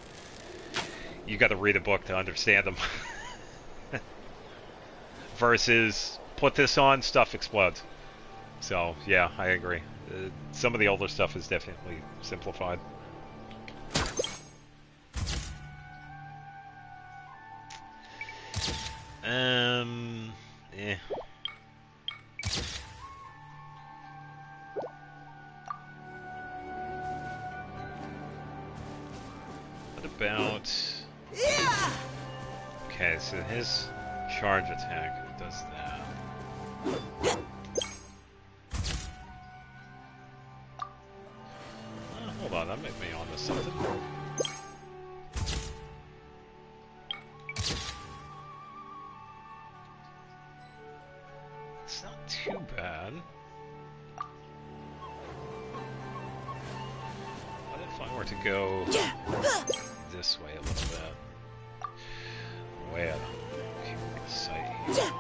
You got to read a book to understand them. Versus, put this on, stuff explodes. So, yeah, I agree. Some of the older stuff is definitely simplified. Yeah. What about... Yeah! Okay, so his charge attack does that. Hold on, that might be onto something. It's not too bad. What if I were to go this way a little bit? Way out of sight here.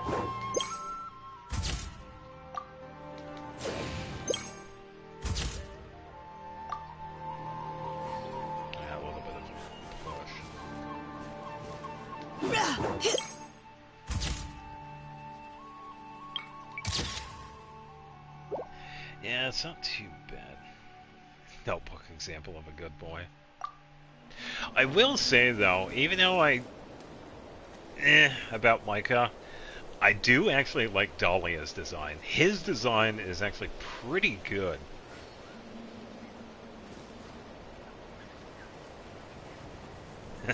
Yeah, it's not too bad. Notebook example of a good boy. I will say though, even though about Micah, I do actually like Dahlia's design. His design is actually pretty good.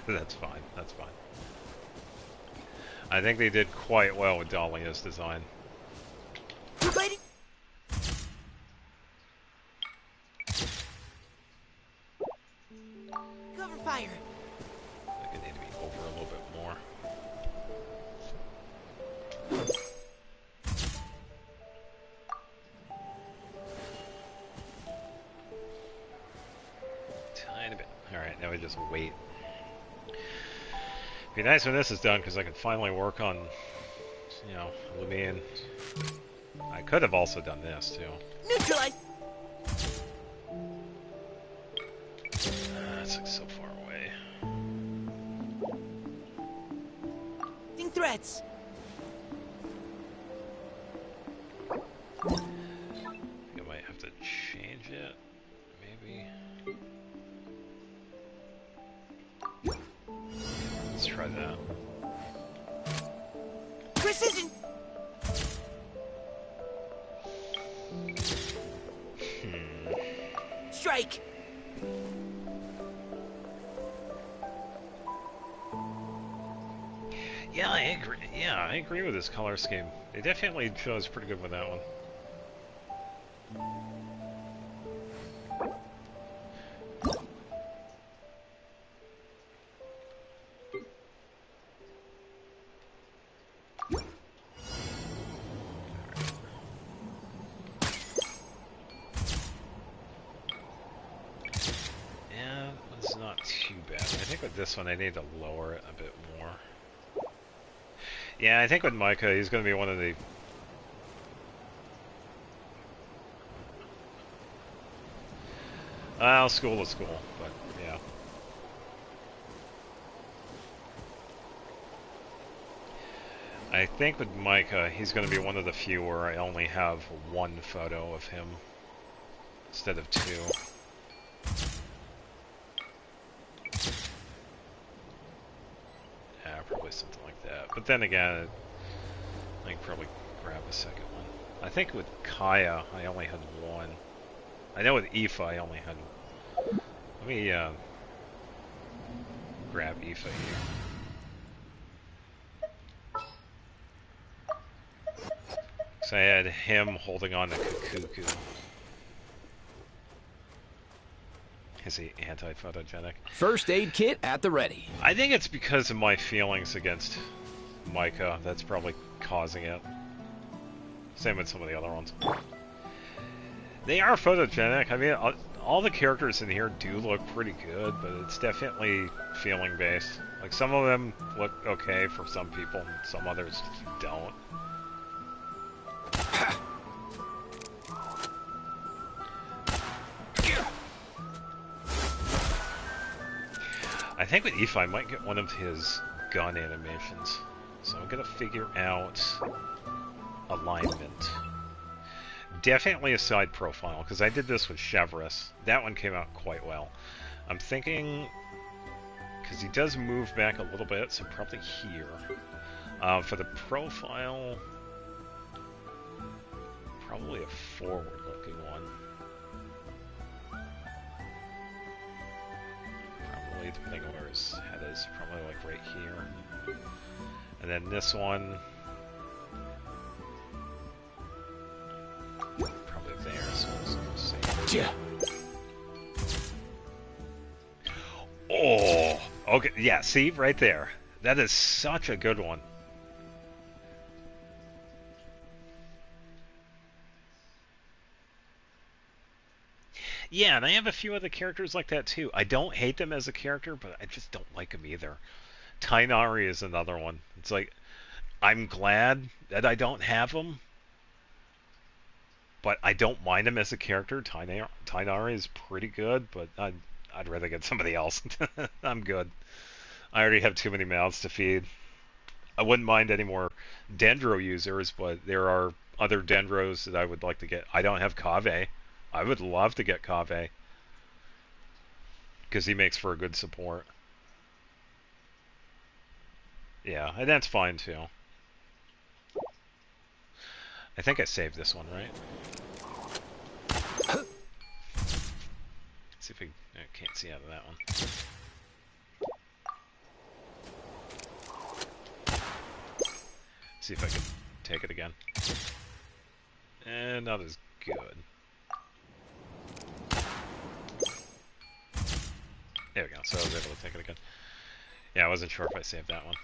That's fine. That's fine. I think they did quite well with Dahlia's design. Cover fire. I think I need to be over a little bit more. Tiny bit. Alright, now we just wait. Be nice when this is done, because I can finally work on, you know, Lumion. I could have also done this, too. Neutralize. That's like so far away. Ding threats. I think I might have to change it. Maybe. Let's try that. Precision. Strike. Yeah, I agree. Yeah, I agree with this color scheme. They definitely chose pretty good with that one. Yeah, it's not too bad. I think with this one I need to lower it a bit more. Yeah, I think with Micah, he's going to be one of the... Well, school to school, but yeah. I think with Micah, he's going to be one of the few where I only have one photo of him instead of two. Yeah, probably something like that. But then again, I can probably grab a second one. I think with Kaya, I only had one. I know with Aoife, I only had... Let me grab Aoife here. So I had him holding on to Kukuku. Is he anti-photogenic? First aid kit at the ready. I think it's because of my feelings against Micah that's probably causing it. Same with some of the other ones. They are photogenic. I mean, all the characters in here do look pretty good, but it's definitely feeling based. Like, some of them look okay for some people, and some others don't. I think with Aoife, I might get one of his gun animations. So I'm gonna figure out alignment. Definitely a side profile, because I did this with Chevrolet. That one came out quite well. I'm thinking, because he does move back a little bit, so probably here. For the profile, probably a forward-looking one. Probably, depending on where his head is, probably like right here. And then this one, probably there, so let's see. Yeah. Oh, okay, yeah, see, right there. That is such a good one. Yeah, and I have a few other characters like that too. I don't hate them as a character, but I just don't like them either. Tainari is another one. It's like, I'm glad that I don't have him, but I don't mind him as a character. Tainari is pretty good, but I'd rather get somebody else. I'm good. I already have too many mouths to feed. I wouldn't mind any more Dendro users, but there are other Dendros that I would like to get. I don't have Kaveh. I would love to get Kaveh. Because he makes for a good support. Yeah, and that's fine too. I think I saved this one, right? See if we... I can't see out of that one. See if I can take it again. And not as good. There we go, so I was able to take it again. Yeah, I wasn't sure if I saved that one.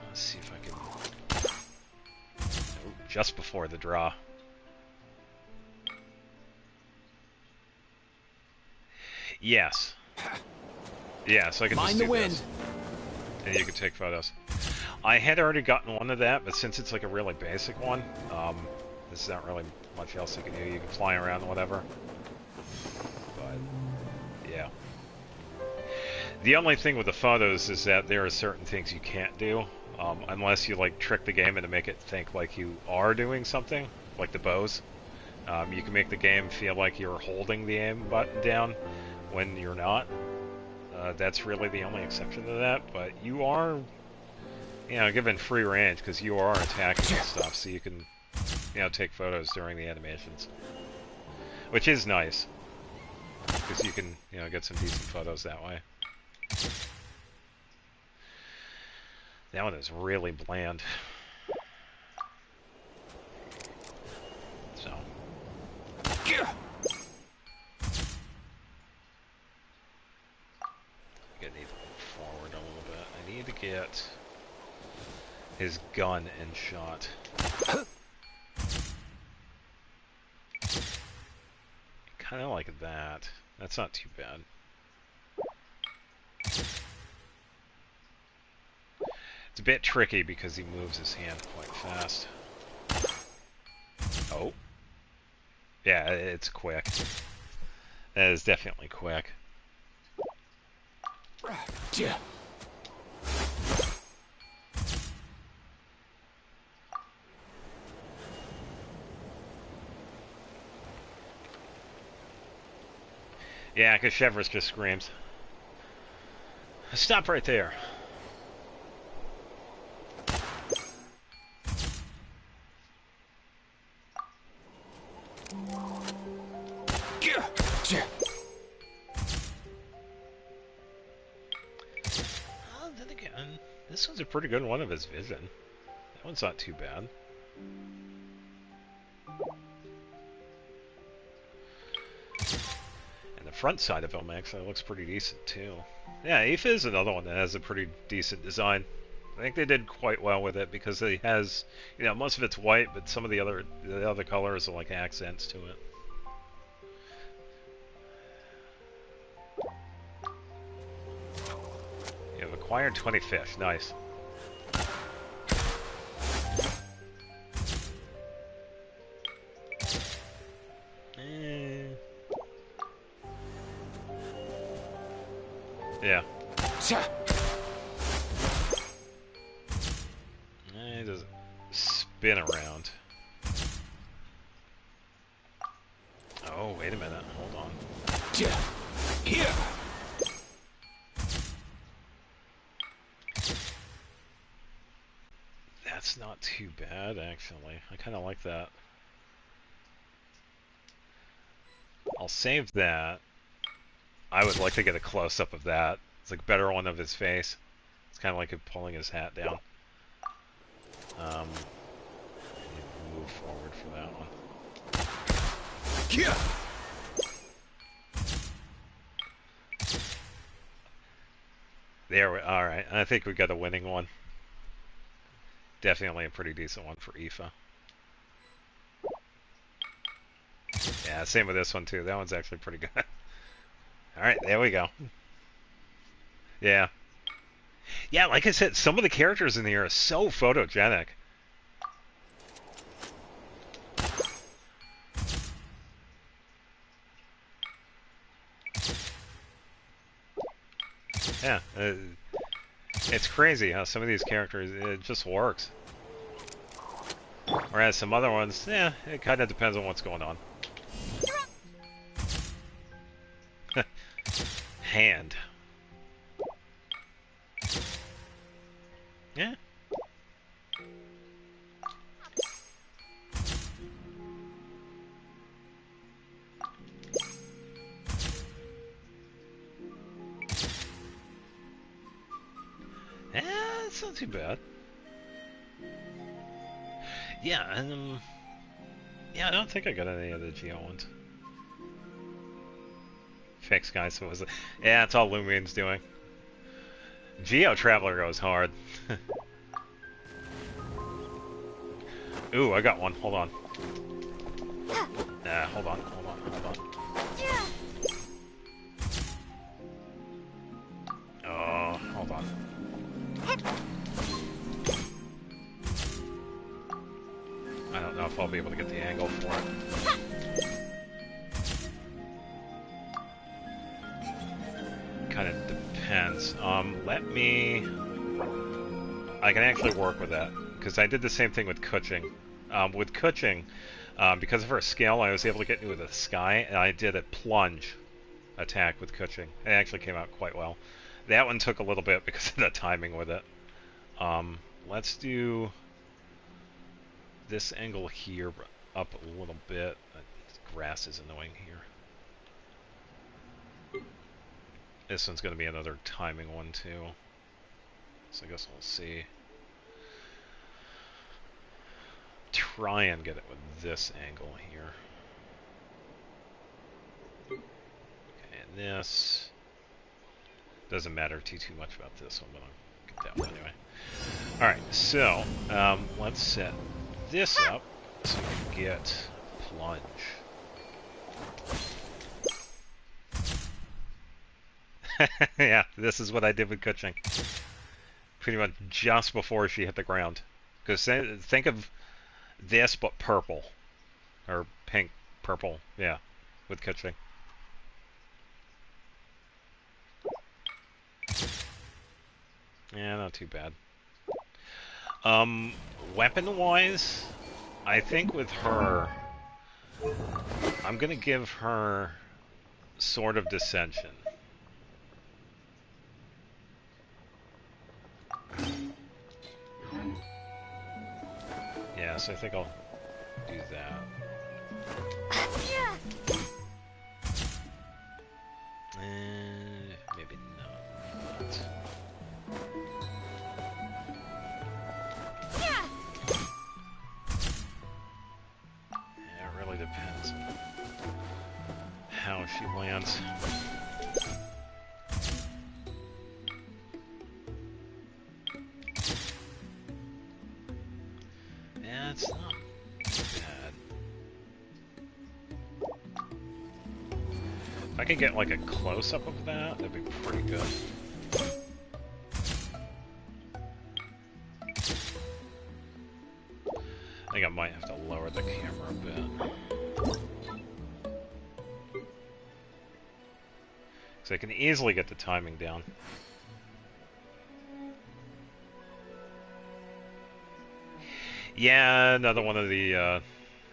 Let's see if I can... Oh, just before the draw. Yes. Yeah, so I can just do this. And you can take photos. I had already gotten one of that, but since it's like a really basic one, this is not really much else you can do. You can fly around and whatever. But, yeah. The only thing with the photos is that there are certain things you can't do, unless you like trick the game into make it think like you are doing something, like the bows. You can make the game feel like you're holding the aim button down when you're not. That's really the only exception to that, but you are, you know, given free range because you are attacking and stuff, so you can, you know, take photos during the animations, which is nice because you can, you know, get some decent photos that way. That one is really bland. So. I need to move forward a little bit. I need to get his gun in shot. Kind of like that. That's not too bad. It's a bit tricky because he moves his hand quite fast. Oh. Yeah, it's quick. That is definitely quick. Yeah, because Chevrolet just screams. Stop right there. Then again, this one's a pretty good one of his vision. That one's not too bad. And the front side of him actually looks pretty decent too. Yeah, Aoife is another one that has a pretty decent design. I think they did quite well with it because it has, you know, most of it's white, but some of the other colors are like accents to it. You have acquired 20 fish. Nice. Yeah. It doesn't spin around. Oh, wait a minute. Hold on. Here. That's not too bad, actually. I kind of like that. I'll save that. I would like to get a close-up of that. It's like a better one of his face. It's kind of like him pulling his hat down. Move forward for that one. Yeah. There we. All right. I think we got a winning one. Definitely a pretty decent one for Aoife. Yeah, same with this one too. That one's actually pretty good. Alright, there we go. Yeah. Yeah, like I said, some of the characters in here are so photogenic. Yeah. It's crazy how some of these characters, it just works. Whereas some other ones, yeah, it kind of depends on what's going on. Hand. Yeah. It's not too bad. Yeah, yeah, I don't think I got any of the Geo ones. Fix guy, so was it? Yeah, that's all Lumine's doing. Geo Traveler goes hard. Ooh, I got one. Hold on. Hold on. Oh, hold on. I don't know if I'll be able to get the angle for it. Kind of depends. Let me... I can actually work with that, because I did the same thing with Kuching. With Kuching, because of her scale, I was able to get into the sky, and I did a plunge attack with Kuching. It actually came out quite well. That one took a little bit because of the timing with it. Let's do this angle here up a little bit. This grass is annoying here. This one's going to be another timing one too. So I guess we'll see. Try and get it with this angle here. Okay, and this doesn't matter too much about this one, but I'll get that one anyway. Alright, so let's set this up so we can get plunge. Yeah, this is what I did with Kuching. Pretty much just before she hit the ground. Because think of this, but purple. Or pink, purple, yeah, with Kuching. Yeah, not too bad. Weapon-wise, I think with her, I'm gonna give her Sword of Dissension. Yeah, so I think I'll do that. Maybe not. Yeah, it really depends on how she lands. Yeah, it's not bad. If I could get like a close-up of that, that'd be pretty good. I think I might have to lower the camera a bit. So I can easily get the timing down. Yeah, another one of the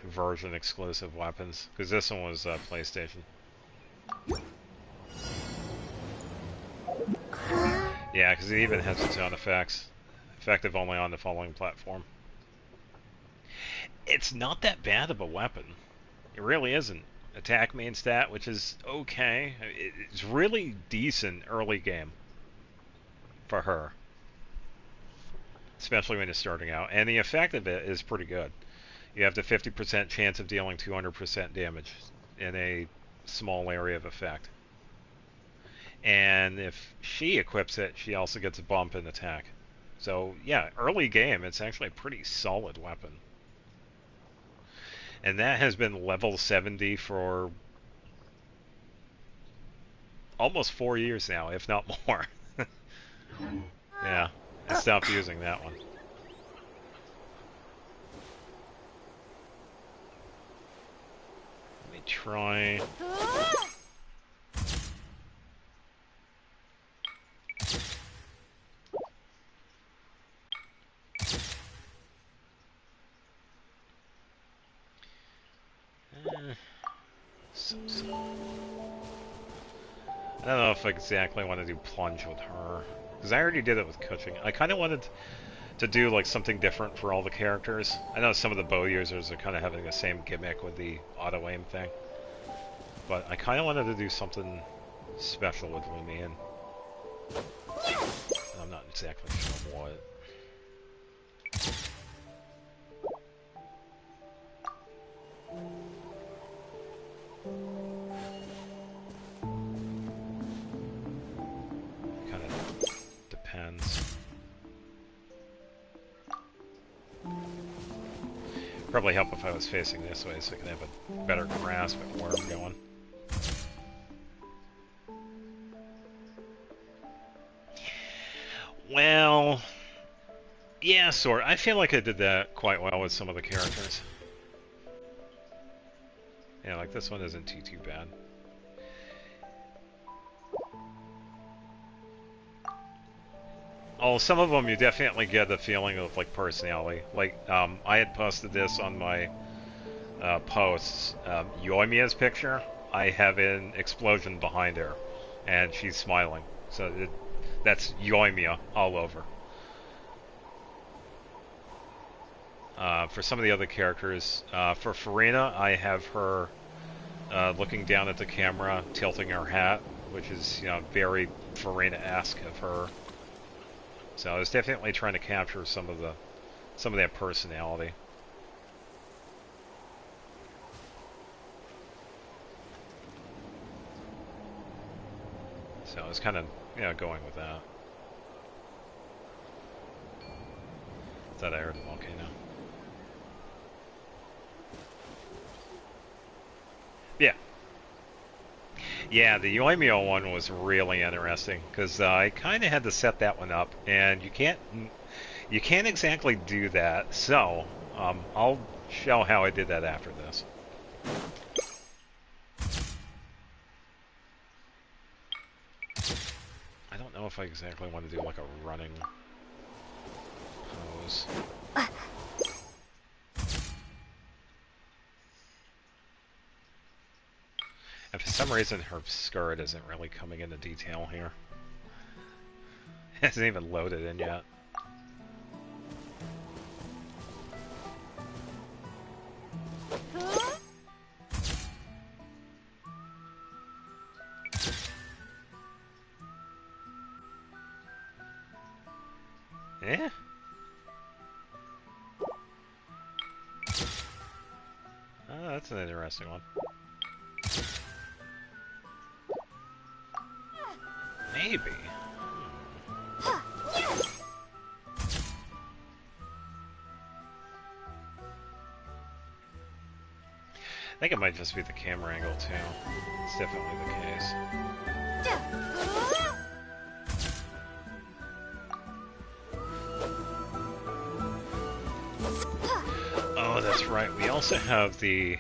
version exclusive weapons, because this one was PlayStation. Yeah, because it even has its own effects. Effective only on the following platform. It's not that bad of a weapon. It really isn't. Attack main stat, which is okay. It's really decent early game for her. Especially when you're starting out. And the effect of it is pretty good. You have the 50% chance of dealing 200% damage in a small area of effect. And if she equips it, she also gets a bump in attack. So, yeah, early game, it's actually a pretty solid weapon. And that has been level 70 for almost 4 years now, if not more. Yeah, I stopped using that one. Let me try... So. I don't know if I exactly want to do plunge with her, because I already did it with coaching. I kind of wanted to do like something different for all the characters. I know some of the bow users are kind of having the same gimmick with the auto aim thing, but I kind of wanted to do something special with Lumion. I'm not exactly sure what. Kind of depends. Probably help if I was facing this way so I can have a better grasp at where I'm going. Well, yeah, sort of. I feel like I did that quite well with some of the characters. Yeah, like this one isn't too bad. Oh, some of them you definitely get the feeling of like personality. Like, I had posted this on my posts. Yoimiya's picture, I have an explosion behind her, and she's smiling. So that's Yoimiya all over. For some of the other characters, for Farina, I have her looking down at the camera, tilting her hat, which is, you know, very Farina-esque of her. So I was definitely trying to capture some of that personality. So I was kind of, you know, going with that. Thought I heard a volcano. Yeah. Yeah, the Yoimiya one was really interesting because I kind of had to set that one up, and you can't exactly do that. So I'll show how I did that after this. I don't know if I exactly want to do like a running pose. And for some reason, her skirt isn't really coming into detail here. It hasn't even loaded in yet. Eh? Oh, that's an interesting one. Maybe. I think it might just be the camera angle too. It's definitely the case. Oh, that's right. We also have the...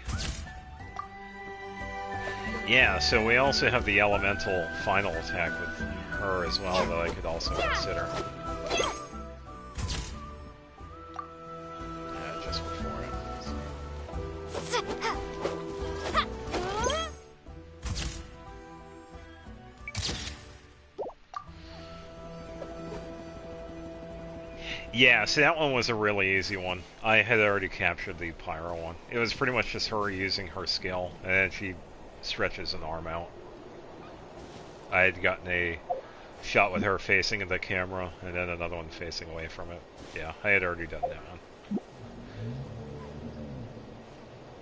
Yeah, so we also have the elemental final attack with her as well that I could also consider. Yeah, just before it. Yeah, so that one was a really easy one. I had already captured the Pyro one. It was pretty much just her using her skill, and then she stretches an arm out. I had gotten a shot with her facing the camera, and then another one facing away from it. Yeah, I had already done that one.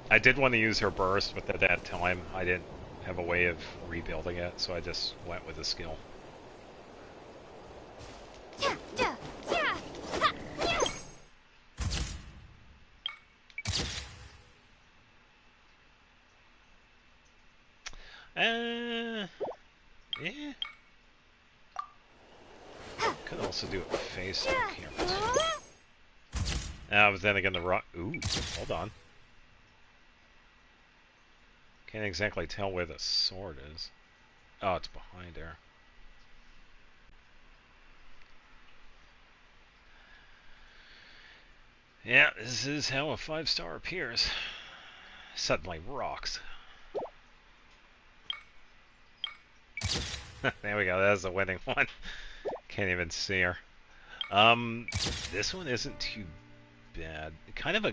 I did want to use her burst, but at that time I didn't have a way of rebuilding it, so I just went with the skill. Yeah. Could also do it facing the camera too. But then again, the rock. Ooh, hold on. Can't exactly tell where the sword is. Oh, it's behind her. Yeah, this is how a 5-star appears. Suddenly rocks. There we go, that's the winning one. Can't even see her. This one isn't too bad. Kind of a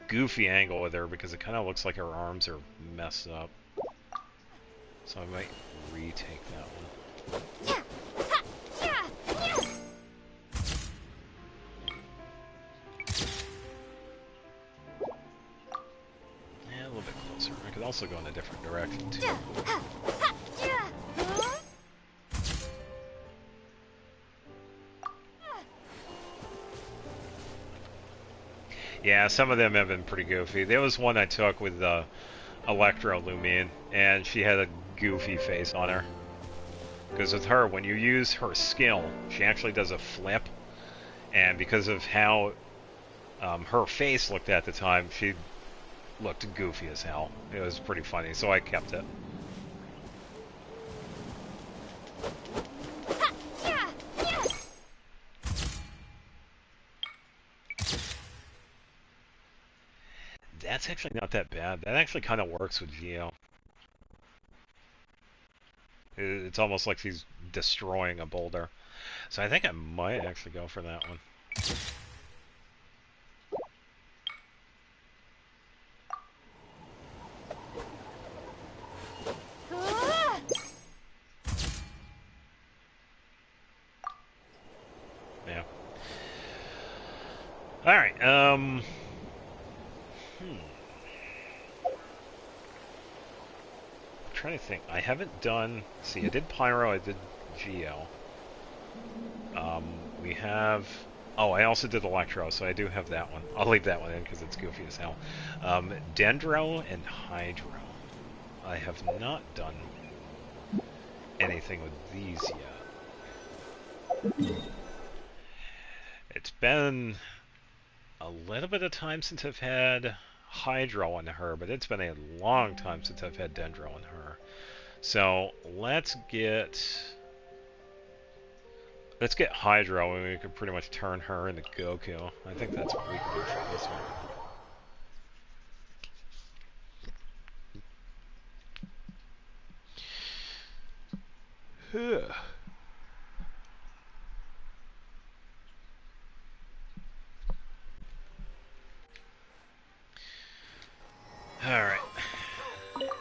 goofy angle with her because it kind of looks like her arms are messed up. So I might retake that one. Yeah, a little bit closer. I could also go in a different direction too. Yeah, some of them have been pretty goofy. There was one I took with Electro Lumine, and she had a goofy face on her. Because with her, when you use her skill, she actually does a flip, and because of how her face looked at the time, she looked goofy as hell. It was pretty funny, so I kept it. That's actually not that bad. That actually kind of works with Geo. It's almost like she's destroying a boulder. So I think I might actually go for that one. Yeah. Alright, trying to think. I haven't done... See, I did Pyro, I did Geo. We have... Oh, I also did Electro, so I do have that one. I'll leave that one in because it's goofy as hell. Dendro and Hydro. I have not done anything with these yet. It's been a little bit of time since I've had Hydro on her, but it's been a long time since I've had Dendro on her. So let's get Hydro, and we can pretty much turn her into Goku. I think that's what we can do for this one. Alright.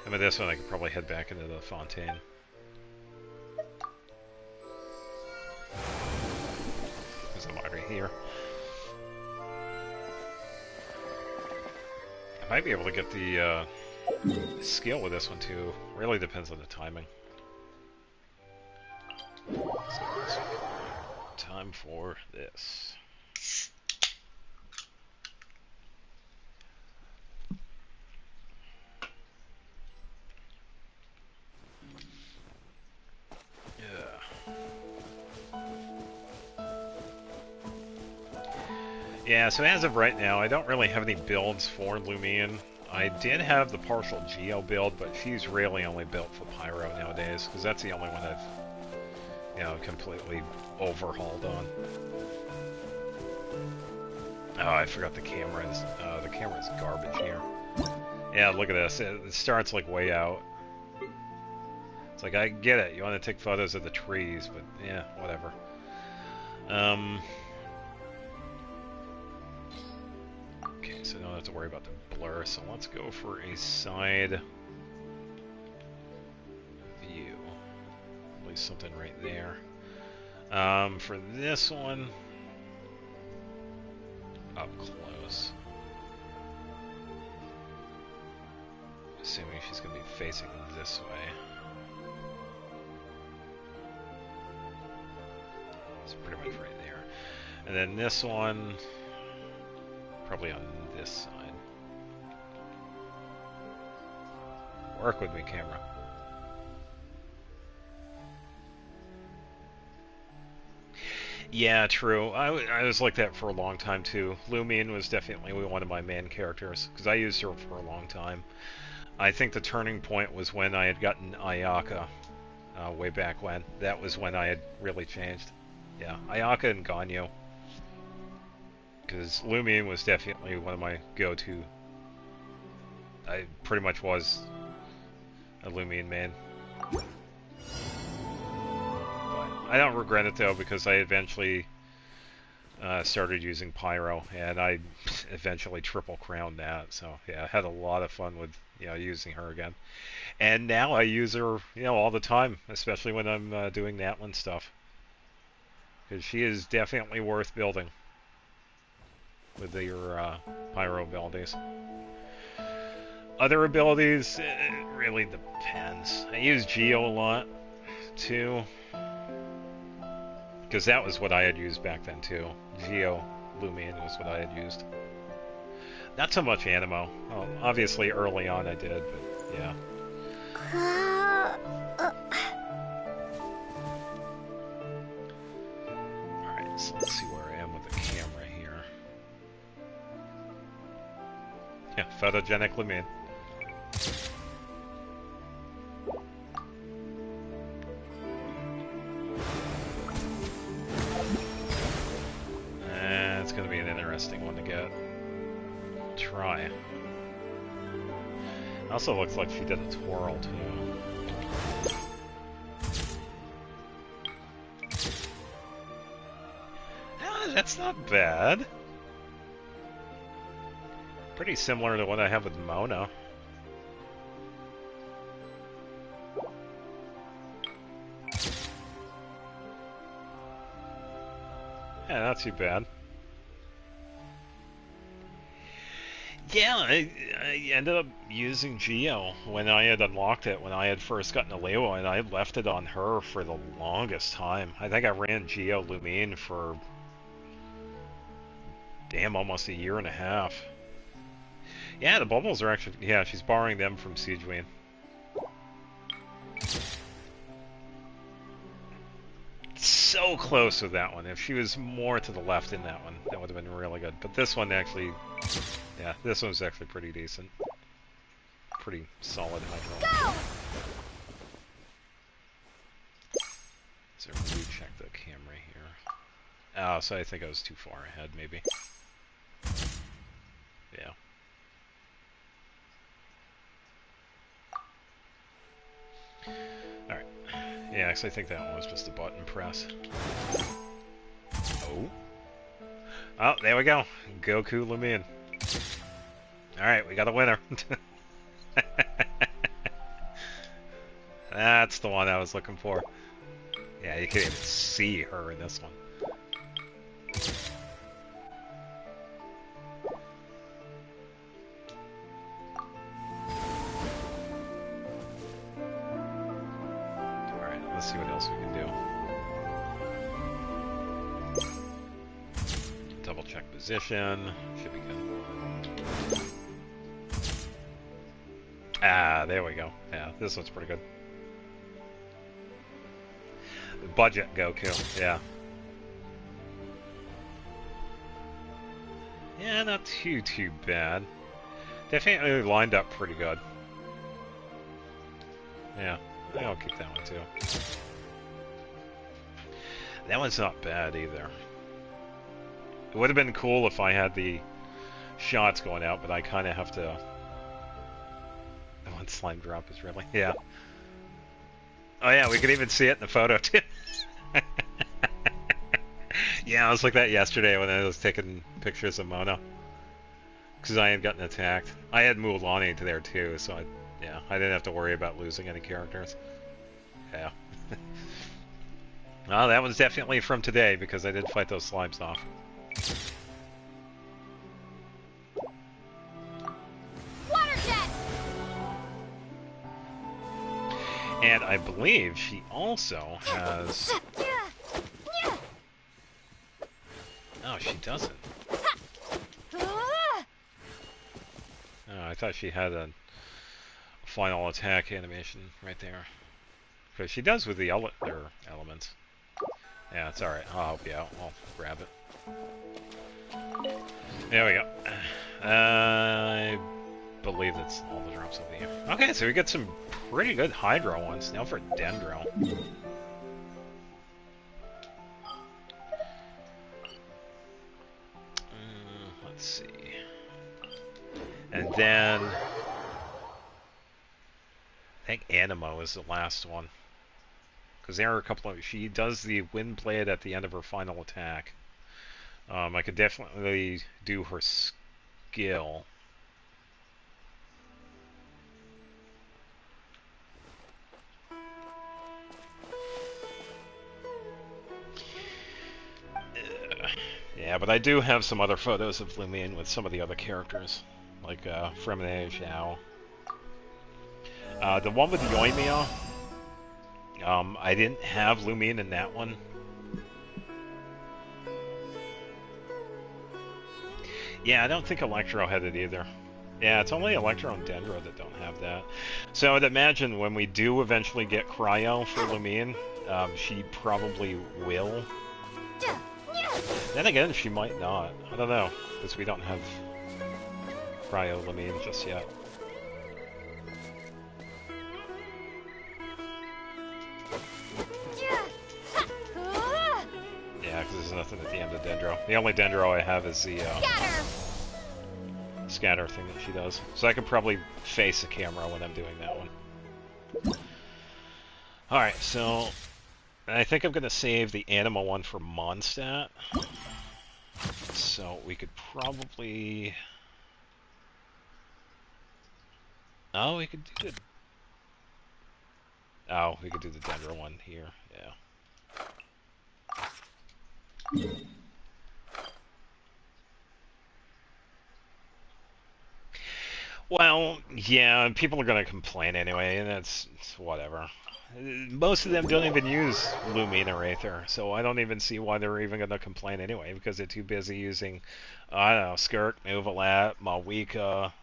And with this one, I could probably head back into the Fontaine. Because I'm already here. I might be able to get the skill with this one too. Really depends on the timing. So time for this. Yeah, so as of right now, I don't really have any builds for Lumine. I did have the partial Geo build, but she's really only built for Pyro nowadays, because that's the only one I've, you know, completely overhauled on. Oh, I forgot the camera is garbage here. Yeah, look at this. It starts like way out. It's like, I get it. You want to take photos of the trees, but yeah, whatever. Okay, so I don't have to worry about the blur, so let's go for a side view. At least something right there. For this one, up close. Assuming she's going to be facing this way. It's pretty much right there. And then this one, probably on this side. Work with me, camera. Yeah, true. I was like that for a long time too. Lumine was definitely one of my main characters, because I used her for a long time. I think the turning point was when I had gotten Ayaka, way back when. That was when I had really changed. Yeah, Ayaka and Ganyu. Because Lumine was definitely one of my go-to I pretty much was a Lumine main. But I don't regret it though, because I eventually started using Pyro, and I eventually triple crowned that. So yeah, I had a lot of fun with using her again. And now I use her all the time, especially when I'm doing Natlan stuff, because she is definitely worth building with your Pyro abilities. Other abilities, it really depends. I use Geo a lot too, because that was what I had used back then too. Geo Lumine was what I had used. Not so much Animo. Well, obviously early on I did, but yeah. Alright, so let's see where I am with the camera here. Yeah, photogenic Lumine. It's going to be an interesting one to get. Try. Also looks like she did a twirl too. Ah, that's not bad. Pretty similar to what I have with Mona. Yeah, not too bad. Yeah, I ended up using Geo when I had unlocked it, when I had first gotten Alewa, and I left it on her for the longest time. I think I ran Geo Lumine for, damn, almost a year and a half. Yeah, the bubbles are actually, yeah, she's borrowing them from Siegeween. So close with that one. If she was more to the left in that one, that would have been really good. But this one actually, yeah, this one's actually pretty decent. Pretty solid hydro. So recheck the camera here. Oh, so I think I was too far ahead, maybe. Yeah. Alright. Yeah, because I think that one was just a button press. Oh. Oh, there we go. Goku Lumine. Alright, we got a winner. That's the one I was looking for. Yeah, you can even see her in this one. Alright, let's see what else we can do. Double check position. Should be good. Ah, there we go. Yeah, this one's pretty good. Budget Goku, yeah. Yeah, not too bad. Definitely lined up pretty good. Yeah, I'll keep that one too. That one's not bad either. It would have been cool if I had the shots going out, but I kind of have to... That one slime drop is really... Yeah. Oh yeah, we could even see it in the photo too. Yeah, I was like that yesterday when I was taking pictures of Mona. Because I had gotten attacked. I had Mulan there too, so I didn't have to worry about losing any characters. Yeah. Well, that one's definitely from today, because I did fight those slimes off. Water jet! And I believe she also has... Oh, she doesn't. Oh, I thought she had a final attack animation right there. Because she does with the elements. Yeah, it's alright. I'll help you out. I'll grab it. There we go. I believe that's all the drops over here. Okay, so we got some pretty good Hydro ones. Now for Dendro. Let's see. And then think Animo is the last one. Because there are a couple of... She does the wind blade at the end of her final attack. I could definitely do her skill. Yeah, but I do have some other photos of Lumine with some of the other characters. Like Fremine Zhao. The one with Yoimiya, I didn't have Lumine in that one. Yeah, I don't think Electro had it either. Yeah, it's only Electro and Dendro that don't have that. So I'd imagine when we do eventually get Cryo for Lumine, she probably will. Then again, she might not. I don't know, because we don't have Cryo Lumine just yet. Yeah, because there's nothing at the end of Dendro. The only Dendro I have is the scatter thing that she does. So I could probably face the camera when I'm doing that one. Alright, so I think I'm going to save the Anima one for Mondstadt. So we could probably... Oh, we could do the... Oh, we could do the Dendro one here, yeah. Well, yeah, people are going to complain anyway, and it's whatever. Most of them don't even use Lumine or Aether, so I don't even see why they're even going to complain anyway, because they're too busy using, I don't know, Skirk, Nuvalat, Malwika,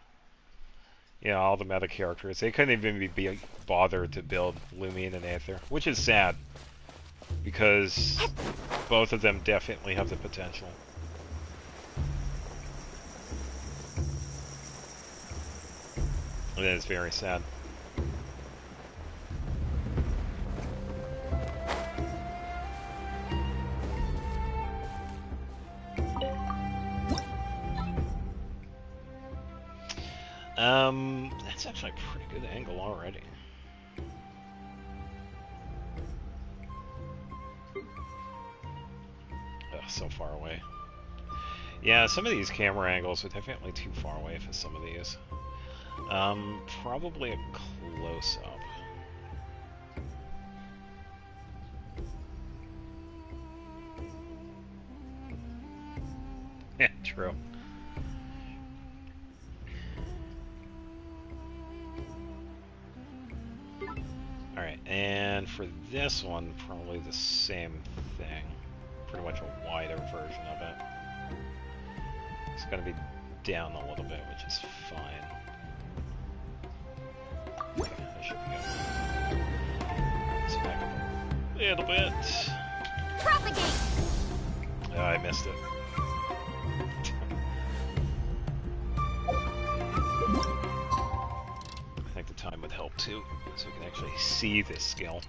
you know, all the meta characters. They couldn't even be bothered to build Lumine and Aether, which is sad, because both of them definitely have the potential. It is very sad. That's actually a pretty good angle already. Ugh, so far away. Yeah, some of these camera angles are definitely too far away for some of these. Probably a close-up. Yeah, true. Alright, and for this one, probably the same thing. Pretty much a wider version of it. It's gonna be down a little bit, which is fine. Okay, that should be good. Let's back up a little bit. Propagate! Oh, I missed it. I think the time would help too, so we can actually see this skill.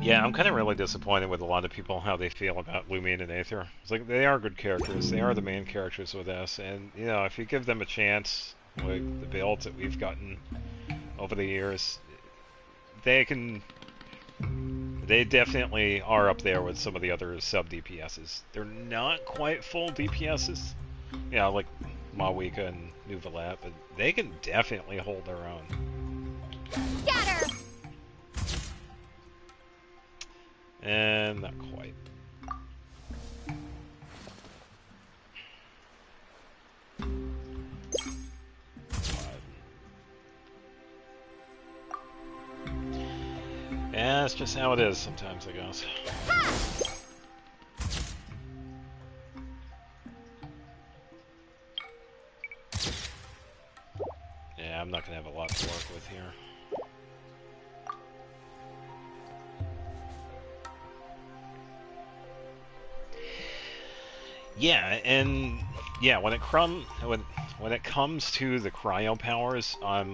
Yeah, I'm kind of really disappointed with a lot of people how they feel about Lumine and Aether. It's like, they are good characters, they are the main characters with us, and, you know, if you give them a chance, like the builds that we've gotten over the years, they definitely are up there with some of the other sub-DPSs. They're not quite full DPSs, yeah, like Malwika and Nuvalat, but they can definitely hold their own. Scatter! And not quite. Yeah, that's just how it is sometimes, I guess. Yeah, I'm not gonna have a lot to work with here. Yeah, and yeah, when it comes to the cryo powers, I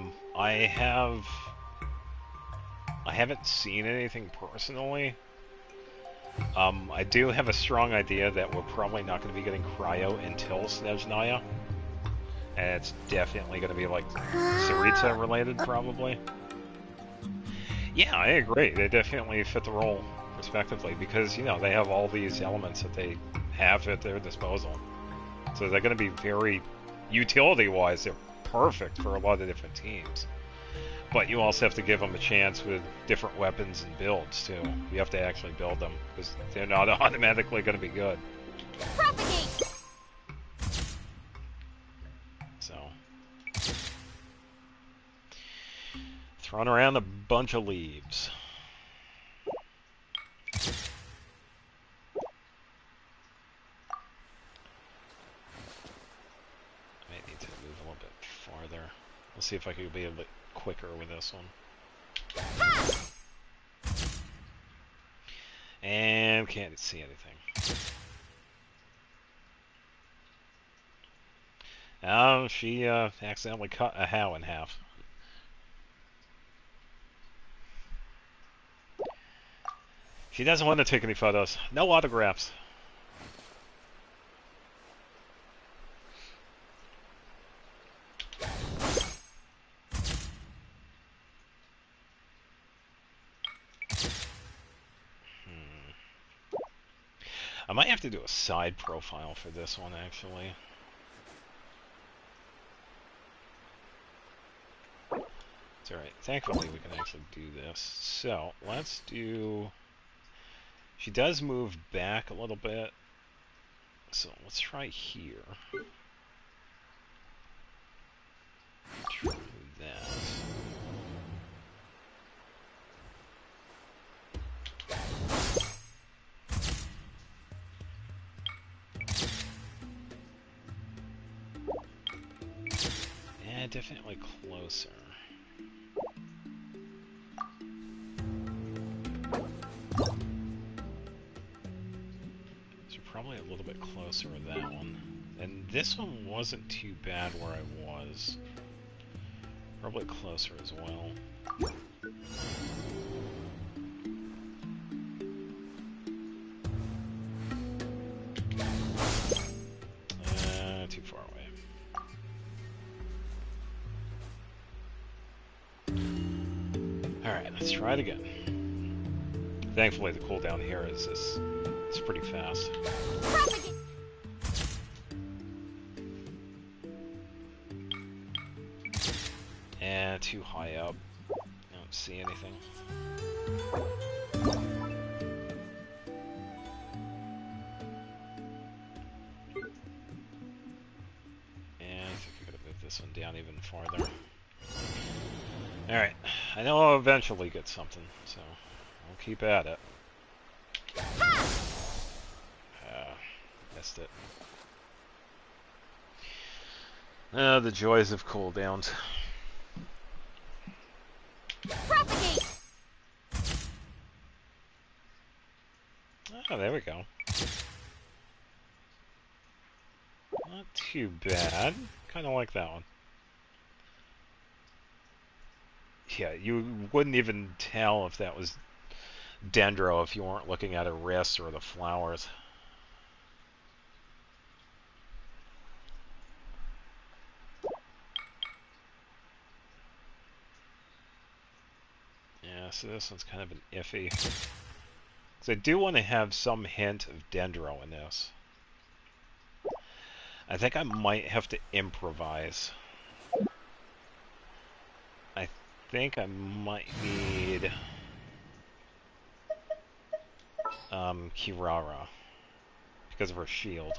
haven't seen anything personally. I do have a strong idea that we're probably not going to be getting cryo until Snezhnaya, it's definitely going to be like Sarita related, probably. Yeah, I agree. They definitely fit the role respectively because, you know, they have all these elements that they have at their disposal. So they're going to be very, utility-wise, they're perfect for a lot of different teams. But you also have to give them a chance with different weapons and builds, too. You have to actually build them because they're not automatically going to be good. Propagate! So, throwing around a bunch of leaves. Might need to move a little bit farther. We'll see if I can be a bit quicker with this one. And can't see anything. Oh, she accidentally cut a How in half. She doesn't want to take any photos. No autographs. I might have to do a side profile for this one, actually. It's alright. Thankfully, we can actually do this. So, let's do... She does move back a little bit. So, let's try here. Try that. Yeah, definitely closer. So probably a little bit closer with that one. And this one wasn't too bad where I was. Probably closer as well. Too far away. Alright, let's try it again. Thankfully the cooldown here is it's pretty fast. And too high up. I don't see anything. And I think I gotta move this one down even farther. Alright, I know I'll eventually get something, so I'll keep at it. Missed it. The joys of cooldowns. Propagate! Oh, there we go. Not too bad. Kind of like that one. Yeah, you wouldn't even tell if that was Dendro if you weren't looking at her wrists or the flowers. Yeah, so this one's kind of an iffy. Because I do want to have some hint of Dendro in this. I think I might have to improvise. I think I might need Kirara because of her shield.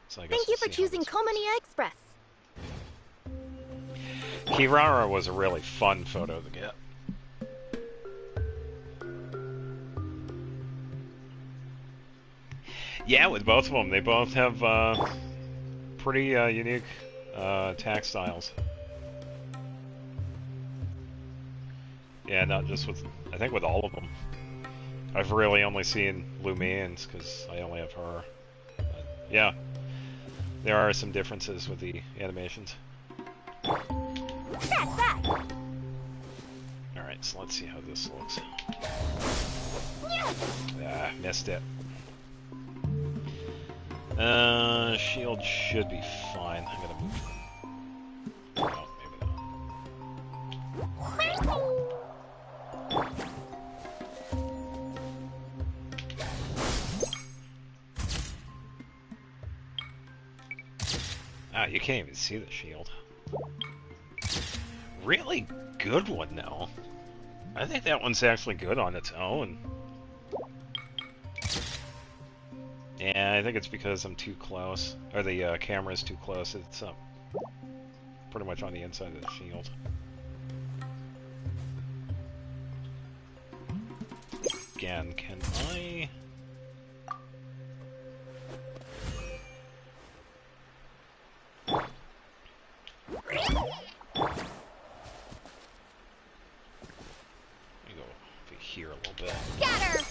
So I guess Thank you for choosing Komania Express. Kirara was a really fun photo to get. Yeah, with both of them, they both have pretty unique attack styles. Yeah, not just with, I think with all of them. I've really only seen Lumine's because I only have her. But yeah, there are some differences with the animations. Alright, so let's see how this looks. Ah, missed it. Shield should be fine. I gotta move. Oh, maybe not. Ah, you can't even see the shield. Really good one, though. I think that one's actually good on its own. Yeah, I think it's because I'm too close. Or the camera's too close. It's pretty much on the inside of the shield. Again, can I... here a little bit. Scatter!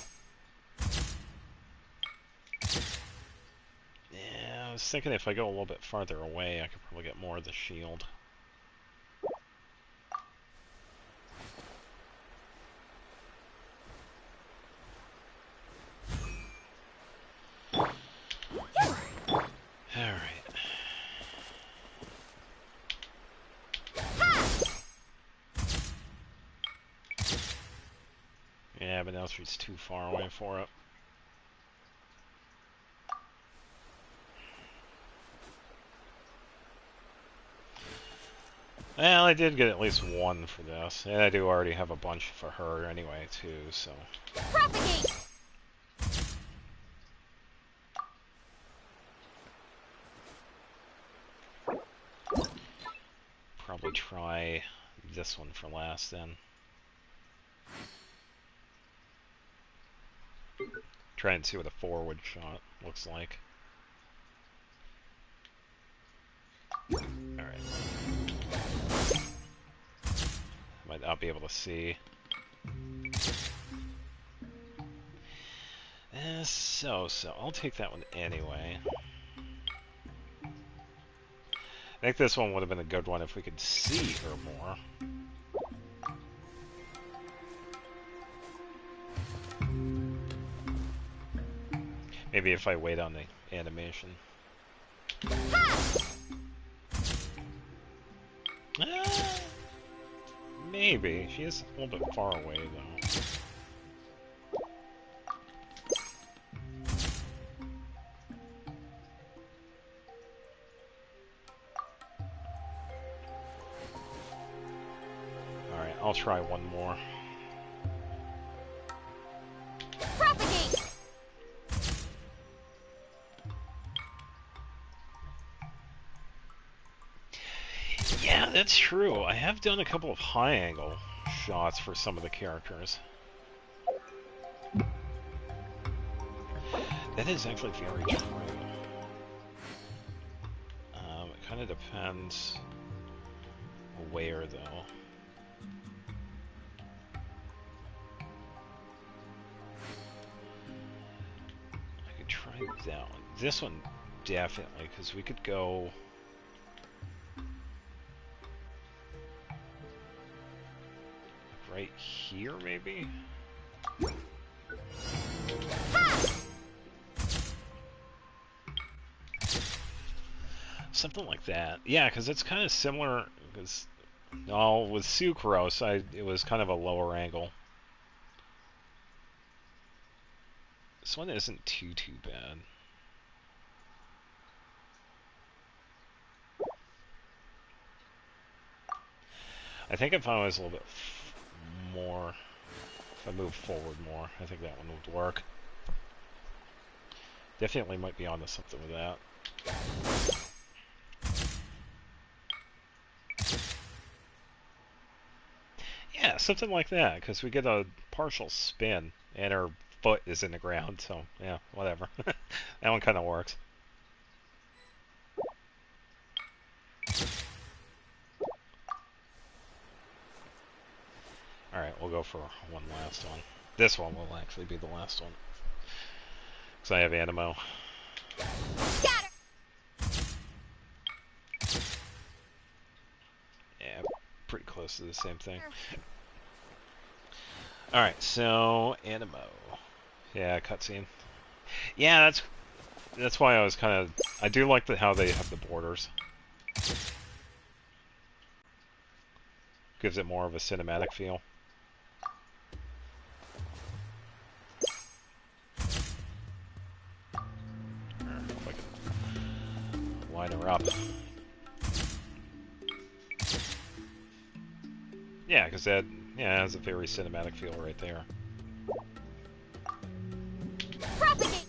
Yeah, I was thinking if I go a little bit farther away, I could probably get more of the shield. Alright. Yeah, but now she's too far away for it. Well, I did get at least one for this, and I do already have a bunch for her anyway, too, so... Propagate! Probably try this one for last, then. Try and see what a forward shot looks like. Alright. Might not be able to see. So I'll take that one anyway. I think this one would have been a good one if we could see her more. Maybe if I wait on the animation. Maybe. She is a little bit far away, though. Alright, I'll try one more. Propagate! Yeah, that's true. I have done a couple of high-angle shots for some of the characters. That is actually very true. It kind of depends where, though. I could try that one. This one, definitely, because we could go... right here, maybe? Something like that. Yeah, because it's kind of similar. Because with Sucrose, it was kind of a lower angle. This one isn't too bad. I think if I was a little bit more, if I move forward more, I think that one would work. Definitely might be onto something with that. Yeah, something like that, because we get a partial spin, and her foot is in the ground, so, yeah, whatever. That one kind of works. Alright, we'll go for one last one. This one will actually be the last one. Because I have Animo. Yeah, pretty close to the same thing. Alright, so Animo. Yeah, cutscene. Yeah, that's why I was kind of... I do like how they have the borders. Gives it more of a cinematic feel. If I can line her up. Yeah, because that has a very cinematic feel right there. Propagate.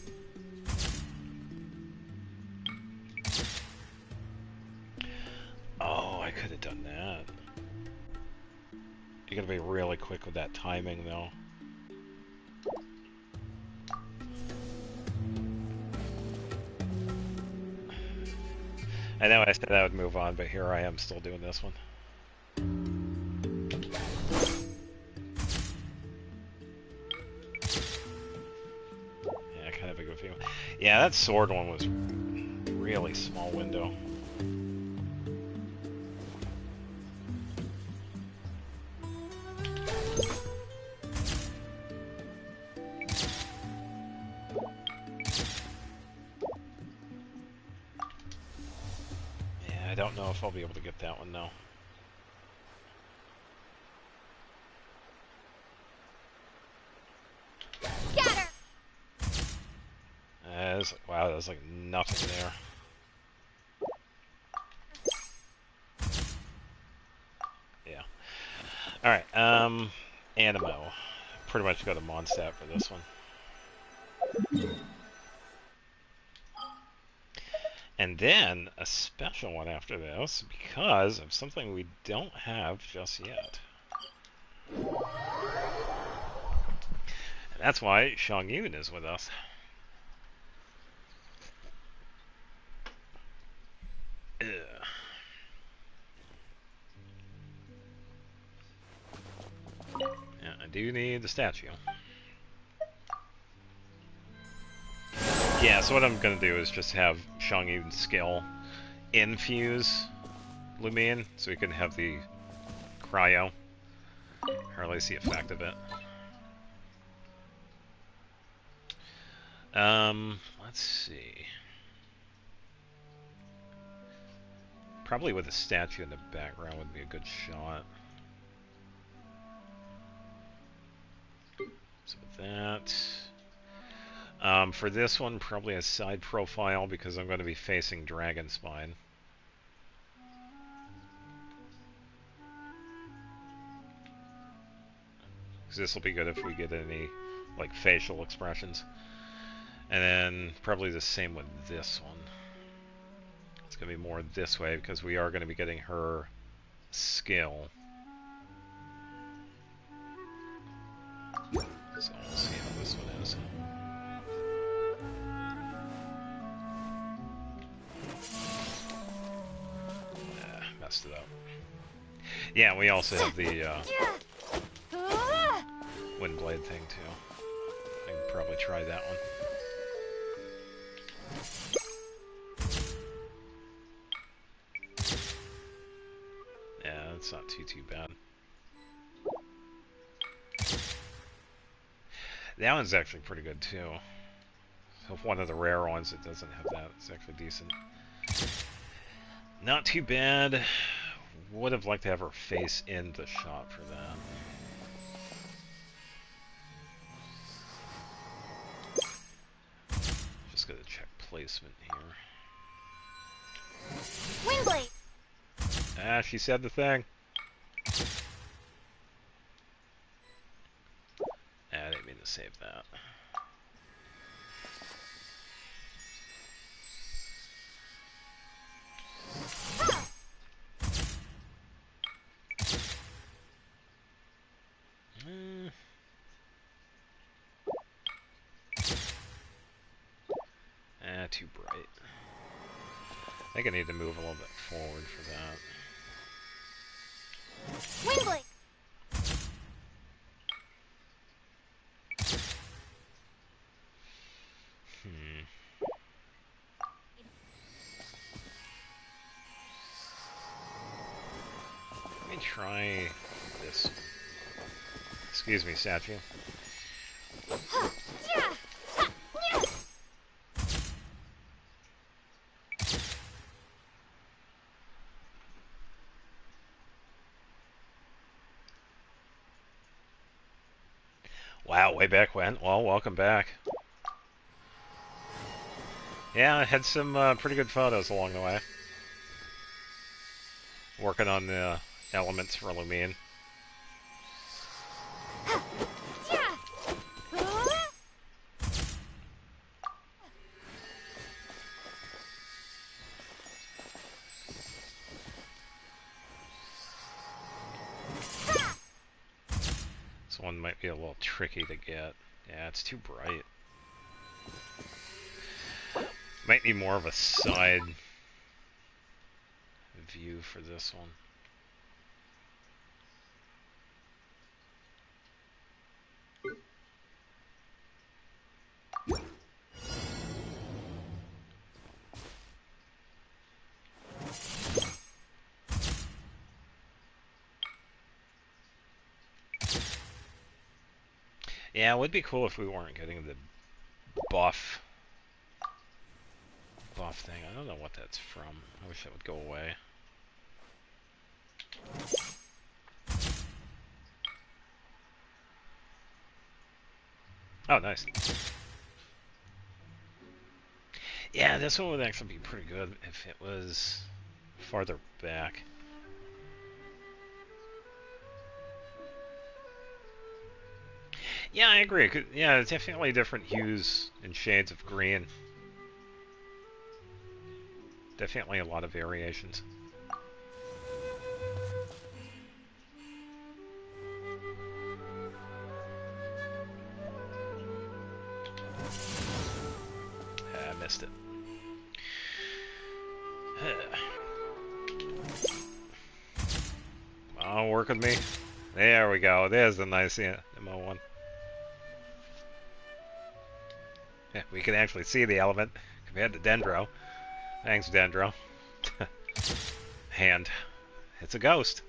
Oh, I could have done that. You gotta be really quick with that timing, though. I know I said I would move on, but here I am still doing this one. Yeah, kind of a good view. Yeah, that sword one was really small window. I don't know if I'll be able to get that one though. Scatter. Wow, there's like nothing there. Yeah. Alright, Animo. Pretty much got a Mondstadt for this one. And then a special one after this because of something we don't have just yet. And that's why Shang Yun is with us. Ugh. Yeah, I do need the statue. Yeah, so what I'm going to do is just have Shang Yun's skill infuse Lumine, so we can have the cryo, or at least the effect of it. Let's see. Probably with a statue in the background would be a good shot. So with that... for this one, probably a side profile because I'm going to be facing Dragon Spine. Because this will be good if we get any, like, facial expressions. And then probably the same with this one. It's going to be more this way because we are going to be getting her skill. So we'll see how this one is. Messed it up. Yeah, we also have the Windblade thing too. I can probably try that one. Yeah, that's not too bad. That one's actually pretty good too. So one of the rare ones that doesn't have that, it's actually decent. Not too bad. Would have liked to have her face in the shot for that. Just gotta check placement here. Windblade. Ah, she said the thing. I didn't mean to save that. Too bright. I think I need to move a little bit forward for that. Windblade. Let me try this. Excuse me, statue. Wow, way back when? Well, welcome back. Yeah, I had some pretty good photos along the way. Working on the elements for Lumine. This one might be a little tricky to get. Yeah, it's too bright. Might need more of a side view for this one. Yeah, it would be cool if we weren't getting the buff thing. I don't know what that's from. I wish that would go away. Oh, nice. Yeah, this one would actually be pretty good if it was farther back. Yeah, I agree. Yeah, it's definitely different hues and shades of green. Definitely a lot of variations. I missed it. Oh, work with me. There we go. There's the nice MO one. Yeah, we can actually see the element compared to Dendro. Thanks, Dendro. Hand. It's a ghost.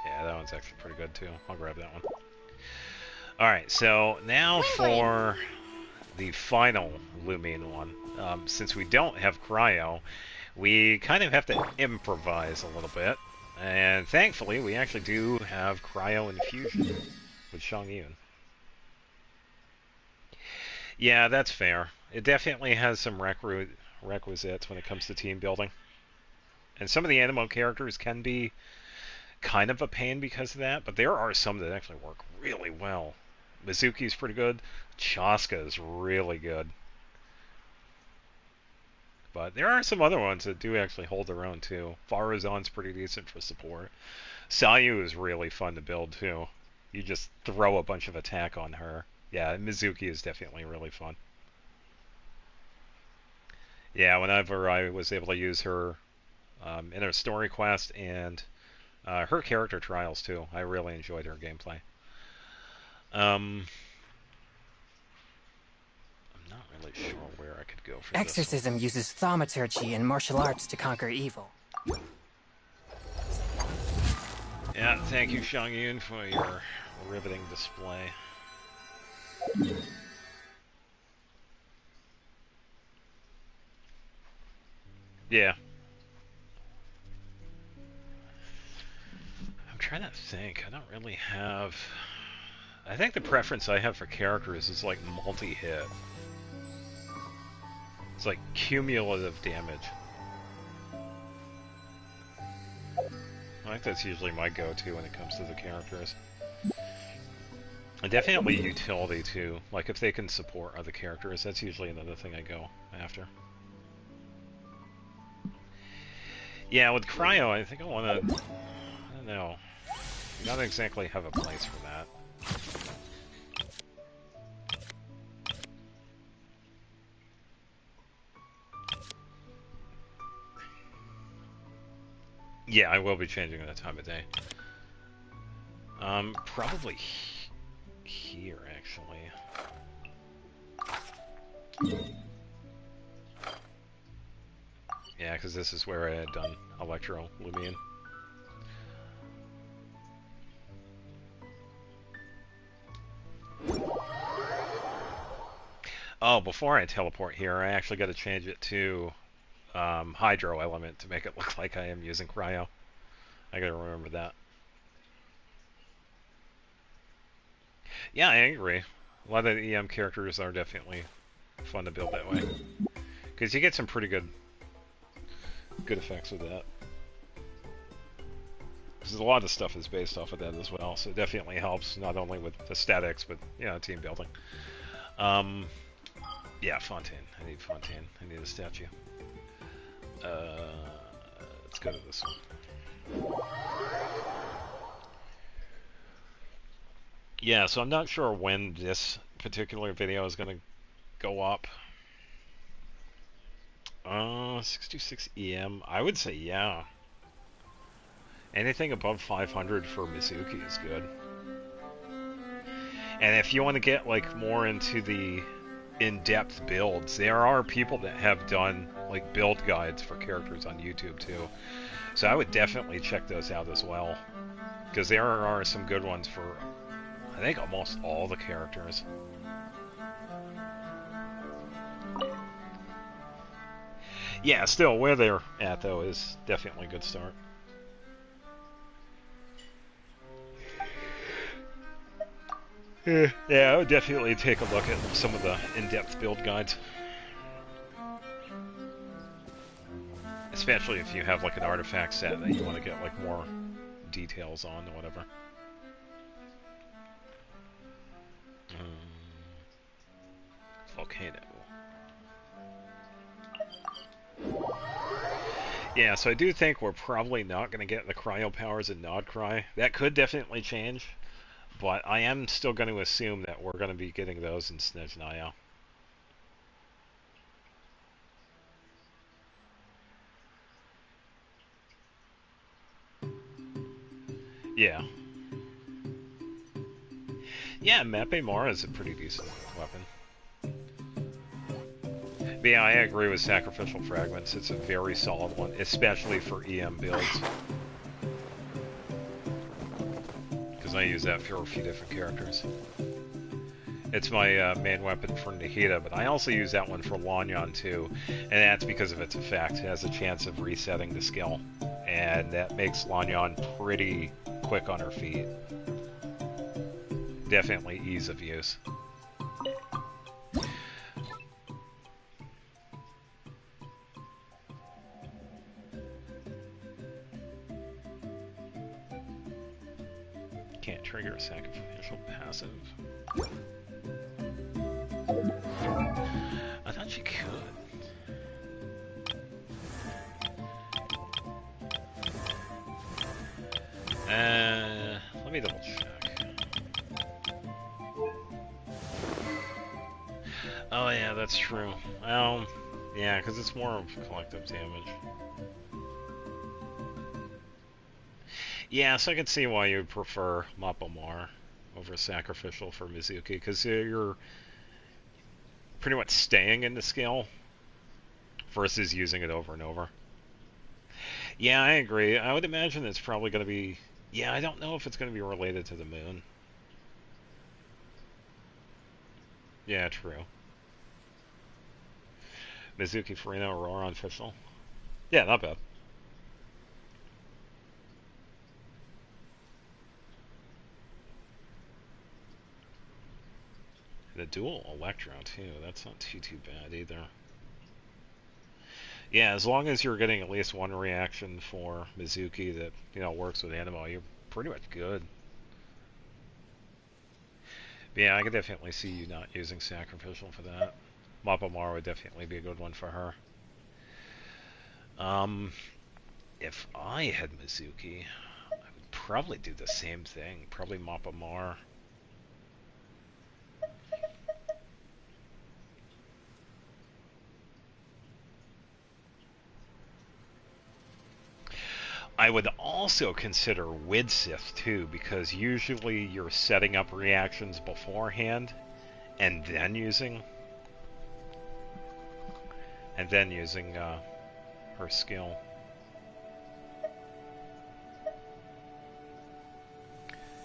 Yeah, that one's actually pretty good too. I'll grab that one. Alright, so now for the final Lumine one. Since we don't have Cryo, we kind of have to improvise a little bit. And thankfully, we actually do have Cryo Infusion with Shang-Yun. Yeah, that's fair. It definitely has some requisites when it comes to team building. And some of the Animo characters can be kind of a pain because of that, but there are some that actually work really well. Mizuki's pretty good. Chaska is really good. But there are some other ones that do actually hold their own too. Faruzan's pretty decent for support. Sayu is really fun to build too. You just throw a bunch of attack on her. Yeah, Mizuki is definitely really fun. Yeah, whenever I was able to use her in a story quest and her character trials too, I really enjoyed her gameplay. I'm not really sure where I could go for Exorcism this uses thaumaturgy and martial arts to conquer evil. Yeah, thank you, Shang-Yun, for your riveting display. Yeah. I'm trying to think. I don't really have... I think the preference I have for characters is like multi-hit. It's like cumulative damage. I think that's usually my go-to when it comes to the characters. And definitely utility too. Like if they can support other characters, that's usually another thing I go after. Yeah, with Cryo, I think I want to... I don't know. I don't exactly have a place for that. Yeah, I will be changing the time of day. Probably here, actually. Yeah, because this is where I had done Electro Lumion. Oh, before I teleport here, I actually got to change it to hydro element to make it look like I am using cryo. I gotta remember that. Yeah, I agree. A lot of the EM characters are definitely fun to build that way. Because you get some pretty good effects with that. Because a lot of stuff is based off of that as well, so it definitely helps not only with aesthetics, but, you know, team building. Yeah, Fontaine. I need Fontaine. I need a statue. Let's go to this one. Yeah, so I'm not sure when this particular video is going to go up. 626 EM. I would say yeah. Anything above 500 for Mizuki is good. And if you want to get like more into the in-depth builds, there are people that have done like build guides for characters on YouTube too. So I would definitely check those out as well. Because there are some good ones for, I think, almost all the characters. Yeah, still, where they're at, though, is definitely a good start. Yeah, I would definitely take a look at some of the in-depth build guides. Especially if you have, like, an artifact set that you want to get, like, more details on or whatever. Volcano. Yeah, so I do think we're probably not going to get the cryo powers in Nod Cry. That could definitely change, but I am still going to assume that we're going to be getting those in Snezhnaya. Yeah. Yeah, Mappe Mara is a pretty decent weapon. But yeah, I agree with Sacrificial Fragments. It's a very solid one, especially for EM builds. Because I use that for a few different characters. It's my main weapon for Nahida, but I also use that one for Lanyan too. And that's because of its effect. It has a chance of resetting the skill. And that makes Lanyan pretty quick on her feet. Definitely ease of use. Can't trigger a sacrificial passive. I thought you could. Let me double check. Oh yeah, that's true. Well, yeah, because it's more of collective damage. Yeah, so I can see why you would prefer Mappamar over Sacrificial for Mizuki, because you're pretty much staying in the skill versus using it over and over. Yeah, I agree. I would imagine it's probably going to be... Yeah, I don't know if it's going to be related to the moon. Yeah, true. Mizuki, Farina, Aurora, Official. Yeah, not bad. The dual Electro, too. That's not too bad either. Yeah, as long as you're getting at least one reaction for Mizuki that, you know, works with Animo, you're pretty much good. But yeah, I could definitely see you not using Sacrificial for that. Mappamar would definitely be a good one for her. If I had Mizuki, I would probably do the same thing. Probably Mappamar. I would also consider Widsith too, because usually you're setting up reactions beforehand and then using her skill.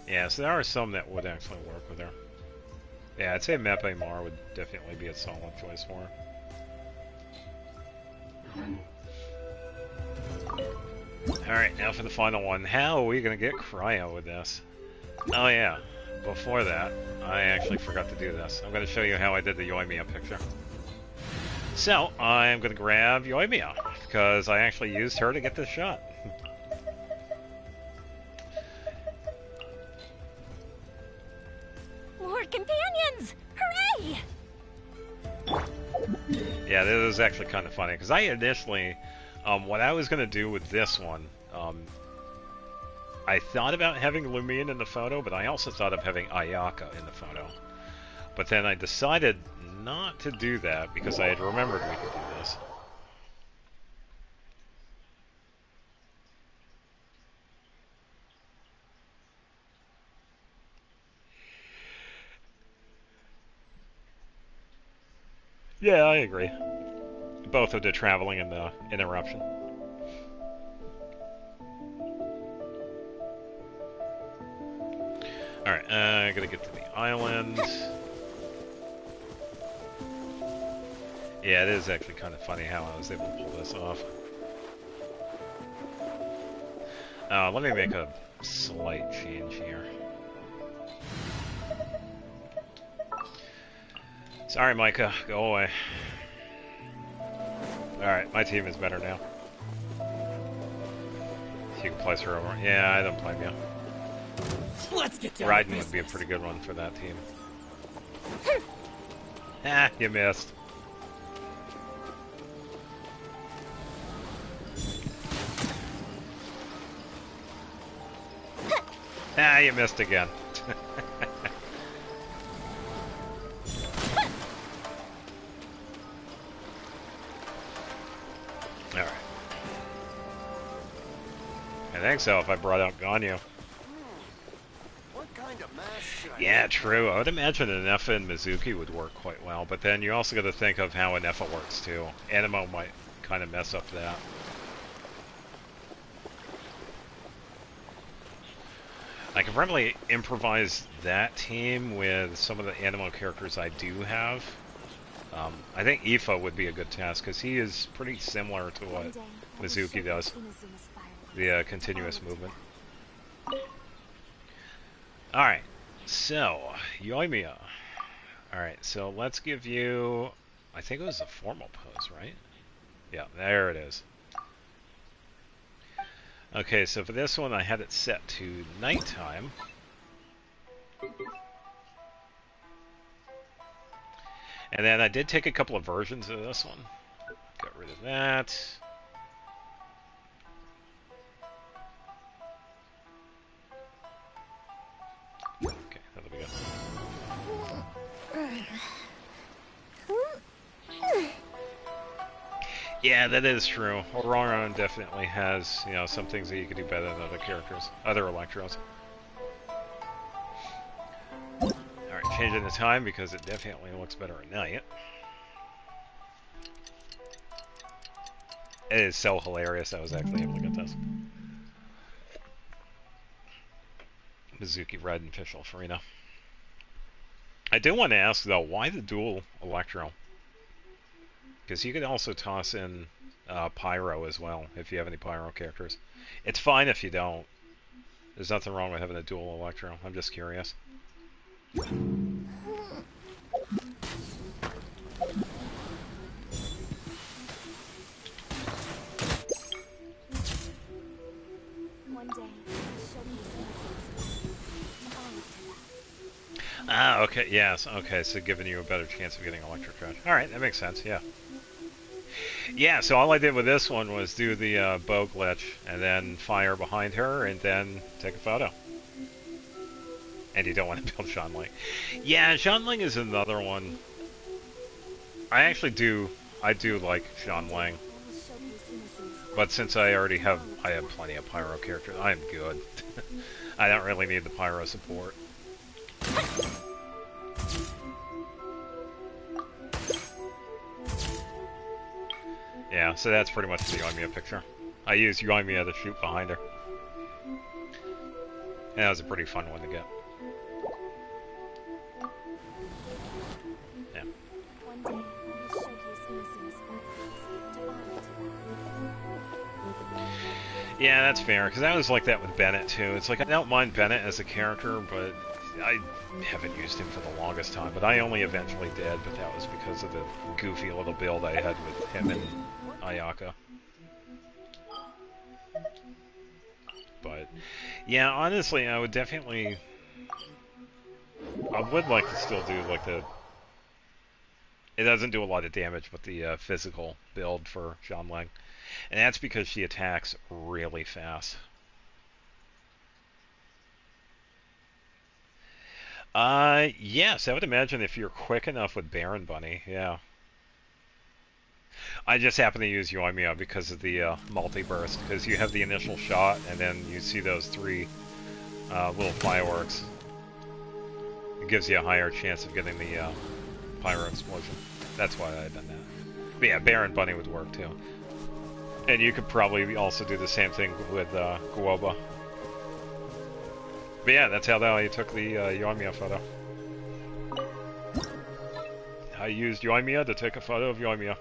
Yeah, so there are some that would actually work with her. Yeah, I'd say Mepe Mar would definitely be a solid choice for her. Alright, now for the final one. How are we going to get Cryo with this? Oh yeah, before that, I actually forgot to do this. I'm going to show you how I did the Yoimiya picture. So, I'm going to grab Yoimiya, because I actually used her to get this shot. More companions! Hooray! Yeah, this is actually kind of funny, because I initially, what I was going to do with this one, I thought about having Lumine in the photo, but I also thought of having Ayaka in the photo. But then I decided not to do that, because I had remembered we could do this. Yeah, I agree. Both of the traveling and the interruption. Alright, I gotta get to the island. Yeah, it is actually kind of funny how I was able to pull this off. Let me make a slight change here. Sorry, Micah. Go away. Alright, my team is better now. You can place her over. Yeah, I don't blame you. Let's get down Raiden would be a pretty good one for that team. Ah, you missed. Ah, you missed again. Alright. I think so if I brought out Ganyu. What kind of mask should I Yeah, true. I would imagine an Efa and Mizuki would work quite well, but then you also got to think of how an Efa works too. Animo might kind of mess up that. I can probably improvise that team with some of the Animo characters I do have. I think Ifa would be a good task, because he is pretty similar to what Mizuki does. The continuous movement. Alright, so, Yoimiya. Alright, so let's give you... I think it was a formal pose, right? Yeah, there it is. Okay, so for this one I had it set to nighttime. And then I did take a couple of versions of this one. Got rid of that. Okay, that'll be good. Yeah, that is true. Auroron definitely has, you know, some things that you could do better than other characters, other Electros. Alright, changing the time because it definitely looks better at night. It is so hilarious I was actually able to get this. Mizuki Raiden official Farina. I do want to ask though, why the dual Electro? Because you could also toss in Pyro as well, if you have any Pyro characters. It's fine if you don't. There's nothing wrong with having a dual Electro. I'm just curious. Ah, okay, yes, okay, so giving you a better chance of getting electric charge. Alright, that makes sense, yeah. Yeah, so all I did with this one was do the bow glitch, and then fire behind her, and then take a photo. And you don't want to build Shanling. Yeah, Shanling is another one. I do like Shanling. But since I have plenty of Pyro characters, I am good. I don't really need the Pyro support. Yeah, so that's pretty much the Yoimiya picture. I used Yoimiya to shoot behind her. And that was a pretty fun one to get. Yeah, that's fair, because I was like that with Bennett, too. It's like, I don't mind Bennett as a character, but I haven't used him for the longest time. But I only eventually did, but that was because of the goofy little build I had with him and Ayaka. But, yeah, honestly, I would definitely... I would like to still do, like, the... It doesn't do a lot of damage with the physical build for Xianling. And that's because she attacks really fast. Yes, I would imagine if you're quick enough with Baron Bunny, yeah. I just happen to use Yoimiya because of the multi-burst, because you have the initial shot, and then you see those three little fireworks. It gives you a higher chance of getting the pyro explosion. That's why I've done that. But yeah, Baron Bunny would work too. And you could probably also do the same thing with Guoba. But yeah, that's how I took the Yoimiya photo. I used Yoimiya to take a photo of Yoimiya.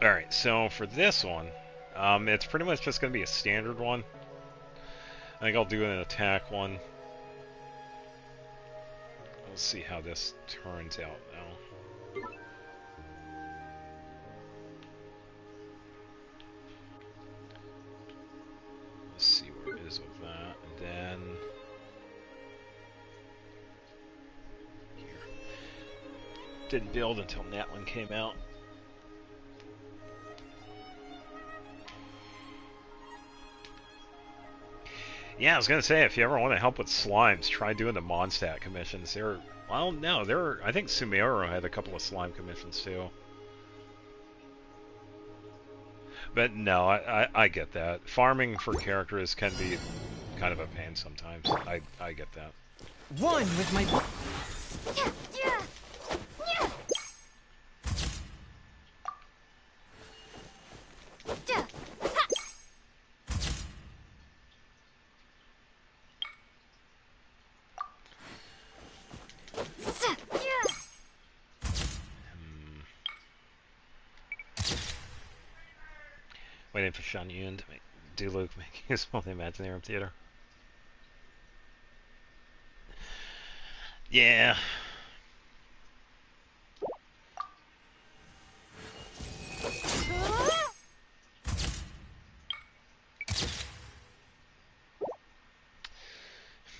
Alright, so for this one, it's pretty much just going to be a standard one. I think I'll do an attack one. We'll see how this turns out now. Let's see where it is with that, and then here. Didn't build until Natlin came out. Yeah, I was gonna say, if you ever want to help with slimes, try doing the Mondstadt commissions. They're, well, no, they're. I think Sumeru had a couple of slime commissions too. But no, I get that. Farming for characters can be kind of a pain sometimes. I get that. One with my... Waiting for Shan Yun to do Luke make useful the Imaginarium Theater. Yeah.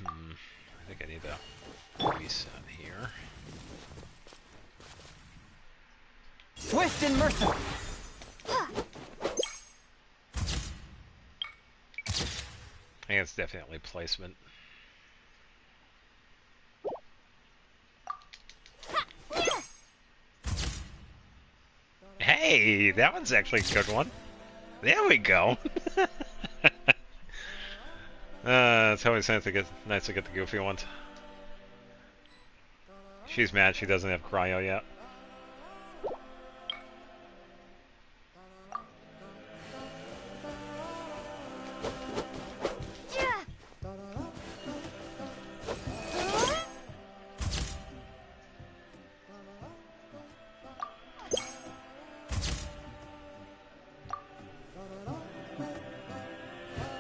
I think I need to reset here. Swift and merciful. I think it's definitely placement. Hey, that one's actually a good one. There we go. It's always nice to get the goofy ones. She's mad she doesn't have cryo yet.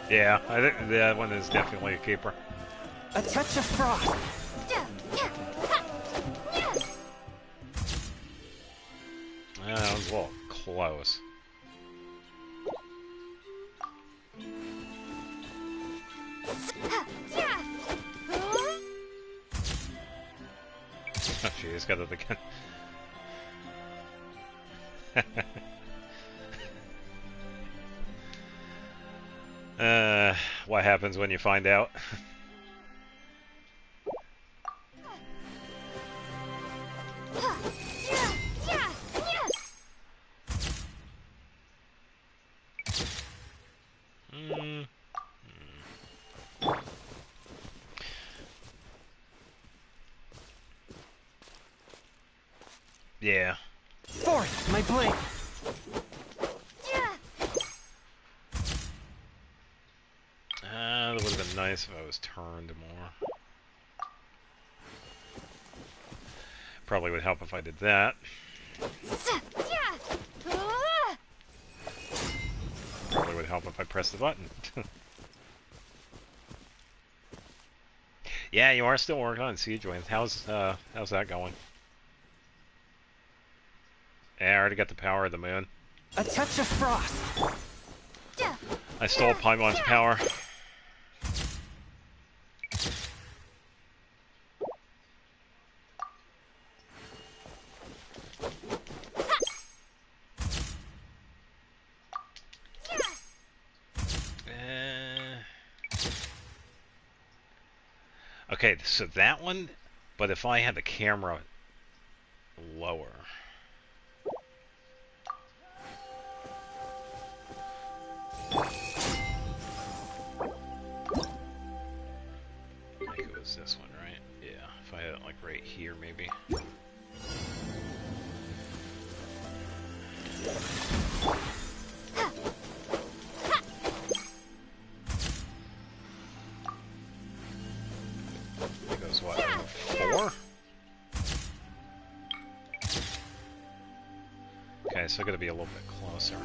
Yeah, I think that one is definitely a keeper. A touch of frost. That was a little close. Oh, she just got it again. What happens when you find out? Yeah. Force my blade. That would have been nice if I was turned more. Probably would help if I did that. would help if I pressed the button. Yeah, you are still working on Siege Wings. How's that going? Yeah, I already got the power of the moon. A touch of frost. I stole Paimon's power. Okay, so that one, but if I had the camera lower. I think it was this one, right? Yeah, if I had it like right here, maybe. It goes what? 4? Okay, so I gotta be a little bit closer.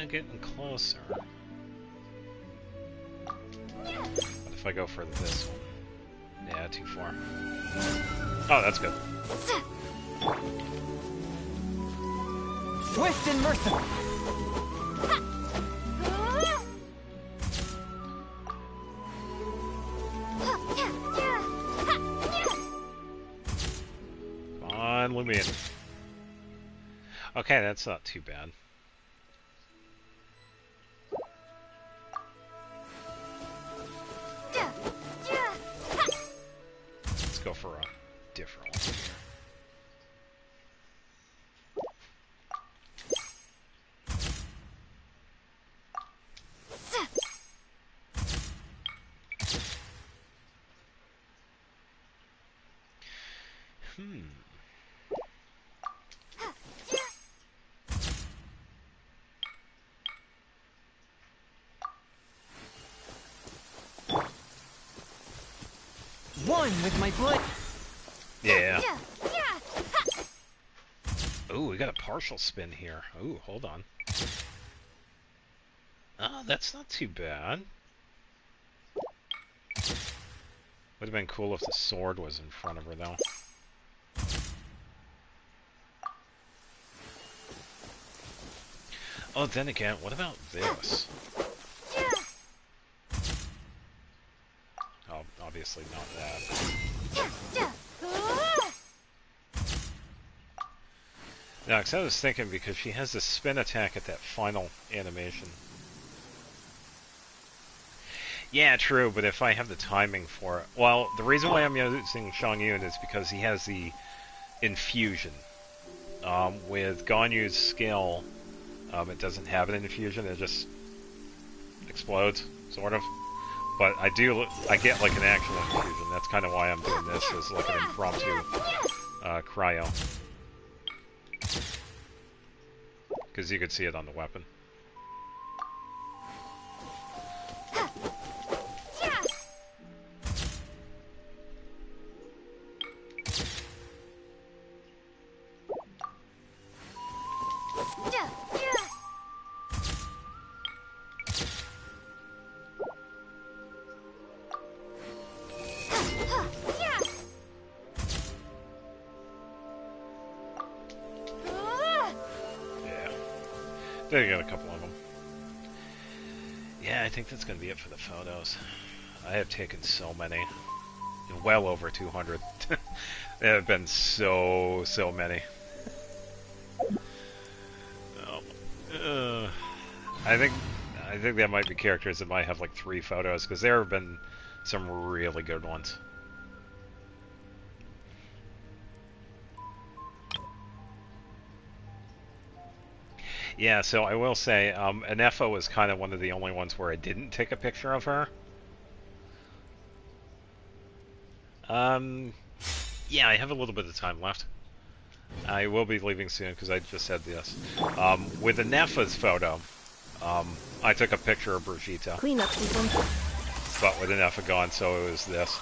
Getting closer. What if I go for this one? Yeah, too far. Oh, that's good. Swift and merciful. Come on, Lumion. Okay, that's not too bad. Let's go for a different one here. One with my blood. Yeah. Ooh, we got a partial spin here. Ooh, hold on. Oh, that's not too bad. Would have been cool if the sword was in front of her, though. Oh, then again, what about this? Oh, obviously not that. No, because I was thinking, because she has this spin attack at that final animation. Yeah, true, but if I have the timing for it... Well, the reason why I'm using Shang Yun is because he has the infusion. With Ganyu's skill, it doesn't have an infusion, it just explodes, sort of. But I get like an actual infusion. That's kind of why I'm doing this, is like an impromptu cryo. Because you could see it on the weapon. There you got a couple of them. Yeah, I think that's going to be it for the photos. I have taken so many. Well over 200. There have been so many. I think that might be characters that might have like 3 photos, because there have been some really good ones. Yeah, so I will say, Anefa was kind of one of the only ones where I didn't take a picture of her. Yeah, I have a little bit of time left. I will be leaving soon because I just said this. With Anefa's photo, I took a picture of Brigitte. Clean up sequence. But with Anefa gone, so it was this.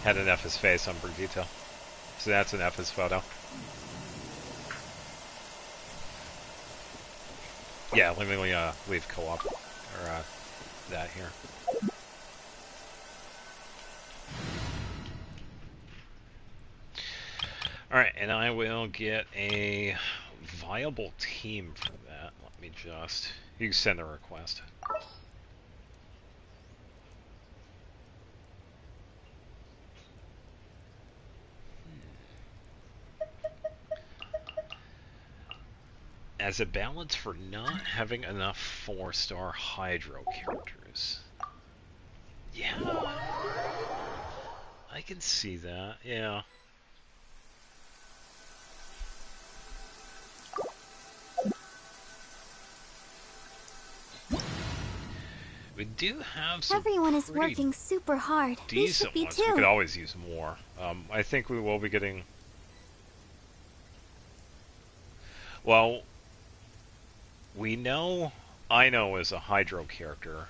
Had Anefa's face on Brigitte. So that's Anefa's photo. Yeah, let me leave co-op, or that here. Alright, and I will get a viable team for that. Let me just... You can send a request. As a balance for not having enough 4-star Hydro characters. Yeah. I can see that, yeah. We do have some Everyone is working super hard. We should decent be ones. too. We could always use more. I think we will be getting... Well, we know Ino is a Hydro character.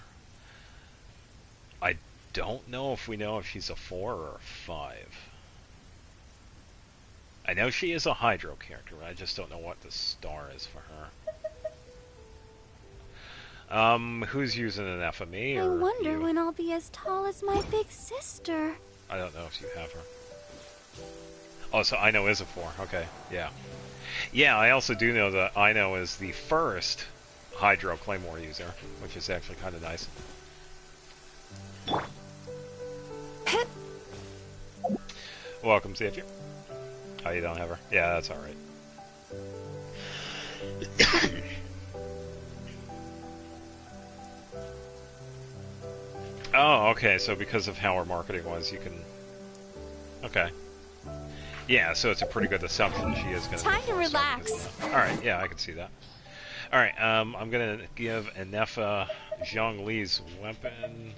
I don't know if she's a 4 or a 5. I know she is a Hydro character, but I just don't know what the star is for her. Who's using an FME? I or wonder you? when I'll be as tall as my big sister. I don't know if you have her. Oh, so Ino is a 4. Okay, yeah. Yeah, I also do know that Ino is the first Hydro Claymore user, which is actually kind of nice. Welcome, Xavier. Oh, you don't have her? Yeah, that's alright. Oh, okay, so because of how our marketing was, you can... Okay. Yeah, so it's a pretty good assumption she is going to... Time to relax. Alright, yeah, I can see that. Alright, I'm going to give Enefa Zhongli's weapon...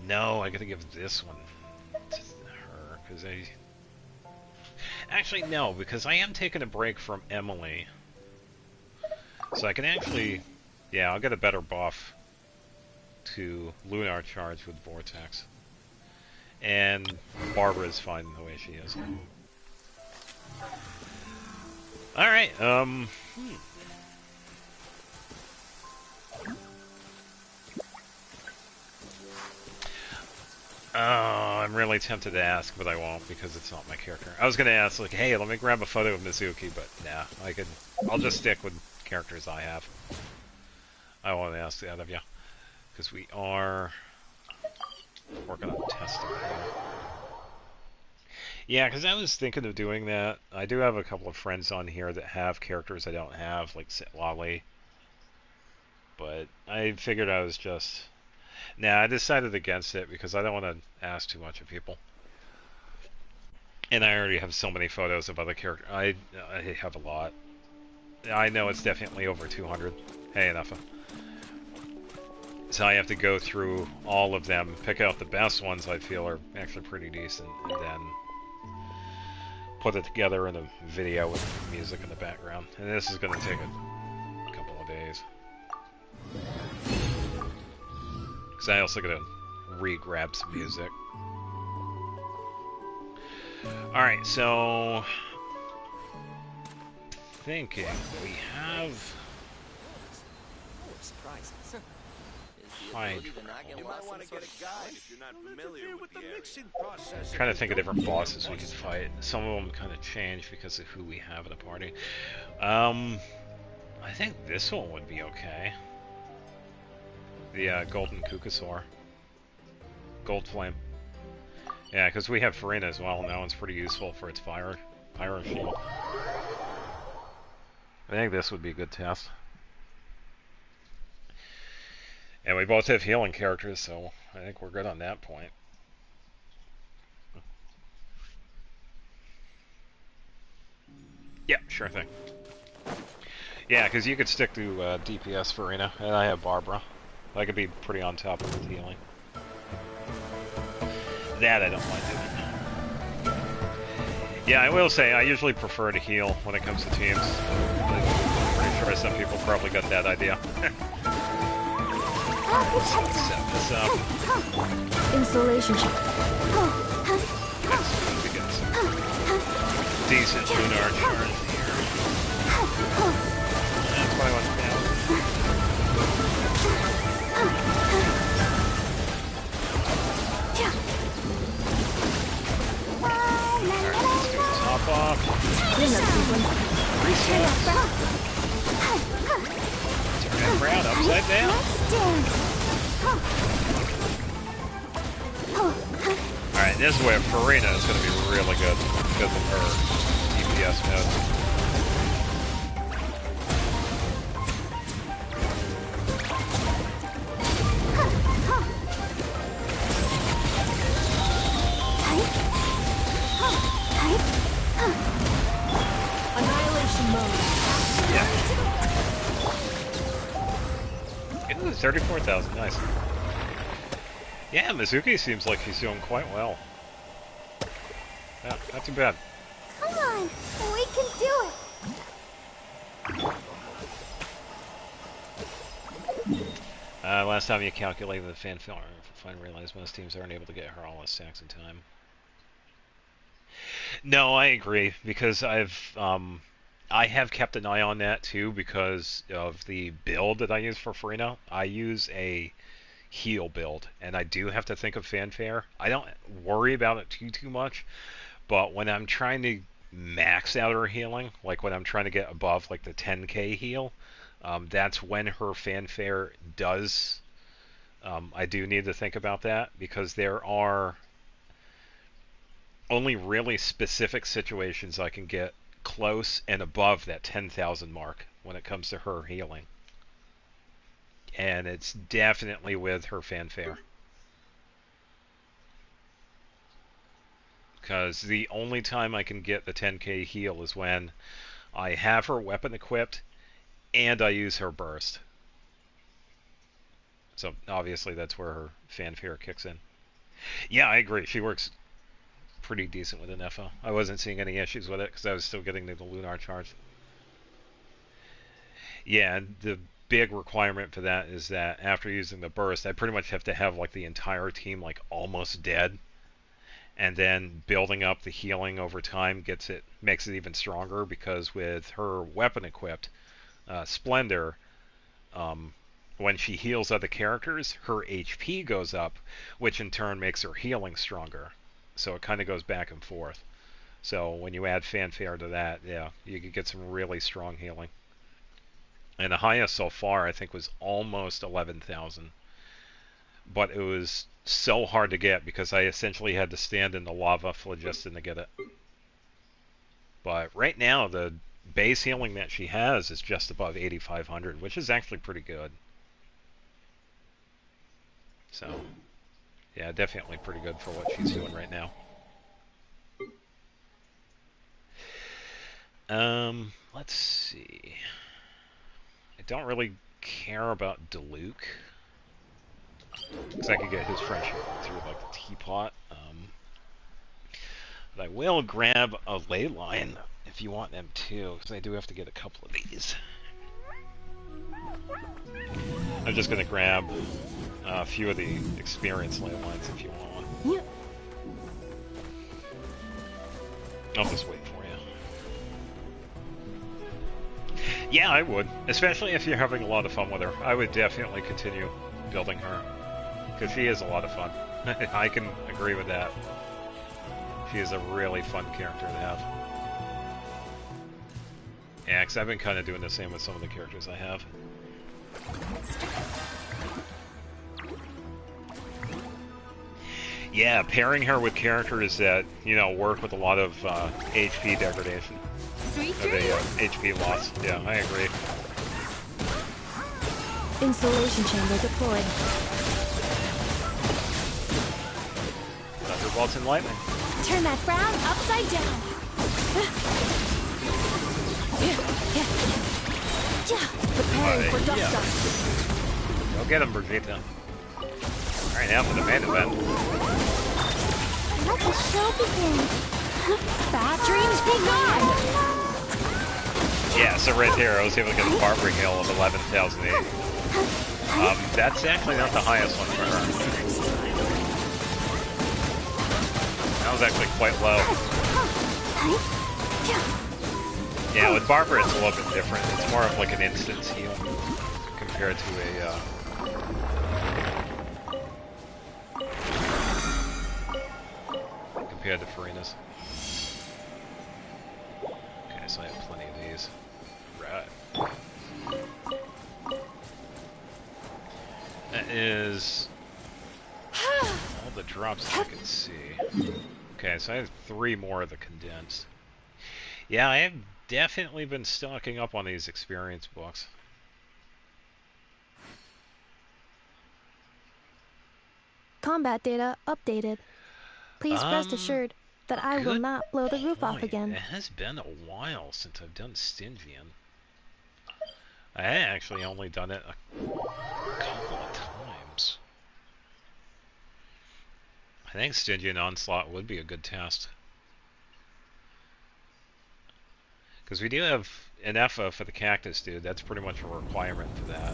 No, I got to give this one to her, because I... Actually, no, because I am taking a break from Emily. So I can actually... Yeah, I'll get a better buff to Lunar Charge with Vortex. And Barbara is fine the way she is. Alright, I'm really tempted to ask, but I won't because it's not my character. I was gonna ask, like, hey, let me grab a photo of Mizuki, but nah, I'll just stick with characters I have. I won't ask that of you. Because we are working on testing here. Yeah, because I was thinking of doing that. I do have a couple of friends on here that have characters I don't have, like Lolly. But I figured I was just... Nah, I decided against it because I don't want to ask too much of people. And I already have so many photos of other characters. I have a lot. I know it's definitely over 200. Hey, enough. So I have to go through all of them, pick out the best ones I feel are actually pretty decent, and then put it together in a video with music in the background. And this is going to take a couple of days. Because I also got to re-grab some music. Alright, so... Thinking, we have... Hydro. Trying to think of different bosses we could fight. Some of them kind of change because of who we have in the party. I think this one would be okay. The Golden Kukasaur. Gold Flame. Yeah, because we have Farina as well, and that one's pretty useful for its Pyro Shield. I think this would be a good test. And we both have healing characters, so I think we're good on that point. Yeah, sure thing. Yeah, because you could stick to DPS Farina, and I have Barbara. I could be pretty on top of the healing. That I don't mind doing. Yeah, I will say, I usually prefer to heal when it comes to teams. I'm pretty sure some people probably got that idea. Set this up. Insulation. decent lunar charge here. 21,000. Alright, let's do the top off. Reset. Turn that round upside down. Alright, this is where Farina is going to be really good because of her DPS mode. Annihilation mode. Yeah. Ooh, 34,000, nice. Yeah, Mizuki seems like he's doing quite well. Yeah, not too bad. Come on, we can do it. Last time you calculated the fanfare, I realized most teams aren't able to get her all the stacks in time. No, I agree because I have kept an eye on that too because of the build that I use for Farina. I use a heal build, and I do have to think of fanfare. I don't worry about it too much, but when I'm trying to max out her healing, like when I'm trying to get above like the 10k heal, that's when her fanfare does. I do need to think about that because there are only really specific situations I can get close and above that 10,000 mark when it comes to her healing. And it's definitely with her fanfare. Because the only time I can get the 10k heal is when I have her weapon equipped and I use her burst. So obviously that's where her fanfare kicks in. Yeah, I agree. She works pretty decent with an FO. I wasn't seeing any issues with it because I was still getting the lunar charge. Yeah, and the big requirement for that is that after using the burst, I pretty much have to have like the entire team like almost dead, and then building up the healing over time makes it even stronger because with her weapon equipped, Splendor, when she heals other characters, her HP goes up, which in turn makes her healing stronger. So it kind of goes back and forth. So when you add fanfare to that, yeah, you could get some really strong healing. And the highest so far, I think, was almost 11,000. But it was so hard to get because I essentially had to stand in the lava phlogiston to get it. But right now, the base healing that she has is just above 8,500, which is actually pretty good. So, yeah, definitely pretty good for what she's doing right now. Let's see. I don't really care about Diluc, because I could get his friendship through like the teapot. But I will grab a ley line if you want them too, because I do have to get a couple of these. I'm just going to grab a few of the experience ley lines if you want one. Yep. I'll just wait for you. Yeah, I would. Especially if you're having a lot of fun with her. I would definitely continue building her. Because she is a lot of fun. I can agree with that. She is a really fun character to have. Yeah, because I've been kind of doing the same with some of the characters I have. Yeah, pairing her with characters that, work with a lot of HP degradation. HP loss. Yeah, I agree. Insulation chamber deployed. Thunderbolts and lightning. Turn that frown upside down. Preparing for dust up. Go get him, Brigitte. Alright, now for the main event. Let the show begin. Bad dreams be gone. Yeah, so right there, I was able to get a Barbara Hill of 11,008. That's actually not the highest one for her. That was actually quite low. Yeah, with Barbara it's a little bit different. It's more of like an instant heal compared to Farina's. Okay, so I have plenty of these. Right. That is all the drops that I can see. Okay, so I have 3 more of the condensed. Yeah, I have definitely been stocking up on these experience books. Combat data updated. Please rest assured that I will not blow the roof off again. It has been a while since I've done Stygian. I had actually only done it a couple of times. I think Stygian Onslaught would be a good test. Because we do have an EFA for the Cactus Dude. That's pretty much a requirement for that.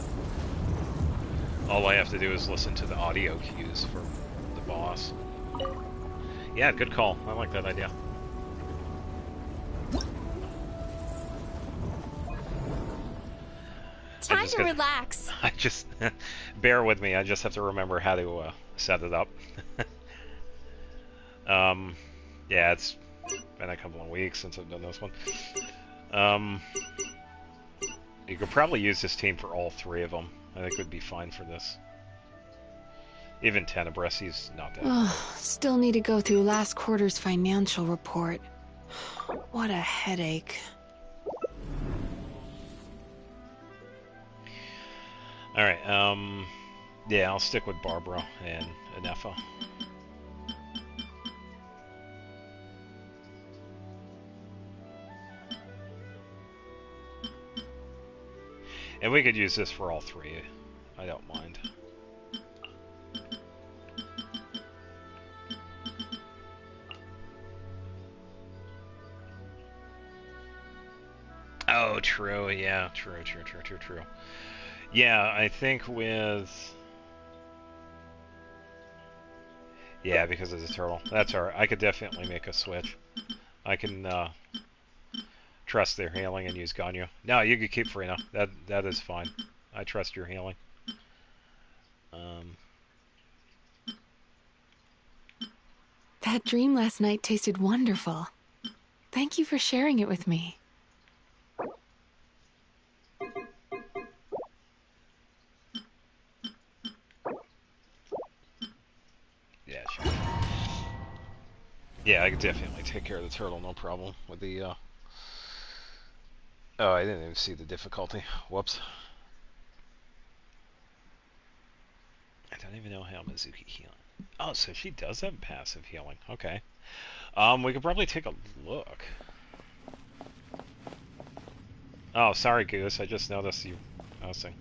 All I have to do is listen to the audio cues for the boss. Yeah, good call. I like that idea. Time to relax. I just bear with me. I just have to remember how to set it up. Yeah, it's been a couple of weeks since I've done this one. You could probably use this team for all 3 of them. I think it would be fine for this. Even Tenebris, he's not that. Still need to go through last quarter's financial report. What a headache. Alright, yeah, I'll stick with Barbara and Anefa. And we could use this for all 3. I don't mind. Oh, true. Yeah, true. Yeah, I think with... Yeah, because of the turtle. That's alright. I could definitely make a switch. I can trust their healing and use Ganyu. No, you could keep Frina. That is fine. I trust your healing. That dream last night tasted wonderful. Thank you for sharing it with me. Yeah, sure. Yeah, I could definitely take care of the turtle, no problem. With the, Oh, I didn't even see the difficulty. Whoops. I don't even know how Mizuki healing. Oh, so she does have passive healing. Okay. We could probably take a look. Oh, sorry, Goose. I just noticed you posting.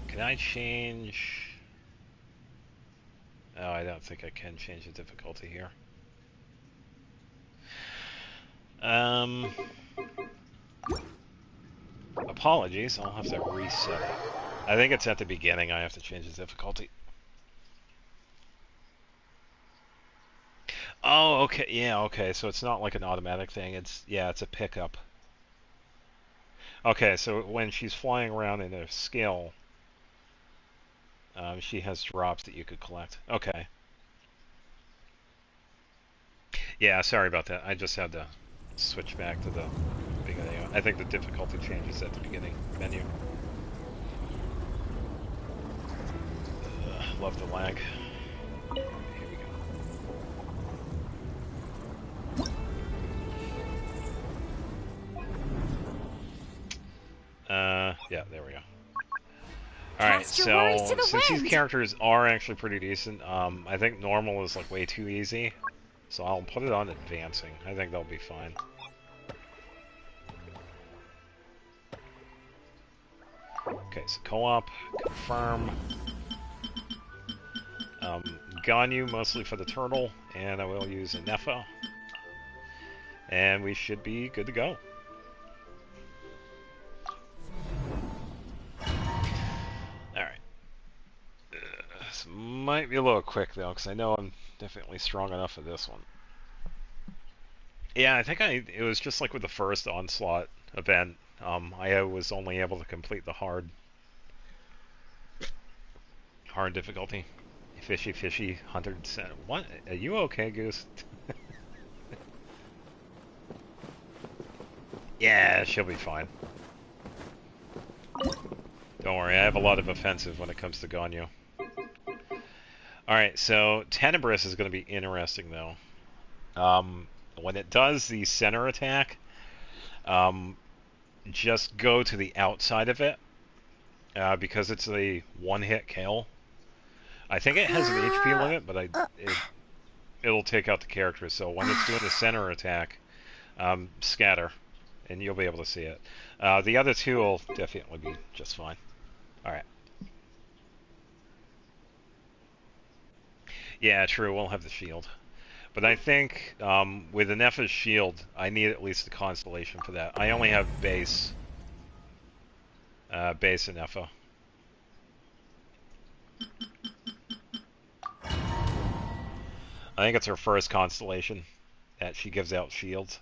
Can I change... Oh, I don't think I can change the difficulty here. Apologies, I'll have to reset it. I think it's at the beginning I have to change the difficulty. Oh, okay, yeah, okay, so it's not like an automatic thing, it's a pickup. Okay, so when she's flying around in a skill, she has drops that you could collect. Okay. Yeah, sorry about that. I just had to switch back to the beginning. I think the difficulty changes at the beginning menu. Love the lag. Here we go. Yeah, there we go. Alright, so since these characters are actually pretty decent, I think normal is like way too easy. So I'll put it on advancing. I think they'll be fine. Okay, so co-op, confirm. Ganyu mostly for the turtle, and I will use a Nefa. And we should be good to go. Alright. might be a little quick though, because I know I'm definitely strong enough for this one. Yeah, I think it was just like with the first Onslaught event. I was only able to complete the hard difficulty. Fishy, 100%. What? Are you okay, Goose? Yeah, she'll be fine. Don't worry, I have a lot of offensive when it comes to Ganyu. Alright, so Tenebris is going to be interesting, though. When it does the center attack, just go to the outside of it, because it's a one-hit kill. I think it has an HP limit, but it'll take out the characters, so when it's doing the center attack, scatter, and you'll be able to see it. The other two will definitely be just fine. Alright. Yeah, true, we'll have the shield. But I think, with Anefa's shield, I need at least a constellation for that. I only have base Anefa. I think it's her first constellation that she gives out shields.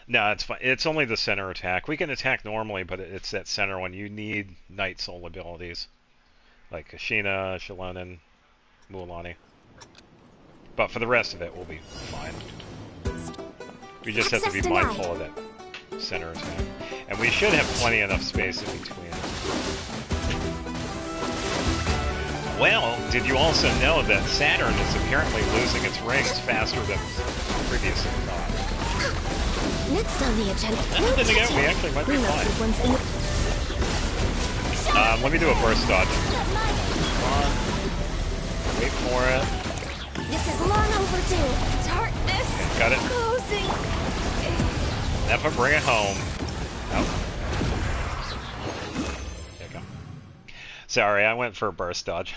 No, it's fine. It's only the center attack. We can attack normally, but it's that center one. You need Night Soul abilities. Like Kashina, Shilonen, Mualani. But for the rest of it, we'll be fine. We just have to be mindful of that center attack. And we should have plenty enough space in between. Well, did you also know that Saturn is apparently losing its rings faster than previously thought? Next on the agenda. Then again, we actually might be fine. Let me do a burst dodge. Come on. Wait for it. This is long overdue. Darkness. Okay, got it. Closing. Never bring it home. Nope. There you go. Sorry, I went for a burst dodge.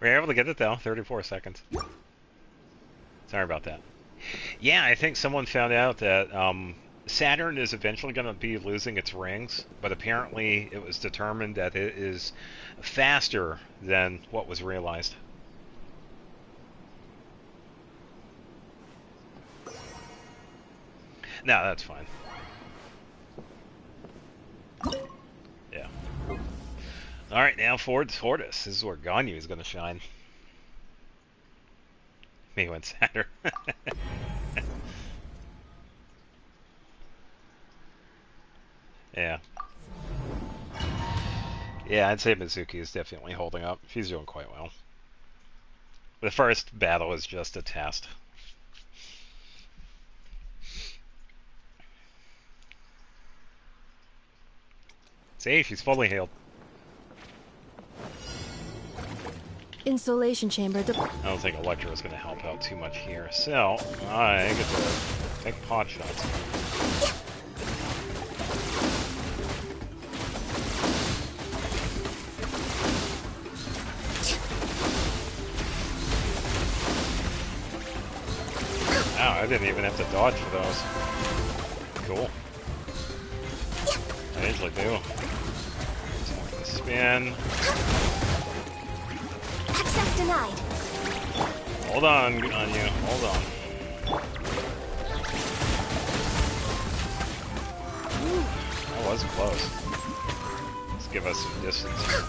We were able to get it though, 34 seconds. Sorry about that. Yeah, I think someone found out that Saturn is eventually going to be losing its rings, but apparently it was determined that it is faster than what was realized. No, that's fine. Yeah. Alright, now forward Tortoise. This is where Ganyu is going to shine. Me when Saturn. Yeah. Yeah, I'd say Mizuki is definitely holding up. She's doing quite well. The first battle is just a test. See, she's fully healed. Insulation chamber. I don't think Electra is going to help out too much here, so I get to take pot shots. Wow, I didn't even have to dodge for those. Cool. I usually do. Spin. Access denied. Hold on you. Hold on. That was close. Let's give us some distance here.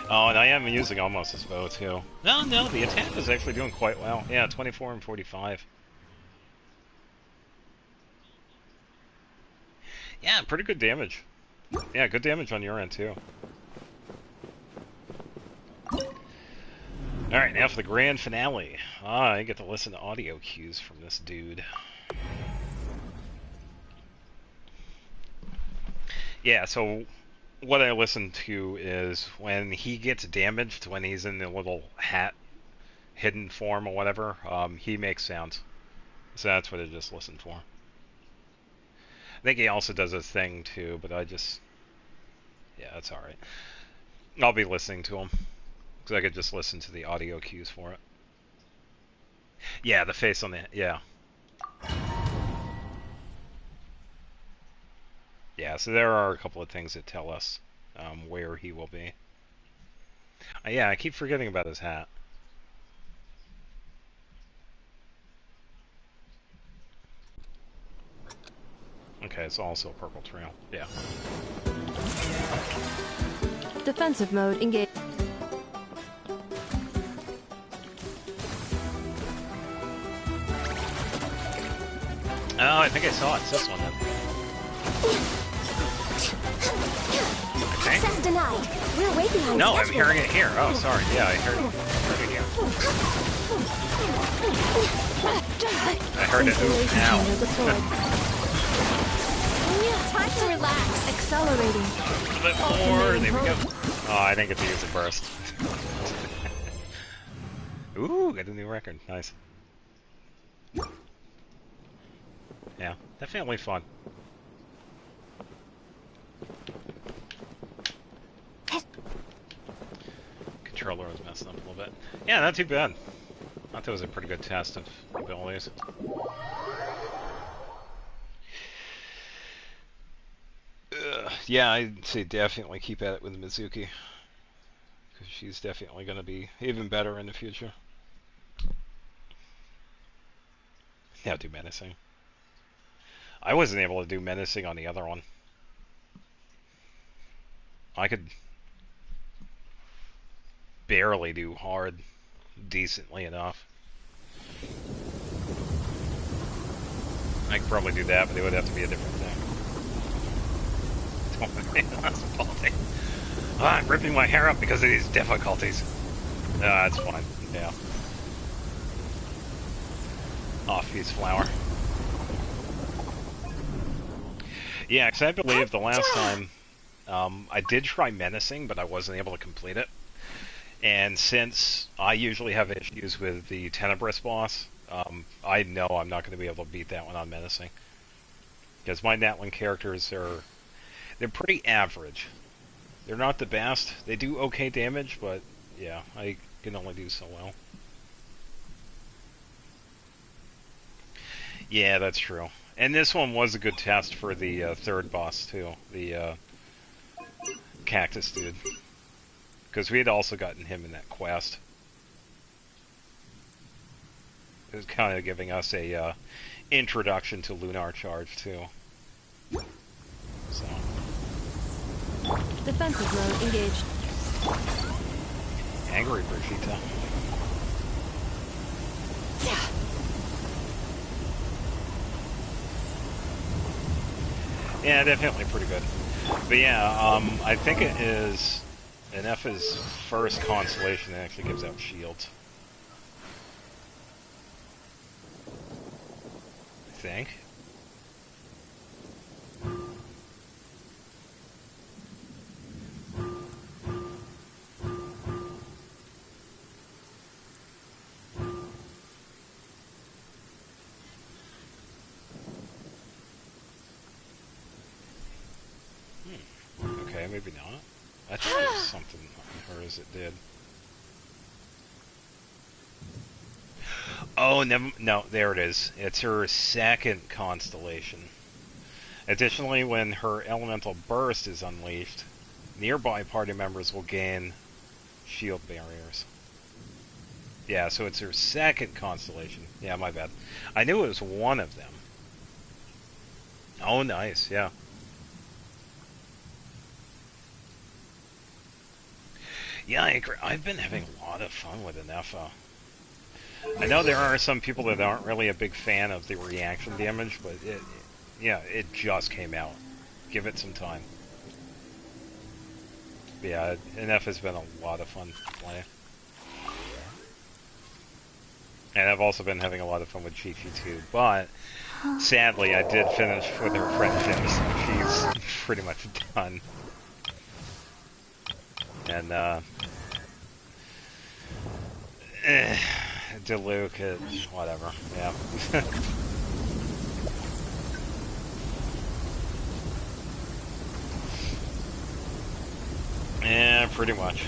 Oh, and I am using almost this bow too. No, the attack is actually doing quite well. Yeah, 24 and 45. Yeah, pretty good damage. Yeah, good damage on your end too. Alright, now for the grand finale. I get to listen to audio cues from this dude. Yeah, so what I listen to is when he gets damaged, when he's in the little hat hidden form or whatever, he makes sounds. So that's what I just listened for. I think he also does a thing too, but I just... yeah, that's alright. I'll be listening to him. Because I could just listen to the audio cues for it. Yeah, the face on the... yeah. Yeah, so there are a couple of things that tell us where he will be. Yeah, I keep forgetting about his hat. Okay, it's also a purple trail. Yeah. Defensive mode engaged. Oh, I think I saw it. It's this one then. Okay. Access denied. We're way behind No, I'm schedule. hearing it here. Oh, sorry. Yeah, I heard it here. I heard it. Ooh, now. Time to relax. Accelerating. A little bit more. There we go. Oh, I didn't get to use a burst. Ooh, got a new record. Nice. Yeah, definitely fun. Controller was messing up a little bit. Yeah, not too bad. I thought that was a pretty good test of abilities. Yeah, I'd say definitely keep at it with Mizuki. Because she's definitely going to be even better in the future. Now do menacing. I wasn't able to do menacing on the other one. I could barely do hard decently enough. I could probably do that, but it would have to be a different thing. That's faulty. I'm ripping my hair up because of these difficulties. No, that's fine. Yeah. Off-piece flower. Yeah, because I believe the last time I did try menacing, but I wasn't able to complete it. And since I usually have issues with the Tenebrous boss, I know I'm not going to be able to beat that one on menacing. Because my Natlan characters they're pretty average. They're not the best. They do okay damage, but yeah, I can only do so well. Yeah, that's true. And this one was a good test for the third boss, too. The cactus dude. Because we had also gotten him in that quest. It was kind of giving us a introduction to Lunar Charge, too. So. Defensive mode engaged. Angry Brigitte. Yeah, definitely pretty good. But yeah, I think it is Enefa's first constellation that actually gives out shields. I think. Okay, maybe not. I think there was something on hers it did. Oh, no, there it is. It's her second constellation. Additionally, when her elemental burst is unleashed, nearby party members will gain shield barriers. Yeah, so it's her second constellation. Yeah, my bad. I knew it was one of them. Oh, nice, yeah. Yeah, I agree. I've been having a lot of fun with Enefa. I know there are some people that aren't really a big fan of the reaction damage, but it just came out. Give it some time. But yeah, Enefa's been a lot of fun to play. And I've also been having a lot of fun with Chi-Chi too, but sadly I did finish with her friendship, so she's pretty much done. And, Diluc, whatever, yeah. Yeah, pretty much.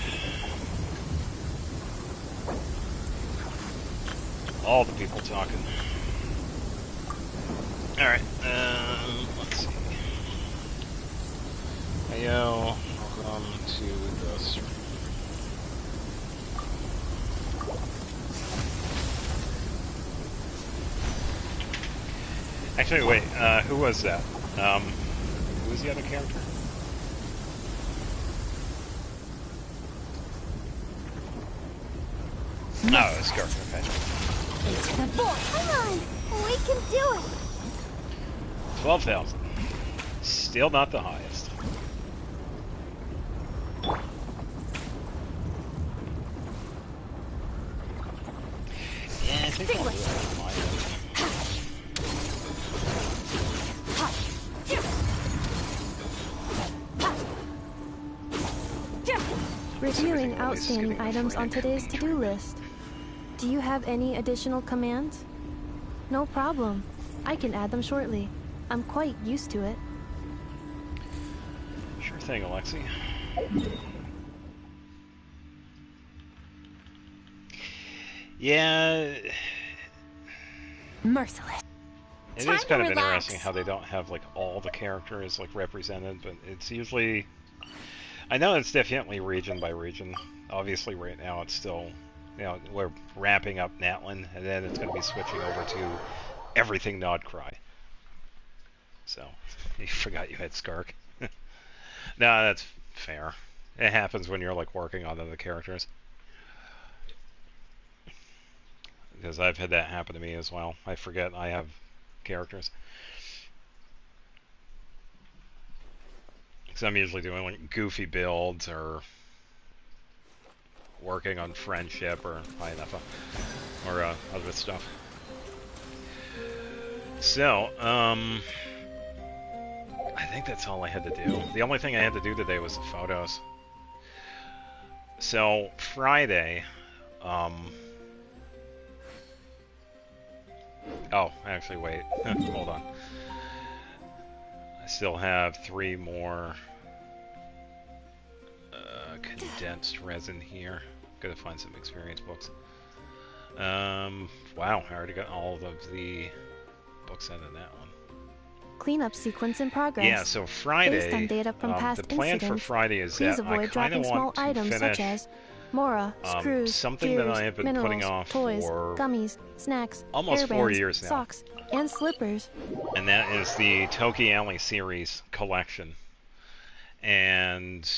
All the people talking. Alright, let's see. Heyo, hold on to this. Actually, wait, who was that? Who was the other character? Oh, it's Scarf, okay. Come on! We can do it! 12,000. Still not the highest. Yeah, I think I'll do that on my end. Reviewing outstanding items on today's to-do list. Do you have any additional commands? No problem. I can add them shortly. I'm quite used to it. Sure thing, Alexi. Yeah. Merciless. It is kind of interesting how they don't have like all the characters like represented, but it's usually, I know it's definitely region by region. Obviously right now it's still, you know, we're wrapping up Natlin, and then it's going to be switching over to everything Nod Cry. So, you forgot you had Skark. No, that's fair. It happens when you're like working on other characters. Because I've had that happen to me as well. I forget I have characters. Because I'm usually doing like goofy builds or working on friendship or or other stuff. So, I think that's all I had to do. The only thing I had to do today was the photos. So, Friday, oh, actually, wait. Hold on. I still have 3 more condensed resin here. Gotta find some experience books. Wow, I already got all of the books out of that one. Cleanup sequence in progress. Yeah, so Friday, based on data from past the plan incidents, for Friday is please that I avoid kind of dropping small want to items finish such as Mora, screws, something gears, that I have been minerals, putting off toys, for gummies, snacks, almost 4 hairbands, years now. socks, and slippers. And that is the Toki Alley series collection. And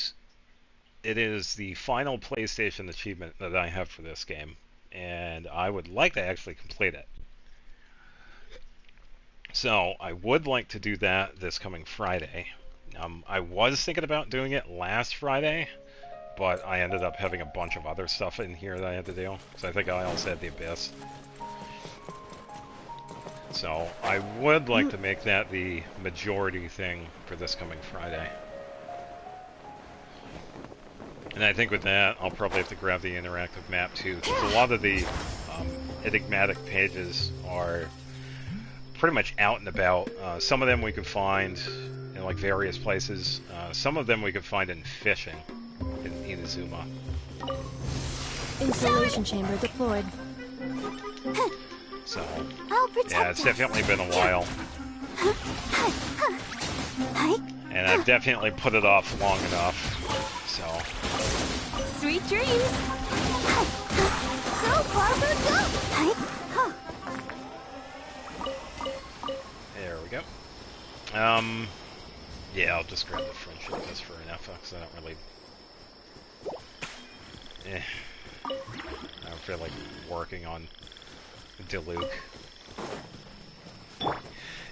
it is the final PlayStation achievement that I have for this game. And I would like to actually complete it. So, I would like to do that this coming Friday. I was thinking about doing it last Friday, but I ended up having a bunch of other stuff in here that I had to do. So I think I also had the Abyss. So, I would like to make that the majority thing for this coming Friday. And I think with that, I'll probably have to grab the interactive map too, because a lot of the enigmatic pages are pretty much out and about. Some of them we could find in like various places. Some of them we could find in fishing in Inazuma. Installation chamber deployed. So, protect yeah, it's definitely been a while. And I've definitely put it off long enough, so... Sweet dreams! Go, Barbara, go! There we go. Yeah, I'll just grab the friendship just for an FX, because I don't really... I don't feel like working on Diluc.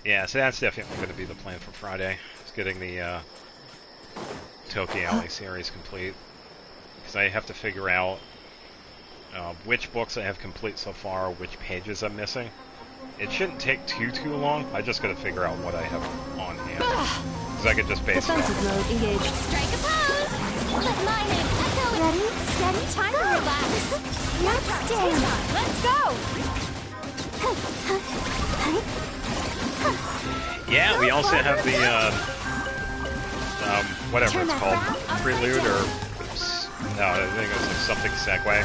Yeah, so that's definitely going to be the plan for Friday. Is getting the Toki Alley series complete. Because I have to figure out which books I have complete so far, which pages I'm missing. It shouldn't take too long. I just got to figure out what I have on hand. Because I could just base it Defensive off. mode engaged. Strike a pose! Let my name echo. Ready, steady, Time go! to relax. Let's stand. Let's go! Yeah, we also have the, whatever it's called, Prelude, or, no, I think it's something Segway.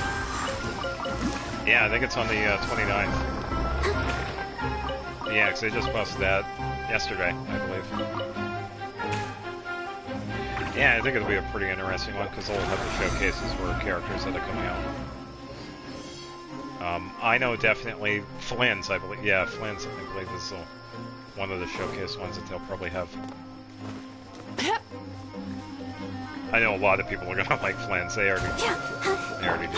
Yeah, I think it's on the 29th. Yeah, because they just posted that yesterday, I believe. Yeah, I think it'll be a pretty interesting one because they'll have the showcases for characters that are coming out. I know definitely Flynn's, I believe. Yeah, Flynn's, I believe, is one of the showcase ones that they'll probably have. I know a lot of people are gonna like Flynn's. They already do.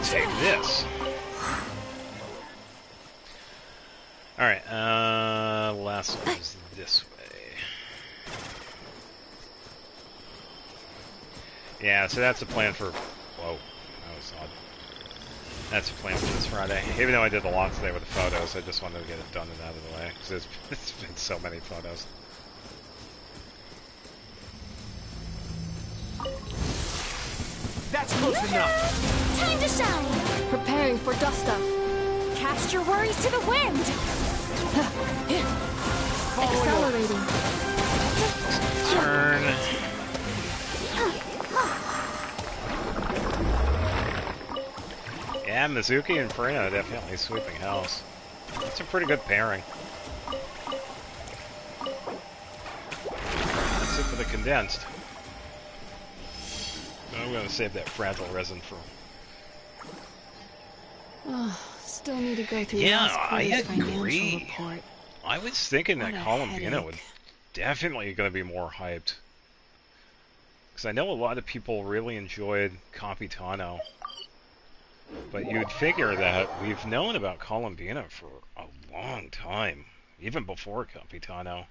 Take this. Alright, last one is this way. Yeah, so that's the plan for... Whoa, that was odd. That's the plan for this Friday. Even though I did a lot today with the photos, I just wanted to get it done and out of the way, because it's been so many photos. That's close enough. Time to shine! Preparing for dust-up. Cast your worries to the wind! Accelerating. Turn. Yeah, Mizuki and Farina definitely sweeping house. It's a pretty good pairing. That's it for the condensed. I'm gonna save that fragile resin for... Oh, still need to go through Yeah, last I quarter's financial agree. report. I was thinking that What a Columbina would headache. definitely gonna be more hyped. Because I know a lot of people really enjoyed Capitano. But you'd figure that we've known about Columbina for a long time. Even before Capitano.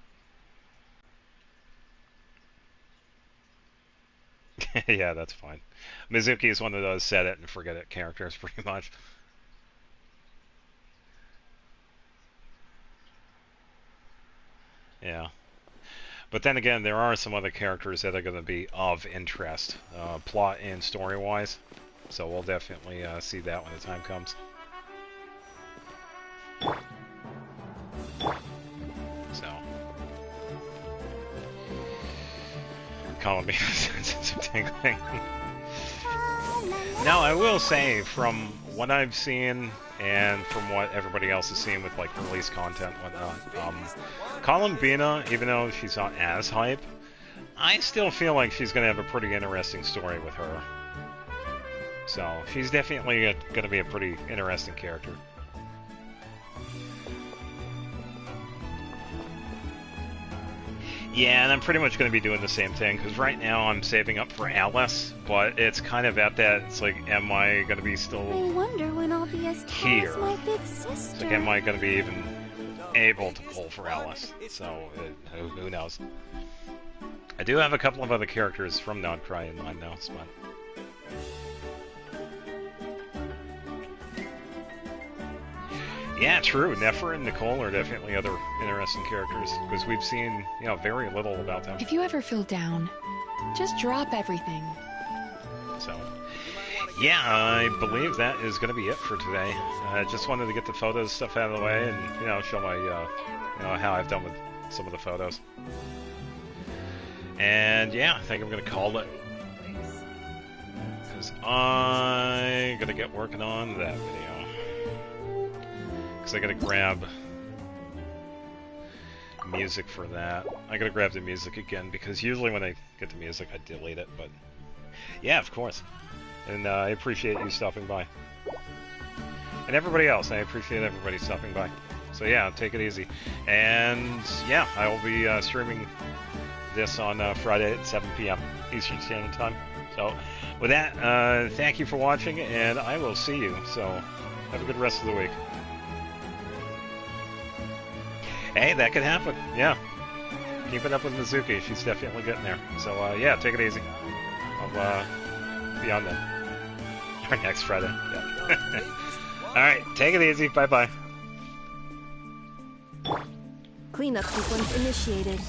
Yeah, that's fine. Mizuki is one of those set it and forget it characters pretty much. Yeah. But then again, there are some other characters that are going to be of interest, plot and story-wise. So we'll definitely see that when the time comes. So. Calling me sensitive tingling. Now, I will say, from what I've seen, and from what everybody else is seeing with like release content and whatnot, Columbina, even though she's not as hype, I still feel like she's going to have a pretty interesting story with her. So, she's definitely going to be a pretty interesting character. Yeah, and I'm pretty much going to be doing the same thing, because right now I'm saving up for Alice, but it's kind of at that, it's like, am I going to be still I wonder when I'll be as tall here? as my big It's sister. like, am I going to be even able to pull for Alice? So, who knows? I do have a couple of other characters from Nodcry in mind now, but... Yeah, true. Nefer and Nicole are definitely other interesting characters, because we've seen, you know, very little about them. If you ever feel down, just drop everything. So, yeah, I believe that is going to be it for today. I just wanted to get the photos stuff out of the way and, you know, show my, you know, how I've done with some of the photos. And, yeah, I think I'm going to call it. Because I'm going to get working on that video. I gotta grab music for that. I gotta grab the music again, because usually when I get the music I delete it, but yeah, of course. And I appreciate you stopping by. And everybody else, I appreciate everybody stopping by. So yeah, take it easy. And yeah, I will be streaming this on Friday at 7 p.m. Eastern Standard Time. So with that, thank you for watching, and I will see you. So have a good rest of the week. Hey, that could happen. Yeah. Keep it up with Mizuki. She's definitely getting there. So, yeah, take it easy. I'll be on then. Or next Friday. Yeah. Alright, take it easy. Bye-bye. Cleanup sequence initiated.